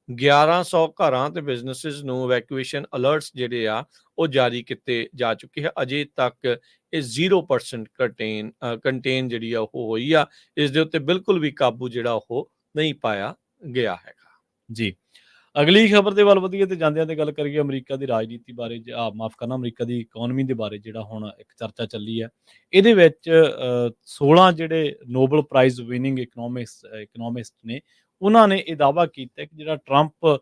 1100 ਘਰਾਂ ਤੇ ਬਿਜ਼ਨਸਿਸ ਨੂੰ ਇਵੈਕੂਏਸ਼ਨ ਅਲਰਟਸ ਜਿਹੜੇ ਆ ਉਹ ਜਾਰੀ ਕੀਤੇ ਜਾ ਚੁੱਕੇ ਆ। ਅਜੇ ਤੱਕ ਇਹ 0% ਕੰਟੇਨ ਜਿਹੜੀ ਆ ਉਹ ਹੋਈ ਆ। ਇਸ ਦੇ ਉੱਤੇ ਬਿਲਕੁਲ ਵੀ ਕਾਬੂ ਜਿਹੜਾ ਉਹ ਨਹੀਂ ਪਾਇਆ ਗਿਆ ਹੈਗਾ ਜੀ। ਅਗਲੀ ਖਬਰ ਦੇ ਵੱਲ ਵਧੀਏ ਤੇ ਜਾਂਦਿਆਂ ਤੇ ਗੱਲ ਕਰੀਏ ਅਮਰੀਕਾ ਦੀ ਰਾਜਨੀਤੀ ਬਾਰੇ। ਮਾਫ ਕਰਨਾ, ਅਮਰੀਕਾ ਦੀ ਇਕਨੋਮੀ ਦੇ ਬਾਰੇ ਜਿਹੜਾ ਹੁਣ ਇੱਕ ਚਰਚਾ ਚੱਲੀ ਹੈ। ਇਹਦੇ ਵਿੱਚ 16 ਜਿਹੜੇ ਨੋਬਲ ਪ੍ਰਾਈਜ਼ ਵਿਨਿੰਗ ਇਕਨੋਮਿਸਟ ਨੇ, ਉਹਨਾਂ ਨੇ ਇਹ ਦਾਅਵਾ ਕੀਤਾ ਕਿ ਜਿਹੜਾ ਟਰੰਪ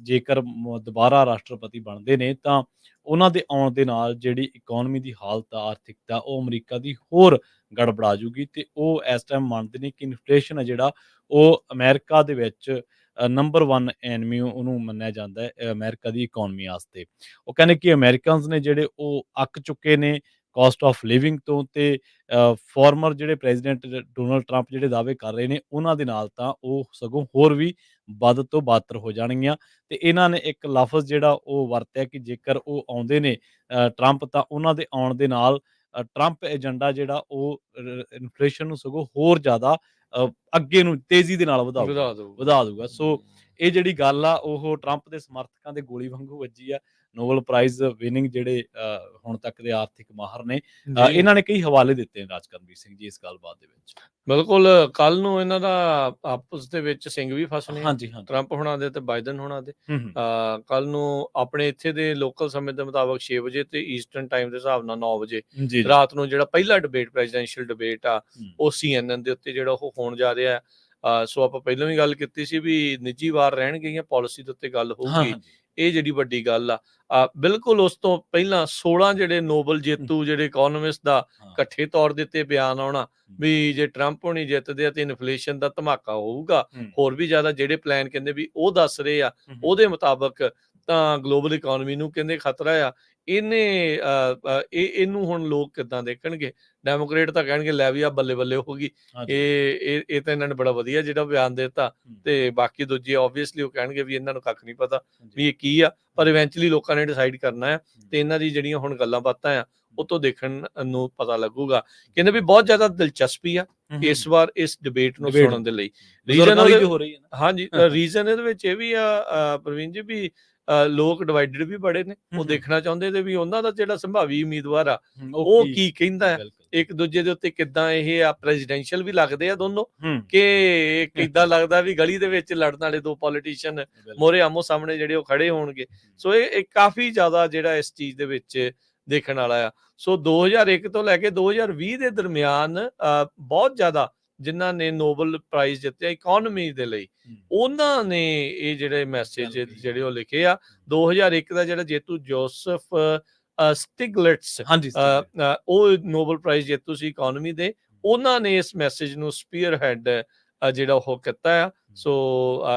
ਜੇਕਰ ਦੁਬਾਰਾ ਰਾਸ਼ਟਰਪਤੀ ਬਣਦੇ ਨੇ ਤਾਂ ਉਹਨਾਂ ਦੇ ਆਉਣ ਦੇ ਨਾਲ ਜਿਹੜੀ ਇਕਨੋਮੀ ਦੀ ਹਾਲਤ ਆ, ਆਰਥਿਕਤਾ, ਉਹ ਅਮਰੀਕਾ ਦੀ ਹੋਰ ਗੜਬੜਾ ਜੂਗੀ। ਤੇ ਉਹ ਇਸ ਟਾਈਮ ਮੰਨਦੇ ਨੇ ਕਿ ਇਨਫਲੇਸ਼ਨ ਹੈ ਜਿਹੜਾ ਉਹ ਅਮਰੀਕਾ ਦੇ ਵਿੱਚ ਨੰਬਰ 1 ਐਨਮੀ ਉਹਨੂੰ ਮੰਨਿਆ ਜਾਂਦਾ ਹੈ ਅਮਰੀਕਾ ਦੀ ਇਕਨੋਮੀ ਵਾਸਤੇ। ਉਹ ਕਹਿੰਦੇ ਕਿ ਅਮਰੀਕਨਸ ਨੇ ਜਿਹੜੇ ਉਹ ਅੱਕ ਚੁੱਕੇ ਨੇ ਕਾਸਟ ਆਫ ਲਿਵਿੰਗ ਤੋਂ, ਤੇ ਫਾਰਮਰ ਜਿਹੜੇ ਪ੍ਰੈਜ਼ੀਡੈਂਟ ਡੋਨਲਡ ਟਰੰਪ ਜਿਹੜੇ ਦਾਅਵੇ ਕਰ ਰਹੇ ਨੇ ਉਹਨਾਂ ਦੇ ਨਾਲ ਤਾਂ ਉਹ ਸਗੋਂ ਹੋਰ ਵੀ ਵੱਧ ਤੋਂ ਬਦਤਰ ਹੋ ਜਾਣਗੀਆਂ। ਤੇ ਇਹਨਾਂ ਨੇ ਇੱਕ ਲਫ਼ਜ਼ ਜਿਹੜਾ ਉਹ ਵਰਤਿਆ ਕਿ ਜੇਕਰ ਉਹ ਆਉਂਦੇ ਨੇ ਟਰੰਪ, ਤਾਂ ਉਹਨਾਂ ਦੇ ਆਉਣ ਦੇ ਨਾਲ ਟਰੰਪ ਏਜੰਡਾ ਜਿਹੜਾ ਉਹ ਇਨਫਲੇਸ਼ਨ ਨੂੰ ਸਗੋਂ ਹੋਰ ਜ਼ਿਆਦਾ ਅੱਗੇ ਨੂੰ ਤੇਜ਼ੀ ਦੇ ਨਾਲ ਵਧਾ ਦੂਗਾ। ਸੋ ਇਹ ਜਿਹੜੀ ਗੱਲ ਆ ਉਹ ਟਰੰਪ ਦੇ ਸਮਰਥਕਾਂ ਦੇ ਗੋਲੀ ਵਾਂਗੂ ਵੱਜੀ ਆ। ਨੋਬਲ ਪ੍ਰਾਈਜ਼ ਵਿਨਿੰਗ ਜਿਹੜੇ ਹੁਣ ਤੱਕ ਦੇ ਆਰਥਿਕ ਮਾਹਰ ਨੇ, ਇਹਨਾਂ ਨੇ ਕਈ ਹਵਾਲੇ ਦਿੱਤੇ ਨੇ ਰਾਜਕਰਮਵੀਰ ਸਿੰਘ ਜੀ ਇਸ ਗੱਲਬਾਤ ਦੇ ਵਿੱਚ। ਬਿਲਕੁਲ, ਕੱਲ ਨੂੰ ਇਹਨਾਂ ਦਾ ਆਪਸ ਦੇ ਵਿੱਚ ਸਿੰਘ ਵੀ ਫਸਣੇ ਆ, ਹਾਂਜੀ ਟਰੰਪ ਹੋਣਾ ਦੇ ਤੇ ਬਾਈਡਨ ਹੋਣਾ ਦੇ। ਹੂੰ ਕੱਲ ਨੂੰ ਆਪਣੇ ਇੱਥੇ ਦੇ ਲੋਕਲ ਸਮੇਂ ਦੇ ਮੁਤਾਬਕ 6 ਵਜੇ ਤੇ ਈਸਟਰਨ ਟਾਈਮ ਦੇ ਹਿਸਾਬ ਨਾਲ 9 ਵਜੇ ਜੀ ਰਾਤ ਨੂੰ ਜਿਹੜਾ ਪਹਿਲਾ ਡਿਬੇਟ, ਪ੍ਰੈਜ਼ੀਡੈਂਸ਼ੀਅਲ ਡਿਬੇਟ ਆ, ਉਹ CNN ਦੇ ਉੱਤੇ ਜਿਹੜਾ ਉਹ ਹੋਣ ਜਾ ਰਿਹਾ। ਸੋ ਆਪਾਂ ਪਹਿਲਾਂ ਵੀ ਗੱਲ ਕੀਤੀ ਸੀ ਵੀ ਨਿੱਜੀ ਵਾਰ ਰਹਿਣਗੀਆਂ, ਪਾਲਿਸੀ ਦੇ ਉੱਤੇ ਗੱਲ ਹੋਊਗੀ। ਇਹ ਜਿਹੜੀ ਵੱਡੀ ਗੱਲ ਆ। ਬਿਲਕੁਲ ਉਸ ਤੋਂ ਪਹਿਲਾਂ 16 ਜਿਹੜੇ ਨੋਬਲ ਜੇਤੂ ਜਿਹੜੇ ਇਕਨੋਮਿਸਟ ਦਾ ਇਕੱਠੇ ਤੌਰ ਦੇ ਉੱਤੇ ਬਿਆਨ ਆਉਣਾ ਵੀ ਜੇ ਟਰੰਪ ਹੋਣੀ ਜਿੱਤਦੇ ਆ ਤੇ ਇਨਫਲੇਸ਼ਨ ਦਾ ਧਮਾਕਾ ਹੋਊਗਾ ਹੋਰ ਵੀ ਜ਼ਿਆਦਾ। ਜਿਹੜੇ ਪਲਾਨ ਕਹਿੰਦੇ ਵੀ ਉਹ ਦੱਸ ਰਹੇ ਆ ਉਹਦੇ ਮੁਤਾਬਕ ਤਾਂ ਗਲੋਬਲ ਇਕਨੋਮੀ ਨੂੰ ਕਹਿੰਦੇ ਖਤਰਾ ਆ। ਇਹਨੂੰ ਹੁਣ ਲੋਕ ਕਿੱਦਾਂ ਦੇਖਣਗੇ? ਡੈਮੋਕ੍ਰੇਟ ਤਾਂ ਕਹਿਣਗੇ ਲੈ ਵੀ ਆ ਬੱਲੇ ਬੱਲੇ ਹੋਊਗੀ, ਇਹ ਤਾਂ ਇਹਨਾਂ ਨੇ ਬੜਾ ਵਧੀਆ ਜਿਹੜਾ ਬਿਆਨ ਦਿੱਤਾ। ਤੇ ਬਾਕੀ ਦੂਜੇ ਆਬਵੀਅਸਲੀ ਉਹ ਕਹਿਣਗੇ ਵੀ ਇਹਨਾਂ ਨੂੰ ਕੱਖ ਨਹੀਂ ਪਤਾ ਵੀ ਇਹ ਕੀ ਆ। ਪਰ ਇਵੈਂਚੁਅਲੀ ਲੋਕਾਂ ਨੇ ਡਿਸਾਈਡ ਕਰਨਾ ਆ ਤੇ ਇਹਨਾਂ ਦੀ ਜਿਹੜੀਆਂ ਹੁਣ ਗੱਲਾਂ ਬਾਤਾਂ ਆ ਉਹ ਤੋਂ ਦੇਖਣ ਨੂੰ ਪਤਾ ਲੱਗੂਗਾ। ਕਹਿੰਦੇ ਵੀ ਬਹੁਤ ਜ਼ਿਆਦਾ ਦਿਲਚਸਪੀ ਆ ਇਸ ਵਾਰ ਇਸ ਡਿਬੇਟ ਨੂੰ ਸੁਣਨ ਦੇ ਲਈ। ਹਾਂਜੀ, ਰੀਜ਼ਨ ਇਹਦੇ ਵਿੱਚ ਇਹ ਵੀ ਆ ਪ੍ਰਵੀਨ ਜੀ ਵੀ ਲੋਕ ਡਿਵਾਈਡਡ ਵੀ ਬੜੇ ਨੇ। ਉਹ ਦੇਖਣਾ ਚਾਹੁੰਦੇ ਤੇ ਵੀ ਉਹਨਾਂ ਦਾ ਜਿਹੜਾ ਸੰਭਾਵੀ ਉਮੀਦਵਾਰ ਆ ਉਹ ਕੀ ਕਹਿੰਦਾ ਹੈ, ਇੱਕ ਦੂਜੇ ਦੇ ਉੱਤੇ ਕਿੱਦਾਂ ਇਹ ਆ ਪ੍ਰੈਜ਼ੀਡੈਂਸ਼ੀਅਲ ਵੀ ਲੱਗਦੇ ਆ ਦੋਨੋਂ, ਕਿ ਕਿੱਦਾਂ ਲੱਗਦਾ ਵੀ ਗਲੀ ਦੇ ਵਿੱਚ ਲੜਨ ਵਾਲੇ ਦੋ ਪੋਲੀਟੀਸ਼ੀਅਨ ਮੋਰੇ ਆਮੋ ਸਾਹਮਣੇ ਜਿਹੜੇ ਉਹ ਖੜੇ ਹੋਣਗੇ। ਸੋ ਇਹ ਕਾਫੀ ਜ਼ਿਆਦਾ ਜਿਹੜਾ ਇਸ ਚੀਜ਼ ਦੇ ਵਿੱਚ ਦੇਖਣ ਵਾਲਾ ਆ। ਸੋ 2001 ਤੋਂ ਲੈ ਕੇ 2020 ਦੇ ਦਰਮਿਆਨ ਬਹੁਤ ਜ਼ਿਆਦਾ ਜਿਨ੍ਹਾਂ ਨੇ ਨੋਬਲ ਪ੍ਰਾਈਜ਼ ਜਿੱਤਿਆ ਇਕਨੋਮੀ ਦੇ ਲਈ, ਉਹਨਾਂ ਨੇ ਇਹ ਜਿਹੜੇ ਮੈਸੇਜ ਜਿਹੜੇ ਉਹ ਲਿਖੇ ਆ। 2001 ਦਾ ਜਿਹੜਾ ਜੇਤੂ ਜੋਸਫ ਸਟਿਗਲਿਟਸ, ਉਹ ਨੋਬਲ ਪ੍ਰਾਈਜ਼ ਜੇਤੂ ਸੀ ਇਕਨੋਮੀ ਦੇ, ਉਹਨਾਂ ਨੇ ਇਸ ਮੈਸੇਜ ਨੂੰ ਸਪੀਅਰ ਹੈਡ ਜਿਹੜਾ ਉਹ ਕੀਤਾ ਆ। ਸੋ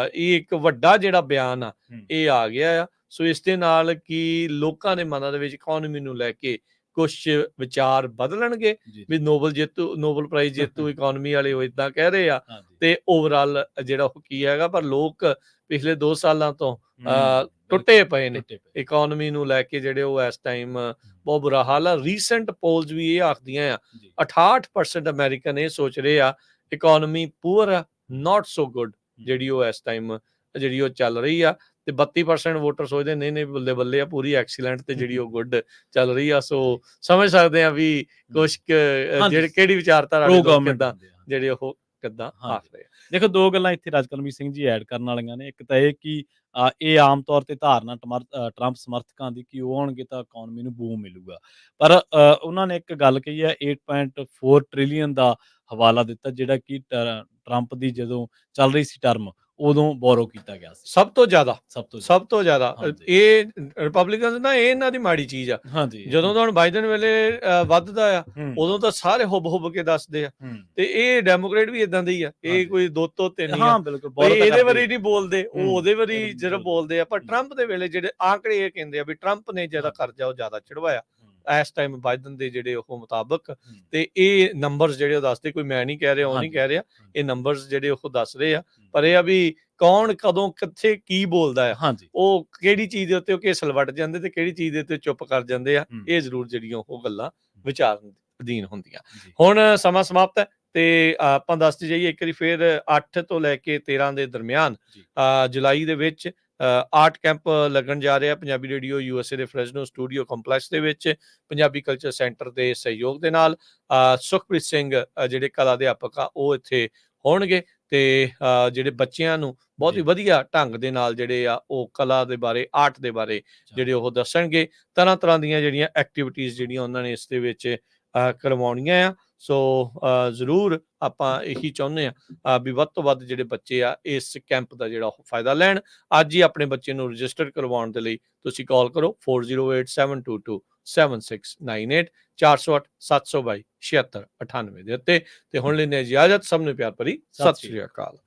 ਇਹ ਇੱਕ ਵੱਡਾ ਜਿਹੜਾ ਬਿਆਨ ਆ ਇਹ ਆ ਗਿਆ ਆ। ਸੋ ਇਸ ਦੇ ਨਾਲ ਕਿ ਲੋਕਾਂ ਦੇ ਮਨਾਂ ਦੇ ਵਿੱਚ ਇਕਨੋਮੀ ਨੂੰ ਲੈ ਕੇ ਕੁਛ ਵਿਚਾਰ ਬਦਲਣਗੇ ਵੀ ਨੋਬਲ ਪ੍ਰਾਈਜ਼ ਜੇਤੂ ਇਕਨੋਮੀ ਵਾਲੇ ਉਹ ਇਦਾਂ ਕਹਿ ਰਹੇ ਆ ਤੇ ਓਵਰਆਲ ਜਿਹੜਾ ਉਹ ਕੀ ਹੈਗਾ। ਪਰ ਲੋਕ ਪਿਛਲੇ 2 ਸਾਲਾਂ ਤੋਂ ਟੁੱਟੇ ਪਏ ਨੇ ਇਕਨੋਮੀ ਨੂੰ ਲੈ ਕੇ, ਜਿਹੜੇ ਉਹ ਇਸ ਟਾਈਮ ਬਹੁਤ ਬੁਰਾ ਹਾਲ ਆ। ਰੀਸੈਂਟ ਪੋਲਸ ਵੀ ਇਹ ਆਖਦੀਆਂ ਆ 68% ਅਮਰੀਕਨ ਇਹ ਸੋਚ ਰਹੇ ਆ ਇਕਨੋਮੀ ਪੂਅਰ ਆ, ਨਾਟ ਸੋ ਗੁੱਡ ਜਿਹੜੀ ਉਹ ਇਸ ਟਾਈਮ ਜਿਹੜੀ ਉਹ ਚੱਲ ਰਹੀ ਆ। ਤੇ 32% ਵੋਟਰ ਸੋਚਦੇ ਨਹੀਂ ਨਹੀਂ ਬੱਲੇ ਬੱਲੇ ਆ, ਪੂਰੀ ਐਕਸੀਲੈਂਟ ਤੇ ਜਿਹੜੀ ਉਹ ਗੁੱਡ ਚੱਲ ਰਹੀ ਆ। ਸੋ ਸਮਝ ਸਕਦੇ ਆ ਵੀ ਕੁਛ ਹਾਂਜੀ ਜਿਹੜੇ ਕਿਹੜੀ ਵਿਚਾਰਧਾਰਾ ਵਾਲੇ ਪ੍ਰੋ ਲੋਕ ਗਵਰਨਮੈਂਟ ਕਿੱਦਾਂ ਬੰਦੇ ਆ। ਜਿਹੜੇ ਉਹ ਕਿੱਦਾਂ ਹਾਂਜੀ ਆਖਦੇ ਆ। ਦੇਖੋ 2 ਗੱਲਾਂ ਇੱਥੇ ਰਾਜਕਰਮੀ ਸਿੰਘ ਜੀ ਐਡ ਕਰਨ ਵਾਲੀਆਂ ਨੇ। ਇੱਕ ਤਾਂ ਇਹ ਕਿ ਇਹ ਆਮ ਤੌਰ ਤੇ ਧਾਰਨਾ ਟਰੰਪ ਸਮਰਥਕਾਂ ਦੀ ਕਿ ਉਹ ਆਉਣਗੇ ਤਾਂ ਇਕੋਨਮੀ ਨੂੰ ਬੂਮ ਮਿਲੂਗਾ। ਪਰ ਉਹਨਾਂ ਨੇ ਇੱਕ ਗੱਲ ਕਹੀ ਹੈ 8.4 ਟ੍ਰਿਲੀਅਨ ਦਾ ਹਵਾਲਾ ਦਿੱਤਾ ਜਿਹੜਾ ਕਿ ਟਰੰਪ ਦੀ ਜਦੋਂ ਚੱਲ ਰਹੀ ਸੀ ਟਰਮ ਉਦੋਂ ਬੋਰੋ ਕੀਤਾ ਗਿਆ ਸੀ। ਸਭ ਤੋਂ ਜ਼ਿਆਦਾ ਸਭ ਤੋਂ ਸਭ ਤੋਂ ਜ਼ਿਆਦਾ ਹਾਂਜੀ। ਇਹ ਰਿਪਬਲਿਕਨਸ ਨਾ ਇਹ ਇਹਨਾਂ ਦੀ ਮਾੜੀ ਚੀਜ਼ ਆ। ਹਾਂਜੀ ਜਦੋਂ ਤਾਂ ਹੁਣ ਬਾਈਡਨ ਵੇਲੇ ਵੱਧਦਾ ਆ, ਹੂੰ ਉਦੋਂ ਤਾਂ ਸਾਰੇ ਹੁੱਬ ਕੇ ਦੱਸਦੇ ਆ। ਹੂੰ ਤੇ ਇਹ ਡੈਮੋਕ੍ਰੇਟ ਵੀ ਇਦਾਂ ਦੇ ਹੀ ਆ, ਇਹ ਹਾਂਜੀ ਕੋਈ 2 ਤੋਂ 3 ਹੀ ਆ। ਹਾਂ ਬਿਲਕੁਲ ਵੀ ਬੋਰੋ ਤਾਂ ਇਹਦੇ ਕਰਦੇ ਬਾਰੇ ਹੀ। ਨਹੀਂ ਬੋਲਦੇ, ਉਹ ਹੂੰ, ਉਹਦੇ ਬਾਰੇ ਇਹਦੇ ਜਿਹੜਾ ਬੋਲਦੇ। ਬੋਲਦੇ ਆ। ਪਰ ਹੂੰ। ਟਰੰਪ ਦੇ ਵੇਲੇ ਜਿਹੜੇ ਆંકੜੇ ਇਹ ਕਹਿੰਦੇ ਆ ਵੀ ਟਰੰਪ ਨੇ ਜਿਹੜਾ ਕਰਜ਼ਾ ਉਹ ਜ਼ਿਆਦਾ ਚੜਵਾਇਆ ਇਸ ਟਾਈਮ ਬਾਈਡਨ ਦੇ ਜਿਹੜੇ ਉਹ ਮੁਤਾਬਕ। ਤੇ ਇਹ ਨੰਬਰਸ ਜਿਹੜੇ ਉਹ ਦੱਸਦੇ, ਕੋਈ ਮੈਂ ਨਹੀਂ ਕਹਿ ਰਿਹਾ, ਉਹ ਨਹੀਂ ਕਹਿ ਰਿਹਾ, ਇਹ ਨੰਬਰਸ ਜਿਹੜੇ ਉਹ ਦੱਸ ਰਹੇ ਆ। ਪਰ ਇਹ ਆ ਵੀ ਕੌਣ ਕਦੋਂ ਕਿੱਥੇ ਕੀ ਬੋਲਦਾ ਆ, ਹਾਂਜੀ ਉਹ ਕਿਹੜੀ ਚੀਜ਼ ਦੇ ਉੱਤੇ ਉਹ ਘੇਸਲ ਵੱਟ ਜਾਂਦੇ ਤੇ ਕਿਹੜੀ ਚੀਜ਼ ਦੇ ਉੱਤੇ ਚੁੱਪ ਕਰ ਜਾਂਦੇ ਆ। ਹੂੰ। ਇਹ ਜ਼ਰੂਰ ਜਿਹੜੀਆਂ ਉਹ ਗੱਲਾਂ ਵਿਚਾਰ ਅਧੀਨ ਹੁੰਦੀਆਂ। ਜੀ। ਹੁਣ ਸਮਾਂ ਸਮਾਪਤ ਹੈ ਤੇ ਆਪਾਂ ਦੱਸਦੇ ਜਾਈਏ ਇੱਕ ਵਾਰੀ ਫਿਰ 8 ਤੋਂ ਲੈ ਕੇ 13 ਦੇ ਦਰਮਿਆਨ ਜੀ। ਜੁਲਾਈ ਦੇ ਵਿੱਚ ਆਰਟ ਕੈਂਪ ਲੱਗਣ ਜਾ ਰਿਹਾ ਪੰਜਾਬੀ ਰੇਡੀਓ USA ਦੇ ਫ੍ਰੈਜ਼ਨੋ ਸਟੂਡੀਓ ਕੰਪਲੈਕਸ ਦੇ ਵਿੱਚ, ਪੰਜਾਬੀ ਕਲਚਰ ਸੈਂਟਰ ਦੇ ਸਹਿਯੋਗ ਦੇ ਨਾਲ। ਸੁਖਪ੍ਰੀਤ ਸਿੰਘ ਜਿਹੜੇ ਕਲਾ ਅਧਿਆਪਕ ਆ ਉਹ ਇੱਥੇ ਹੋਣਗੇ ਤੇ ਜਿਹੜੇ ਬੱਚਿਆਂ ਨੂੰ ਬਹੁਤ ਹੀ ਜੀ। ਵਧੀਆ ਢੰਗ ਦੇ ਨਾਲ ਜਿਹੜੇ ਆ ਉਹ ਕਲਾ ਦੇ ਬਾਰੇ, ਆਰਟ ਦੇ ਬਾਰੇ ਜਿਹੜੇ ਉਹ ਦੱਸਣਗੇ। ਤਰ੍ਹਾਂ ਦੀਆਂ ਜਿਹੜੀਆਂ ਐਕਟੀਵਿਟੀਜ਼ ਜਿਹੜੀਆਂ ਉਹਨਾਂ ਨੇ ਇਸ ਦੇ ਵਿੱਚ ਕਰਵਾਉਣੀਆਂ ਆ। ਸੋ ਜ਼ਰੂਰ ਆਪਾਂ ਇਹੀ ਚਾਹੁੰਦੇ ਆ ਵੀ ਵੱਧ ਤੋਂ ਵੱਧ ਜਿਹੜੇ ਬੱਚੇ ਆ ਇਸ ਕੈਂਪ ਦਾ ਜਿਹੜਾ ਉਹ ਫਾਇਦਾ ਲੈਣ। ਅੱਜ ਹੀ ਆਪਣੇ ਬੱਚੇ ਨੂੰ ਰਜਿਸਟਰ ਕਰਵਾਉਣ ਦੇ ਲਈ ਤੁਸੀਂ ਕਾਲ ਕਰੋ 4087227698 408 722 7698 ਦੇ ਉੱਤੇ। ਤੇ ਹੁਣ ਲੈਣੇ ਇਜਾਜ਼ਤ, ਸਭ ਨੂੰ ਪਿਆਰ ਭਰੀ ਸਤਿ ਸ਼੍ਰੀ ਅਕਾਲ।